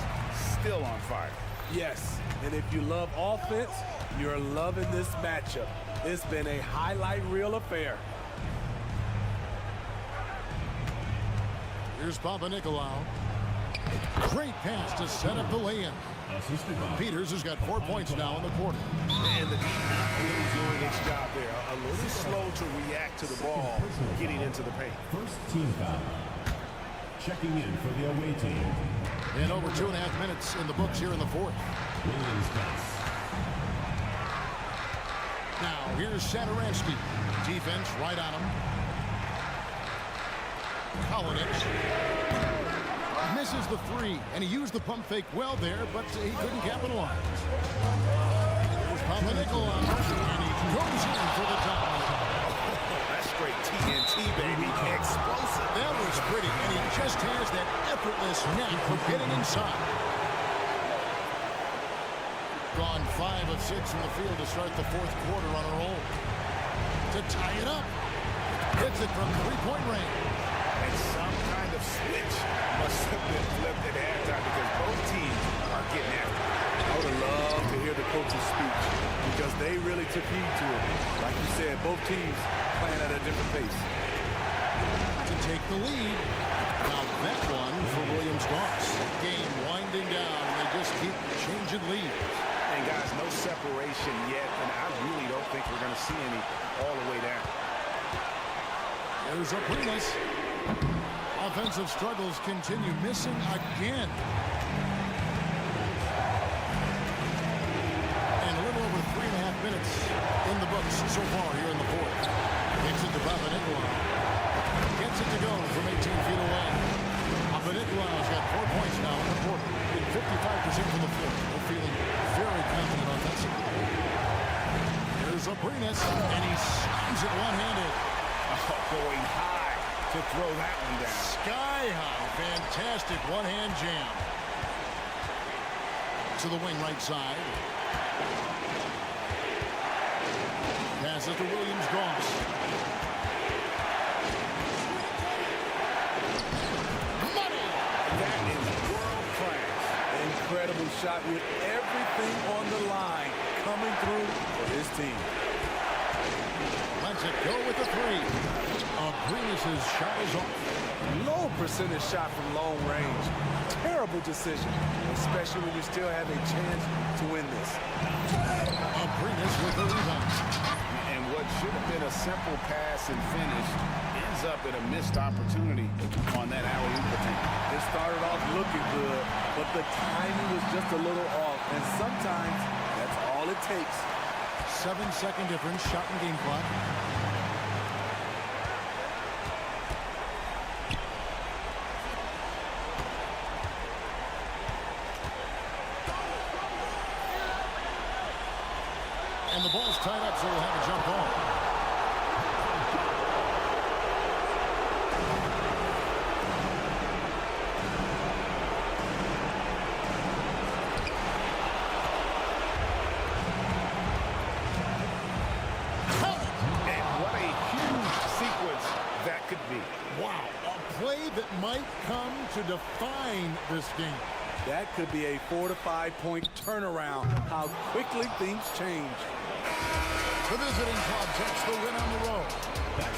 still on fire. Yes, and if you love offense, you're loving this matchup. It's been a highlight reel affair. Here's Papanikolaou. Great pass to set up the lay-in. Peters has got 4 points now in the quarter. And the defense really doing its job there. A little slow to react to the ball getting into the paint. First team foul. Checking in for the away team. And over 2.5 minutes in the books here in the fourth. Now here's Saturansky. Defense right on him. Kolinic misses the three, and he used the pump fake well there, but he couldn't capitalize. Here's Papanikolaou, and he goes in for the top. That's straight TNT, baby. Explosive. That was pretty, and he just has that effortless knack for getting inside. Gone 5 of 6 from the field to start the fourth quarter on a roll. To tie it up. Hits it from three-point range. And some kind of switch must have been flipped at halftime because both teams are getting after it. I would have loved to hear the coach's speech because they really took heed to it. Like you said, both teams playing at a different pace. To take the lead. Now that one for Williams-Goss. Game winding down, and they just keep changing leads. And guys, no separation yet, and I really don't think we're going to see any all the way down. There's Aprinas. Offensive struggles continue, missing again. And a little over 3.5 minutes in the books so far here in the fourth. Gets it to Papanikolaou. Gets it to go from 18 feet away. Papanikolaou's got 4 points now in the quarter. 55% from the floor. They're feeling very confident offensively. There's Aprinas, and he slams it one-handed. Oh, going high to throw that one down. Sky high. Fantastic one-hand jam. To the wing right side. Passes to Williams-Goss. Money! That is world class. Incredible shot with everything on the line coming through for his team. Lets it go with the three. Aprinas' shot is off. Low percentage shot from long range. Terrible decision, especially when you still have a chance to win this. Aprinas with the rebound. And what should have been a simple pass and finish ends up in a missed opportunity on that alley-oop attempt. It started off looking good, but the timing was just a little off, and sometimes that's all it takes. 7-second difference, shot and game clock. And the ball's tied up, so we'll have a jump ball. Wow, a play that might come to define this game. That could be a 4 to 5 point turnaround. How quickly things change. The visiting club takes the win on the road.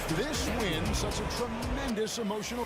This win, such a tremendous emotional.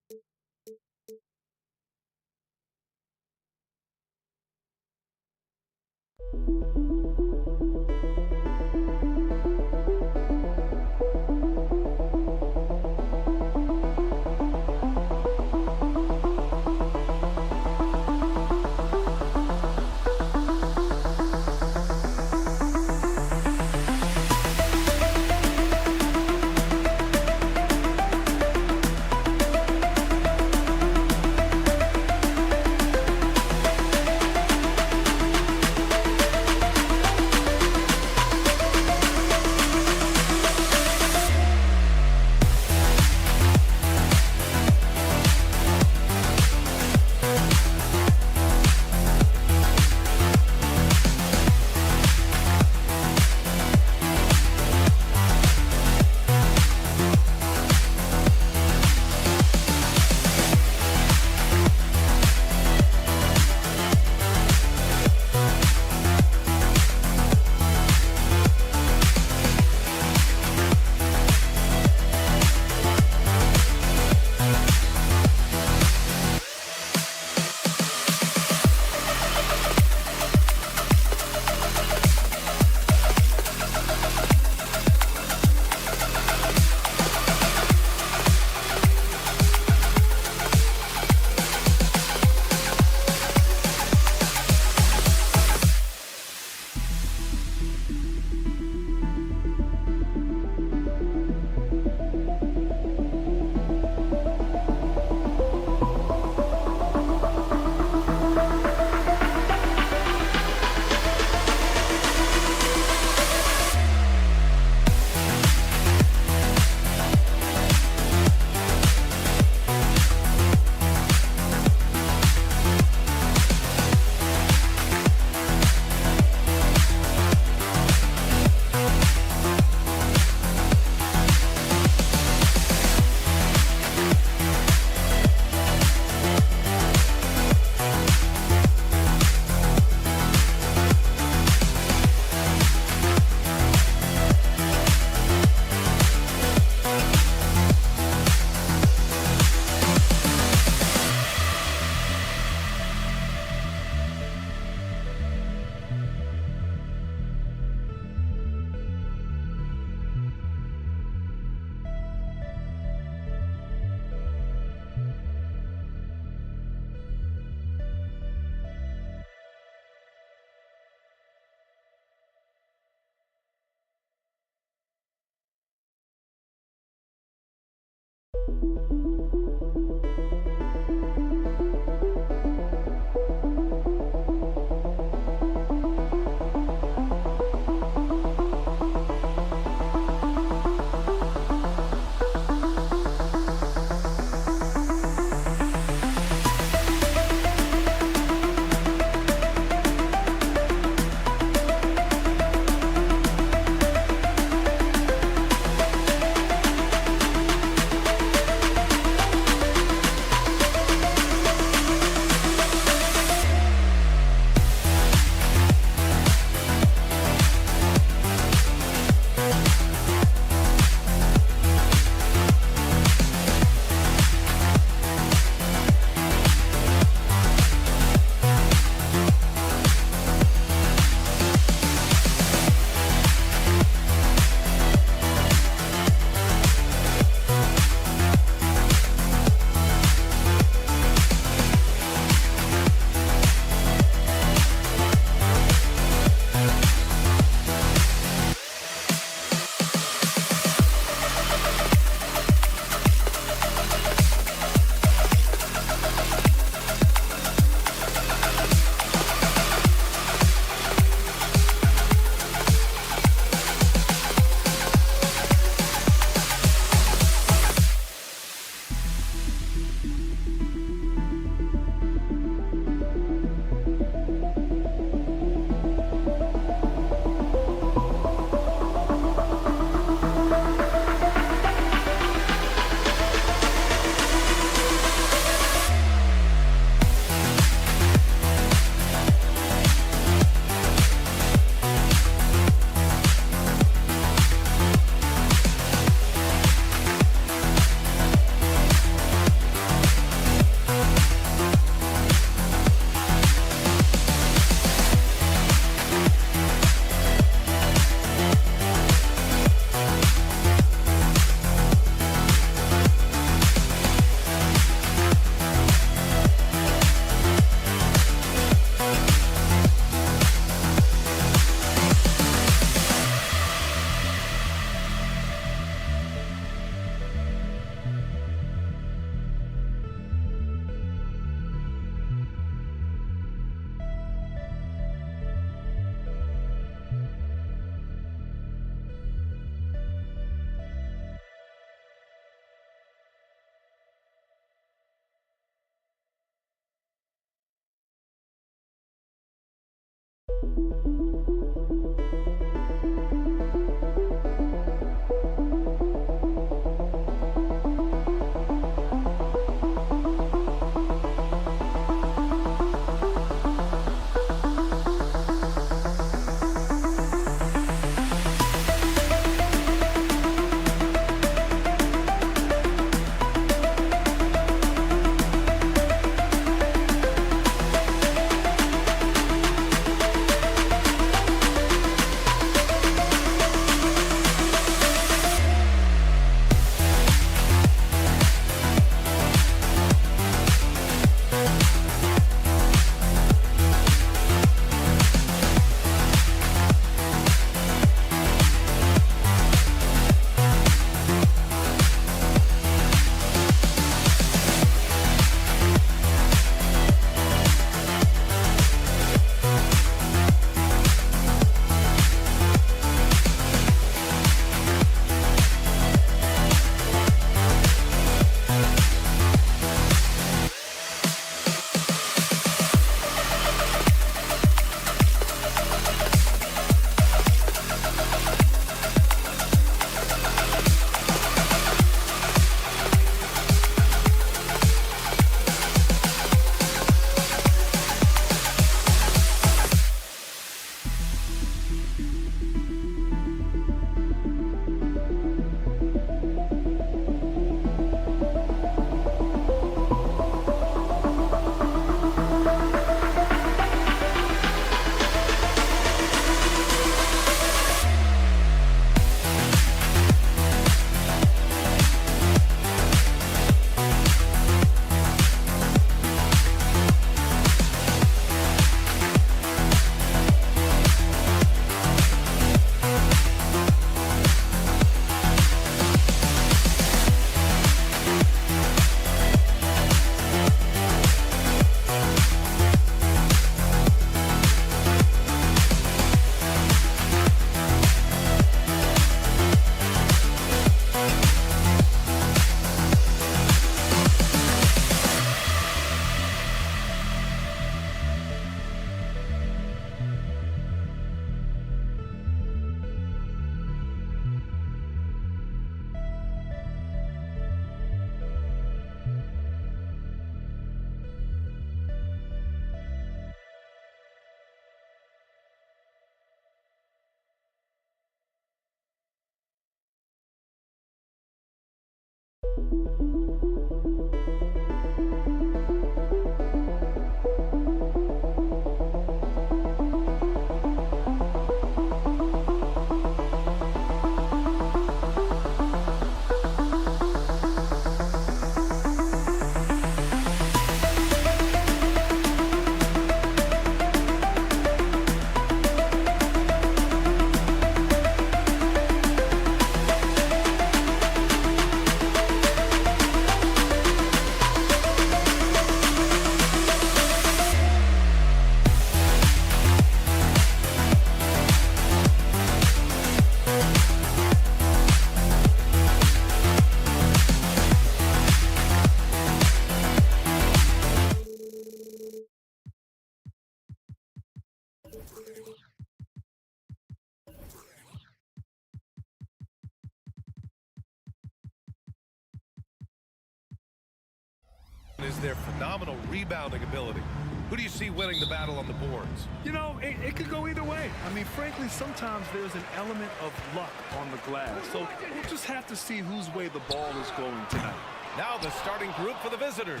Is their phenomenal rebounding ability. Who do you see winning the battle on the boards? You know, it could go either way. I mean, frankly, sometimes there's an element of luck on the glass. So we'll just have to see whose way the ball is going tonight. Now the starting group for the visitors.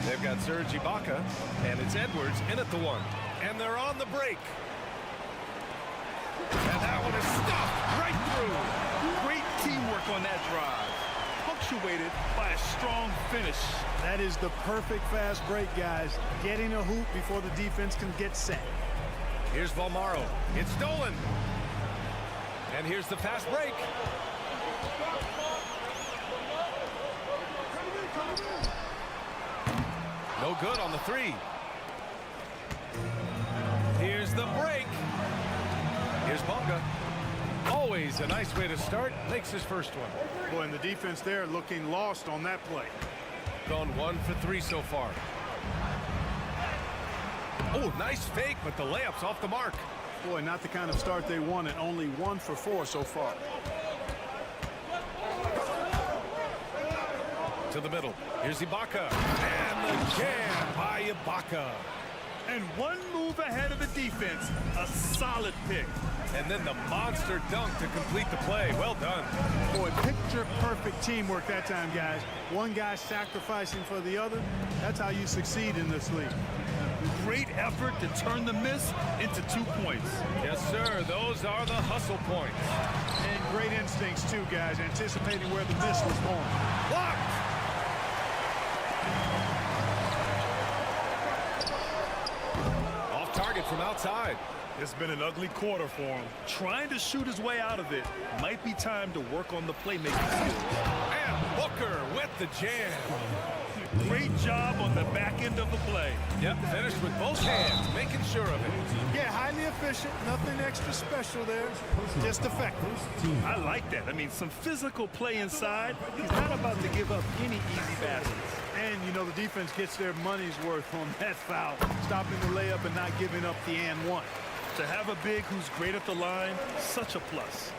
They've got Serge Ibaka, and it's Edwards in at the one. And they're on the break. And that one is stopped right through. Great teamwork on that drive. Punctuated by a strong finish. That is the perfect fast break, guys. Getting a hoop before the defense can get set. Here's Valmaro. It's stolen. And here's the fast break. No good on the three. Here's the break. Here's Bonga. Always a nice way to start. Makes his first one. Boy, and the defense there looking lost on that play. Gone 1 for 3 so far. Oh, nice fake, but the layup's off the mark. Boy, not the kind of start they wanted. Only 1 for 4 so far. To the middle. Here's Ibaka. And the jam by Ibaka. And one move ahead of the defense. A solid pick. And then the monster dunk to complete the play. Well done. Boy, picture-perfect teamwork that time, guys. One guy sacrificing for the other. That's how you succeed in this league. Great effort to turn the miss into 2 points. Yes, sir. Those are the hustle points. And great instincts, too, guys, anticipating where the miss was going. Blocked. Off target from outside. It's been an ugly quarter for him. Trying to shoot his way out of it. Might be time to work on the playmaking skills. And Booker with the jam. Great job on the back end of the play. Yep, finished with both hands, making sure of it. Yeah, highly efficient. Nothing extra special there. Just effective. I like that. I mean, some physical play inside. He's not about to give up any easy baskets. And, you know, the defense gets their money's worth on that foul. Stopping the layup and not giving up the and one. To have a big who's great at the line, such a plus.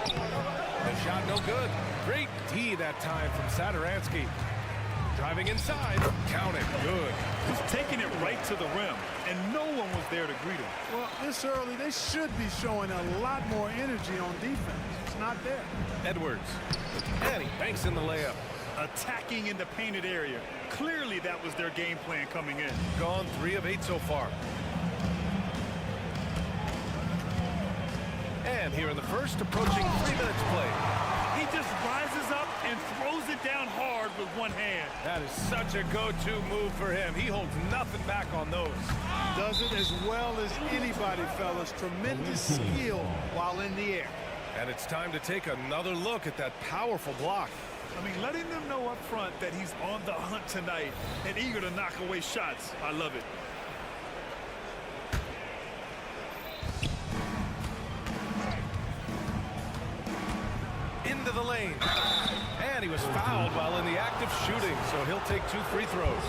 The shot no good. Great D that time from Satoransky. Driving inside. Count it. Good. He's taking it right to the rim, and no one was there to greet him. Well, this early, they should be showing a lot more energy on defense. It's not there. Edwards. And he banks in the layup. Attacking in the painted area. Clearly that was their game plan coming in. Gone 3 of 8 so far. And here in the first, approaching 3 minutes play. He just rises up and throws it down hard with one hand. That is such a go-to move for him. He holds nothing back on those. Does it as well as anybody, fellas. Tremendous skill while in the air. And it's time to take another look at that powerful block. I mean, letting them know up front that he's on the hunt tonight and eager to knock away shots. I love it. Into the lane. And he was fouled while in the act of shooting, so he'll take 2 free throws.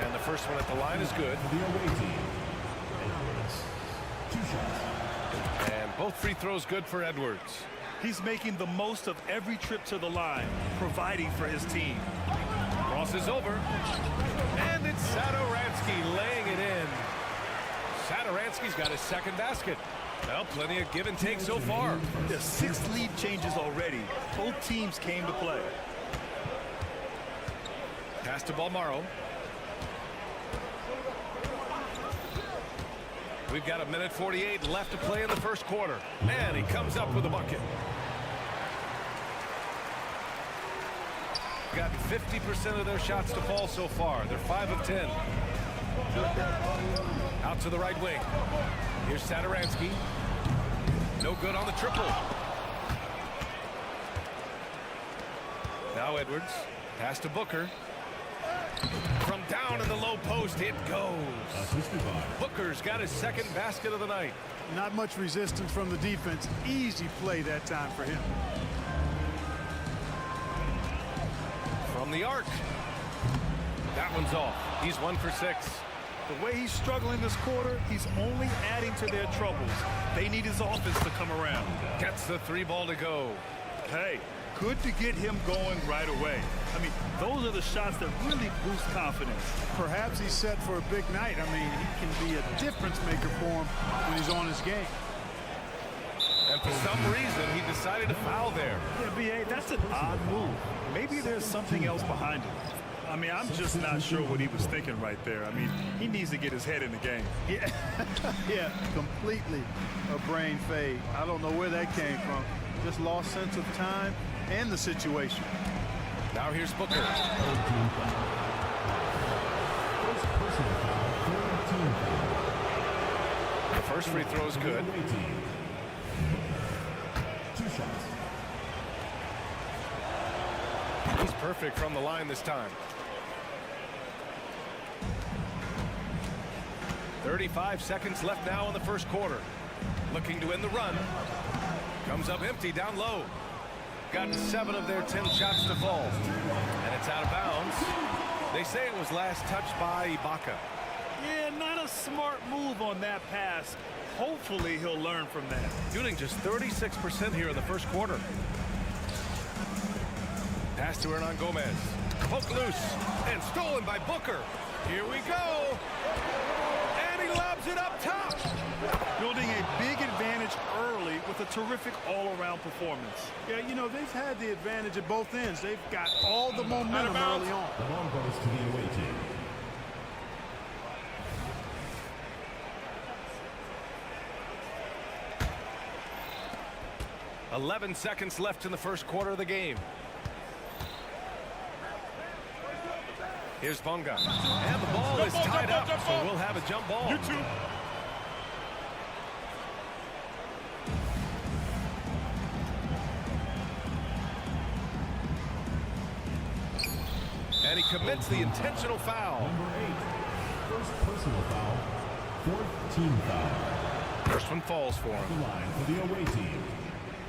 And the first one at the line is good. And both free throws good for Edwards. He's making the most of every trip to the line, providing for his team. Crosses over. And it's Satoransky laying it in. Satoransky's got his second basket. Well, plenty of give and take so far. There's 6 lead changes already. Both teams came to play. Pass to Balmaro. We've got 1:48 left to play in the first quarter. And he comes up with a bucket. Got 50% of their shots to fall so far. They're 5 of 10. Out to the right wing. Here's Satoransky. No good on the triple. Now Edwards. Pass to Booker. From down in the low post, it goes. Booker's got his second basket of the night. Not much resistance from the defense. Easy play that time for him. From the arc. That one's off. He's 1 for 6. The way he's struggling this quarter, he's only adding to their troubles. They need his offense to come around. Gets the 3 ball to go. Hey, good to get him going right away. I mean, those are the shots that really boost confidence. Perhaps he's set for a big night. I mean, he can be a difference maker for him when he's on his game. And for some reason, he decided to foul there. Yeah, B.A., that's an odd move. Maybe there's something else behind it. I mean, I'm just not sure what he was thinking right there. I mean, he needs to get his head in the game. Yeah, yeah, completely a brain fade. I don't know where that came from. Just lost sense of time and the situation. Now here's Booker. The first free throw is good. 2 shots. He's perfect from the line this time. 35 seconds left now in the first quarter. Looking to end the run. Comes up empty down low. Got 7 of their 10 shots to fall. And it's out of bounds. They say it was last touched by Ibaka. Yeah, not a smart move on that pass. Hopefully he'll learn from that. Shooting just 36% here in the first quarter. Pass to Hernan Gomez. Poke loose and stolen by Booker. Here we go. And he lobs it up top. Building a big advantage early with a terrific all-around performance. Yeah, you know, they've had the advantage at both ends. They've got all the momentum early on. The ball goes to the away team. 11 seconds left in the first quarter of the game. Here's Bonga. And the ball is tied up, so we'll have a jump ball. You too. And he commits the intentional foul. Number 8. First personal foul. 4th team foul. First one falls for him. The line for the away team.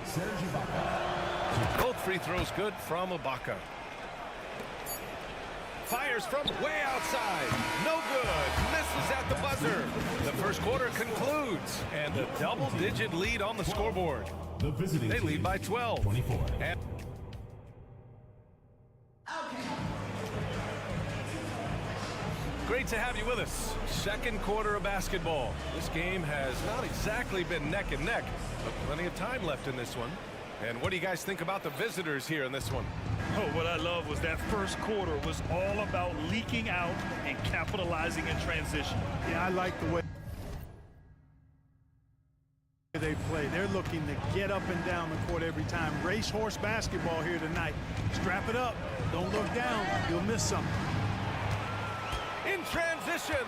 Serge Ibaka. Both free throws good from Ibaka. Fires from way outside. No good. Misses at the buzzer. The first quarter concludes. And a double-digit lead on the scoreboard. The visiting They team. lead by 12. 24. And great to have you with us. Second quarter of basketball. This game has not exactly been neck and neck, but plenty of time left in this one. And what do you guys think about the visitors here in this one? Oh, what I love was that first quarter was all about leaking out and capitalizing in transition. Yeah, I like the way they play. They're looking to get up and down the court every time. Racehorse basketball here tonight. Strap it up. Don't look down. You'll miss something. In transition.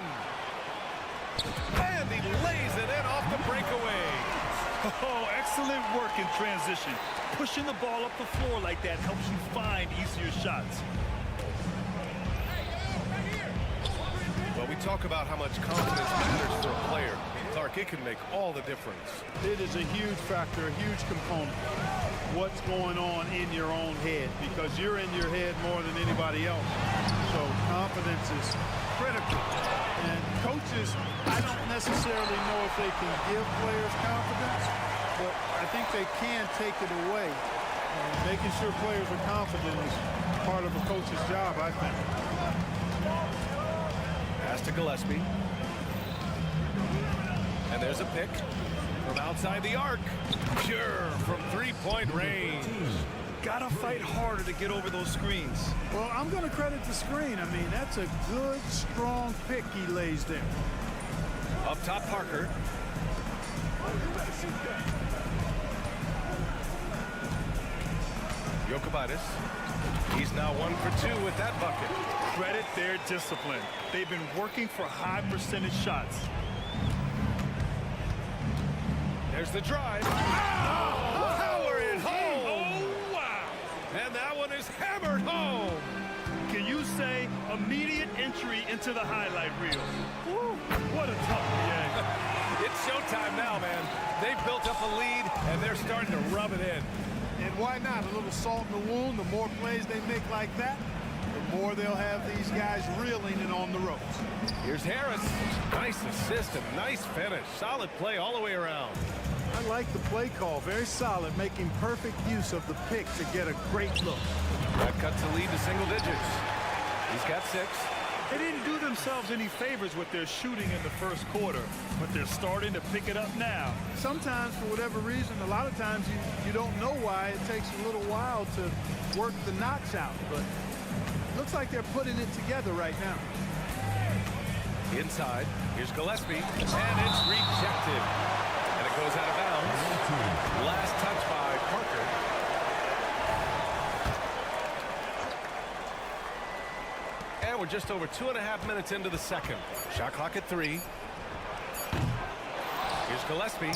And he lays it in off the breakaway. Oh, excellent work in transition. Pushing the ball up the floor like that helps you find easier shots. Well, we talk about how much confidence matters for a player. Clark, it can make all the difference. It is a huge factor, a huge component. What's going on in your own head, because you're in your head more than anybody else. So confidence is critical. And coaches, I don't necessarily know if they can give players confidence, but I think they can take it away. And making sure players are confident is part of a coach's job, I think. Pass to Gillespie. And there's a pick. From outside the arc. Pure from three-point range. Gotta fight harder to get over those screens. Well, I'm going to credit the screen. I mean, that's a good, strong pick he lays there. Up top, Parker. Jokic. He's now 1 for 2 with that bucket. Credit their discipline. They've been working for high percentage shots. There's the drive. Oh, power it home. Oh, wow. And that one is hammered home. Can you say immediate entry into the highlight reel? Woo, what a tough PA. It's showtime now, man. They've built up a lead, and they're starting to rub it in. And why not? A little salt in the wound. The more plays they make like that, the more they'll have these guys reeling and on the ropes. Here's Harris. Nice assist and nice finish. Solid play all the way around. I like the play call. Very solid, making perfect use of the pick to get a great look. That cuts the lead to single digits. He's got 6. They didn't do themselves any favors with their shooting in the first quarter, but they're starting to pick it up now. Sometimes, for whatever reason, a lot of times you don't know why. It takes a little while to work the knocks out, but it looks like they're putting it together right now. Inside, here's Gillespie, and it's rejected. And it goes out of bounds. Last touch by Parker. And we're just over 2.5 minutes into the second. Shot clock at 3. Here's Gillespie.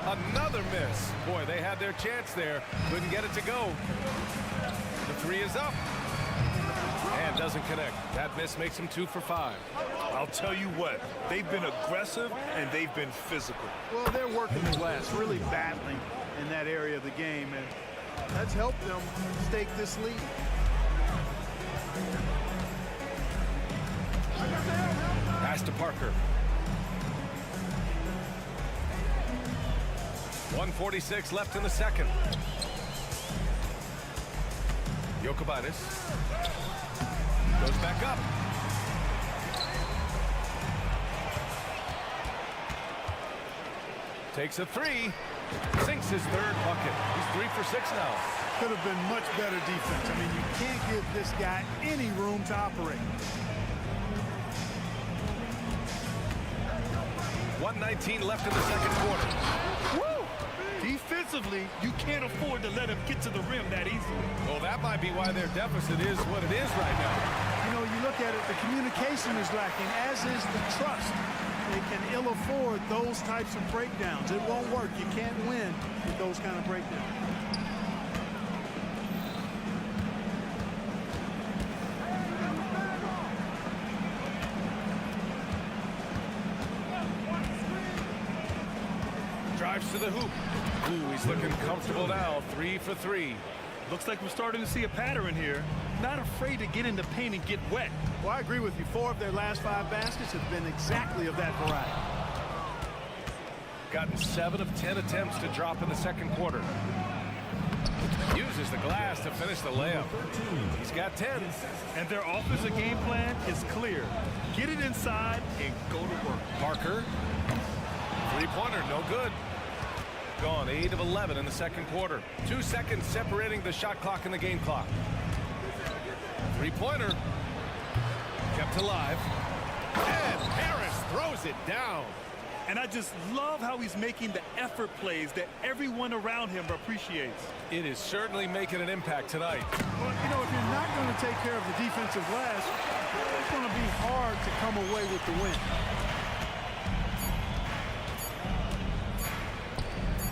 Another miss. Boy, they had their chance there. Couldn't get it to go. The 3 is up. And doesn't connect. That miss makes him 2 for 5. I'll tell you what, they've been aggressive and they've been physical. Well, they're working the glass, really battling in that area of the game, and that's helped them stake this lead. Pass to Parker. 1:46 left in the second. Jokic goes back up. Takes a 3. Sinks his 3rd bucket. He's 3 for 6 now. Could have been much better defense. I mean, you can't give this guy any room to operate. 1:19 left in the second quarter. Woo! Defensively, you can't afford to let him get to the rim that easily. Well, that might be why their deficit is what it is right now. You know, you look at it, the communication is lacking, as is the trust. They can ill afford those types of breakdowns. It won't work. You can't win with those kind of breakdowns. Drives to the hoop. Ooh, he's looking comfortable now. 3 for 3. Looks like we're starting to see a pattern here. Not afraid to get in the paint and get wet. Well, I agree with you. 4 of their last 5 baskets have been exactly of that variety. Gotten 7 of 10 attempts to drop in the second quarter. Uses the glass to finish the layup. He's got 10. And their offensive game plan is clear. Get it inside and go to work. Parker. 3-pointer, no good. Gone 8 of 11 in the second quarter. 2 seconds separating the shot clock and the game clock. 3-pointer. Kept alive. And Harris throws it down. And I just love how he's making the effort plays that everyone around him appreciates. It is certainly making an impact tonight. Well, you know, if you're not going to take care of the defensive glass, it's going to be hard to come away with the win.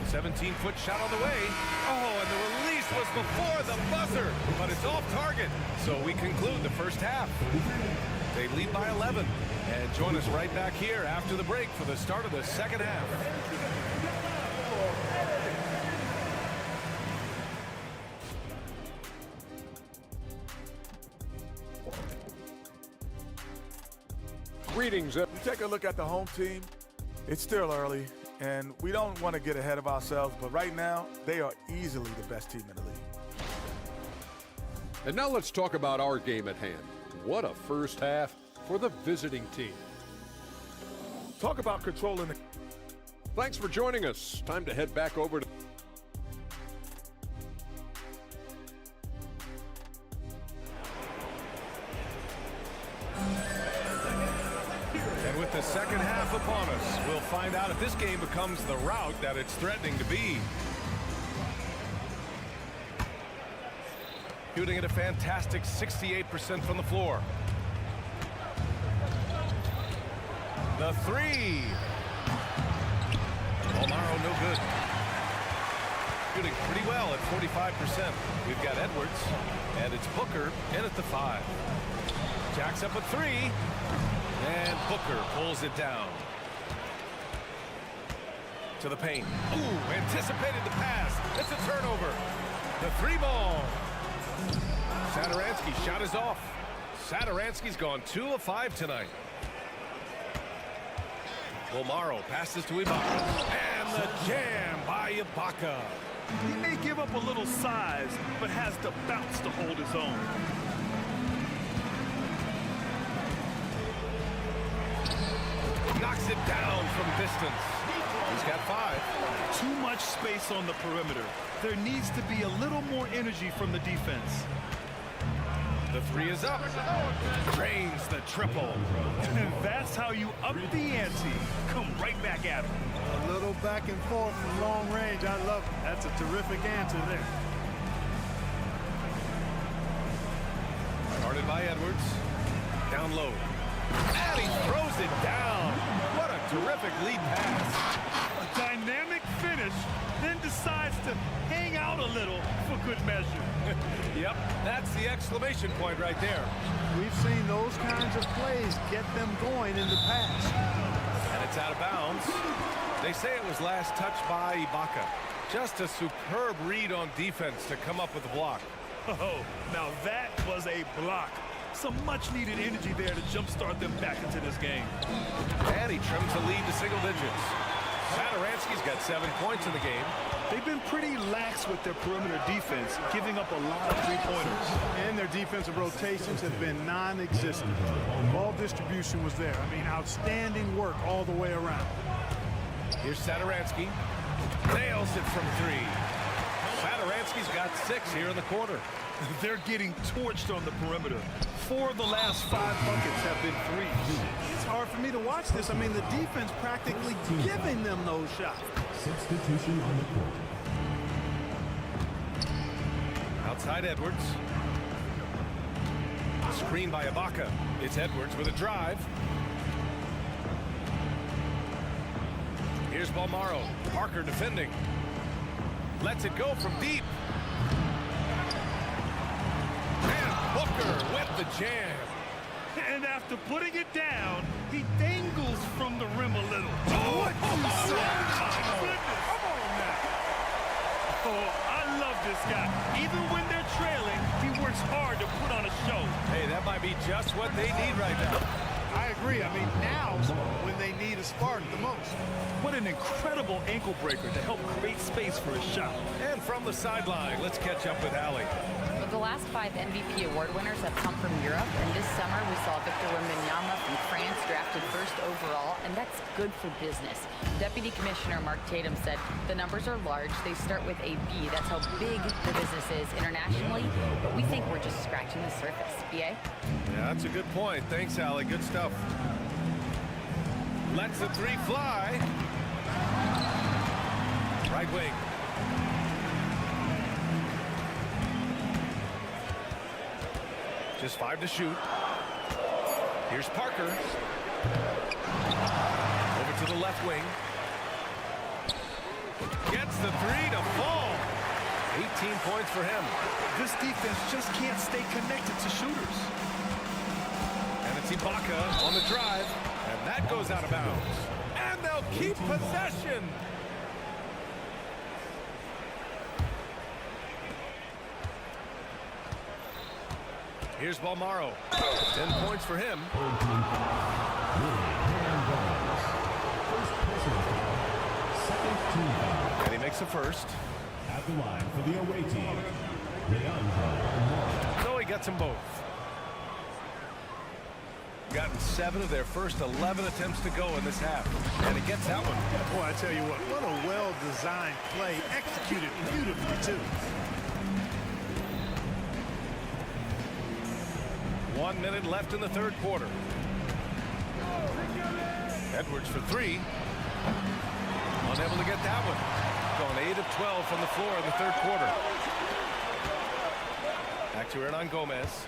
17-foot shot on the way. Oh, and the release was before the buzzer, but it's off target. So we conclude the first half. They lead by 11. And join us right back here after the break for the start of the second half. Greetings. You take a look at the home team. It's still early, and we don't want to get ahead of ourselves, but right now, they are easily the best team in the league. And now let's talk about our game at hand. What a first half for the visiting team. Talk about controlling the Thanks for joining us. Time to head back over to... And with the second half upon us, we'll find out if this game becomes the rout that it's threatening to be. Shooting at a fantastic 68% from the floor. The three. Omaro, no good. Shooting pretty well at 45%. We've got Edwards, and it's Booker in at the 5. Jacks up a 3, and Booker pulls it down. To the paint. Ooh, anticipated the pass. It's a turnover. The 3-ball. Satoransky's shot is off. Satoransky's gone 2 of 5 tonight. Omaro passes to Ibaka. And the jam by Ibaka. He may give up a little size, but has the bounce to hold his own. Knocks it down from distance. He's got 5. Too much space on the perimeter. There needs to be a little more energy from the defense. The 3 is up. Drains the triple. And that's how you up the ante. Come right back at him. A little back and forth from long range. I love it. That's a terrific answer there. Guarded by Edwards. Down low. And he throws it down. What a terrific lead pass. A dynamic finish, then decides to hang out a little for good measure. Yep, that's the exclamation point right there. We've seen those kinds of plays get them going in the past. And it's out of bounds. They say it was last touched by Ibaka. Just a superb read on defense to come up with the block. Oh, now that was a block. Some much-needed energy there to jumpstart them back into this game. And he trims the lead to single digits. Satoransky's got 7 points in the game. They've been pretty lax with their perimeter defense, giving up a lot of three-pointers. And their defensive rotations have been non-existent. Ball distribution was there. I mean, outstanding work all the way around. Here's Satoransky. Nails it from 3. Satoransky's got 6 here in the quarter. They're getting torched on the perimeter. 4 of the last 5 buckets have been threes. It's hard for me to watch this. I mean, the defense practically giving them those shots. Substitution on the court. Outside Edwards. Screen by Ibaka. It's Edwards with a drive. Here's Balmaro. Parker defending. Lets it go from deep. And Booker with the jam. And after putting it down, he dangles from the rim a little. Oh, what you say? Come on now. Oh, I love this guy. Even when they're trailing, he works hard to put on a show. Hey, that might be just what they need right now. I agree. I mean, now when they need a spark the most. What an incredible ankle breaker to help create space for a shot. And from the sideline, let's catch up with Allie. The last 5 MVP award winners have come from Europe, and this summer we saw Victor Wembanyama from France drafted 1st overall, and that's good for business. Deputy Commissioner Mark Tatum said the numbers are large. They start with a B. That's how big the business is internationally, but we think we're just scratching the surface. BA? Yeah, that's a good point. Thanks, Allie. Good stuff. Lets the 3 fly. Right wing. Just 5 to shoot. Here's Parker. Over to the left wing. Gets the 3 to fall. 18 points for him. This defense just can't stay connected to shooters. And it's Ibaka on the drive. And that goes out of bounds. And they'll keep possession. Here's Balmaro. 10 points for him. And he makes the first. At the line for the away team, So he gets them both. gotten 7 of their first 11 attempts to go in this half. And it gets that one. Boy, I tell you what a well-designed play, executed beautifully, too. 1 minute left in the third quarter. Edwards for 3. Unable to get that one. Going 8 of 12 from the floor in the third quarter. Back to Hernan Gomez.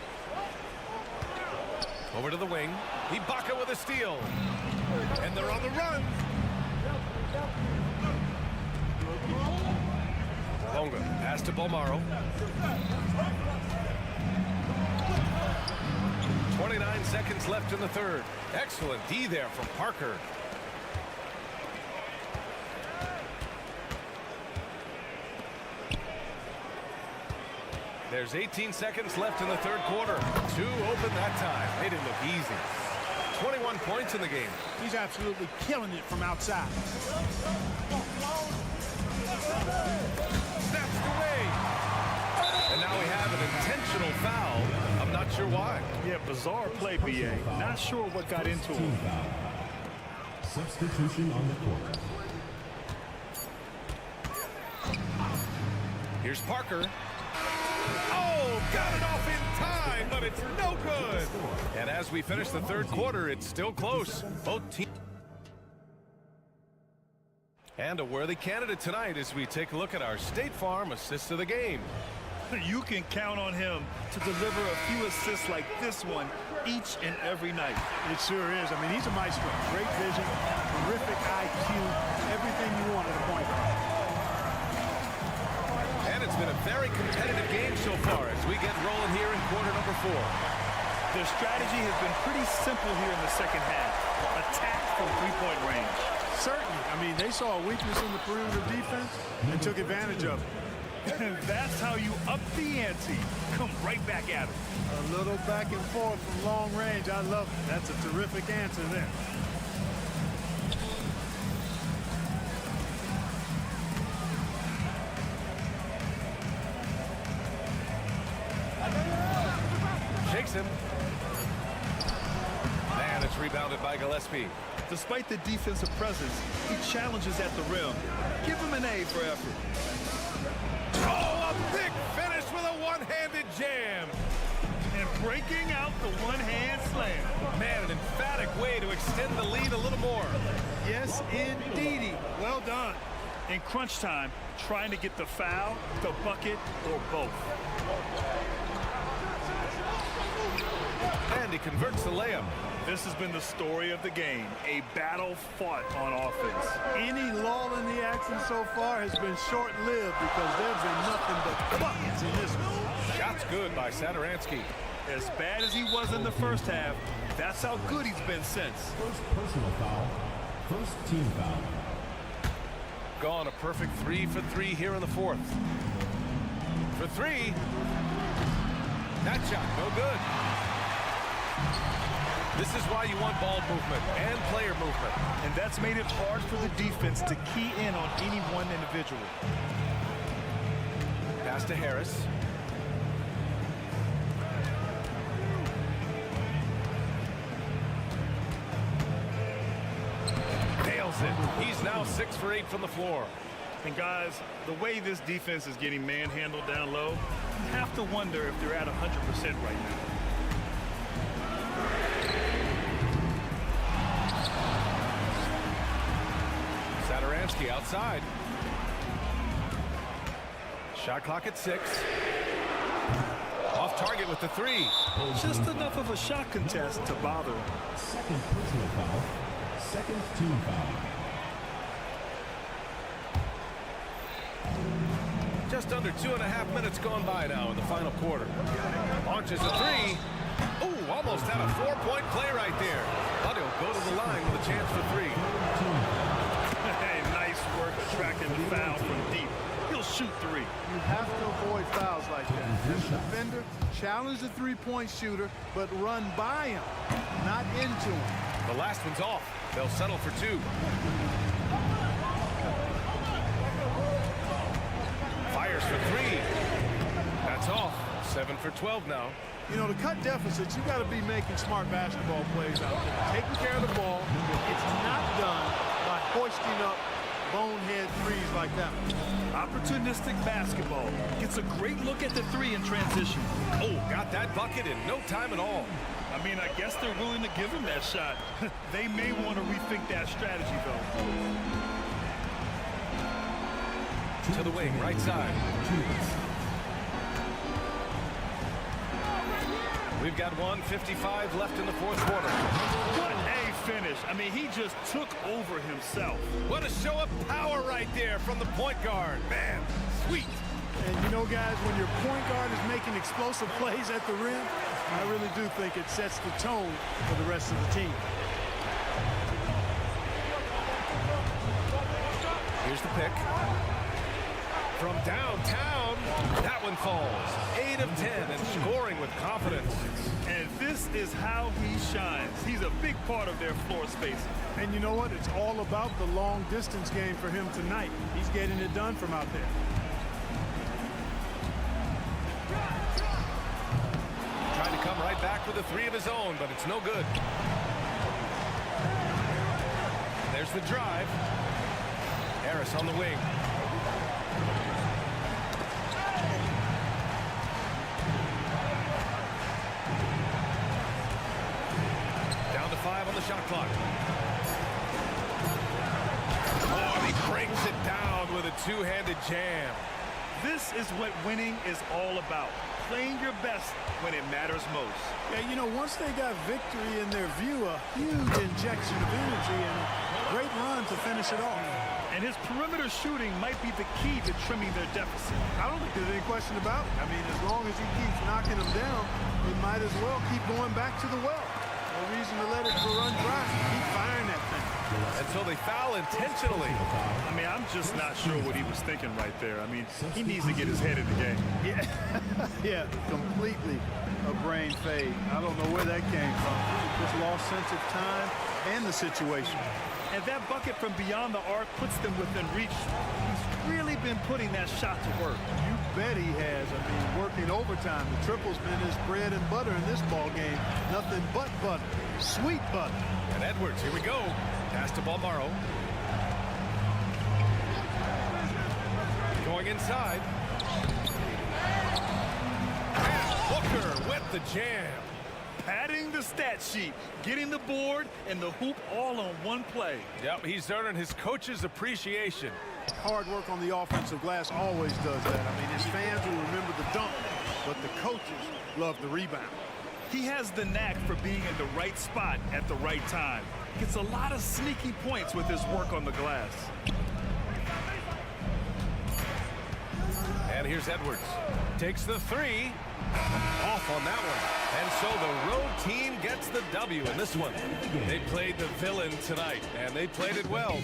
Over to the wing. Ibaka with a steal. And they're on the run. Bonga. Pass to Bolmaro. 29 seconds left in the third. Excellent D there from Parker. There's 18 seconds left in the third quarter. 2 open that time. They didn't look easy. 21 points in the game. He's absolutely killing it from outside. Snaps away. And now we have an intentional foul. I'm not sure why. Yeah, bizarre play, BA. Not sure what got into him. Substitution on the court. Here's Parker. Oh, got it off in time, but it's no good. And as we finish the third quarter, it's still close. Both teams. And a worthy candidate tonight as we take a look at our State Farm assist of the game. You can count on him to deliver a few assists like this one each and every night. It sure is. I mean, he's a maestro. Great vision, terrific IQ, everything you want at a point guard. And it's been a very competitive game so far as we get rolling here in quarter number 4. Their strategy has been pretty simple here in the second half. Attack from three-point range. Certainly. I mean, they saw a weakness in the perimeter defense and took advantage of it. And that's how you up the ante. Come right back at him. A little back and forth from long range. I love it. That's a terrific answer there. Shakes him. And it's rebounded by Gillespie. Despite the defensive presence, he challenges at the rim. Give him an A for effort. Oh, a big finish with a one-handed jam. And breaking out the one-hand slam. Man, an emphatic way to extend the lead a little more. Yes, indeedy. Well done. In crunch time, trying to get the foul, the bucket, or both. And he converts the layup. This has been the story of the game, a battle fought on offense. Any lull in the action so far has been short-lived because there's been nothing but buckets in this one. Shots good by Satoransky. As bad as he was in the first half, that's how good he's been since. First personal foul. First team foul. Gone a perfect 3 for 3 here in the fourth. For 3. That shot, no good. This is why you want ball movement and player movement. And that's made it hard for the defense to key in on any one individual. Pass to Harris. Nails it. He's now 6 for 8 from the floor. And guys, the way this defense is getting manhandled down low, you have to wonder if they're at 100% right now. Satoransky outside. Shot clock at 6. Off target with the 3. Just enough of a shot contest to bother him. Second personal foul. Second team foul. Just under 2.5 minutes gone by now in the final quarter. Launches a 3. Ooh, almost had a 4-point play right there. But he'll go to the line with a chance for 3. Hey, nice work attracting the foul from deep. He'll shoot 3. You have to avoid fouls like that. As a defender, challenge the three-point shooter, but run by him, not into him. The last one's off. They'll settle for 2. Fires for 3. That's off. 7 for 12 now. You know, to cut deficits, you got to be making smart basketball plays out there. Taking care of the ball. It's not done by hoisting up bonehead threes like that one. Opportunistic basketball. Gets a great look at the three in transition. Oh, got that bucket in no time at all. I mean, I guess they're willing to give him that shot. They may want to rethink that strategy, though. To the wing, right side. We've got 1:55 left in the fourth quarter. What a finish. I mean, he just took over himself. What a show of power right there from the point guard. Man, sweet. And you know, guys, when your point guard is making explosive plays at the rim, I really do think it sets the tone for the rest of the team. Here's the pick. From downtown, that one falls. 8 of 10 and scoring with confidence. And this is how he shines. He's a big part of their floor space. And you know what? It's all about the long distance game for him tonight. He's getting it done from out there. Trying to come right back with a three of his own, but it's no good. There's the drive. Harris on the wing. Down to 5 on the shot clock. Oh, he brings it down with a two-handed jam. This is what winning is all about. Playing your best when it matters most. Yeah, you know, once they got victory in their view, a huge injection of energy and a great run to finish it off. And his perimeter shooting might be the key to trimming their deficit. I don't think there's any question about it. I mean, as long as he keeps knocking them down, they might as well keep going back to the well. No reason to let it run dry. Keep firing that thing. And so they foul intentionally. I mean, I'm just not sure what he was thinking right there. I mean, he needs to get his head in the game. Yeah, yeah, completely a brain fade. I don't know where that came from. Just lost sense of time and the situation. And that bucket from beyond the arc puts them within reach. He's really been putting that shot to work. You bet he has. I mean, working overtime. The triple's been his bread and butter in this ball game. Nothing but butter. Sweet butter. And Edwards, here we go. Pass to Balmaro. Going inside. And Booker with the jam. Padding the stat sheet, getting the board and the hoop all on one play. Yep, he's earning his coach's appreciation. Hard work on the offensive glass always does that. I mean, his fans will remember the dunk, but the coaches love the rebound. He has the knack for being in the right spot at the right time. Gets a lot of sneaky points with his work on the glass. And here's Edwards. Takes the three. Off on that one. And so the road team gets the W in this one. They played the villain tonight, and they played it well.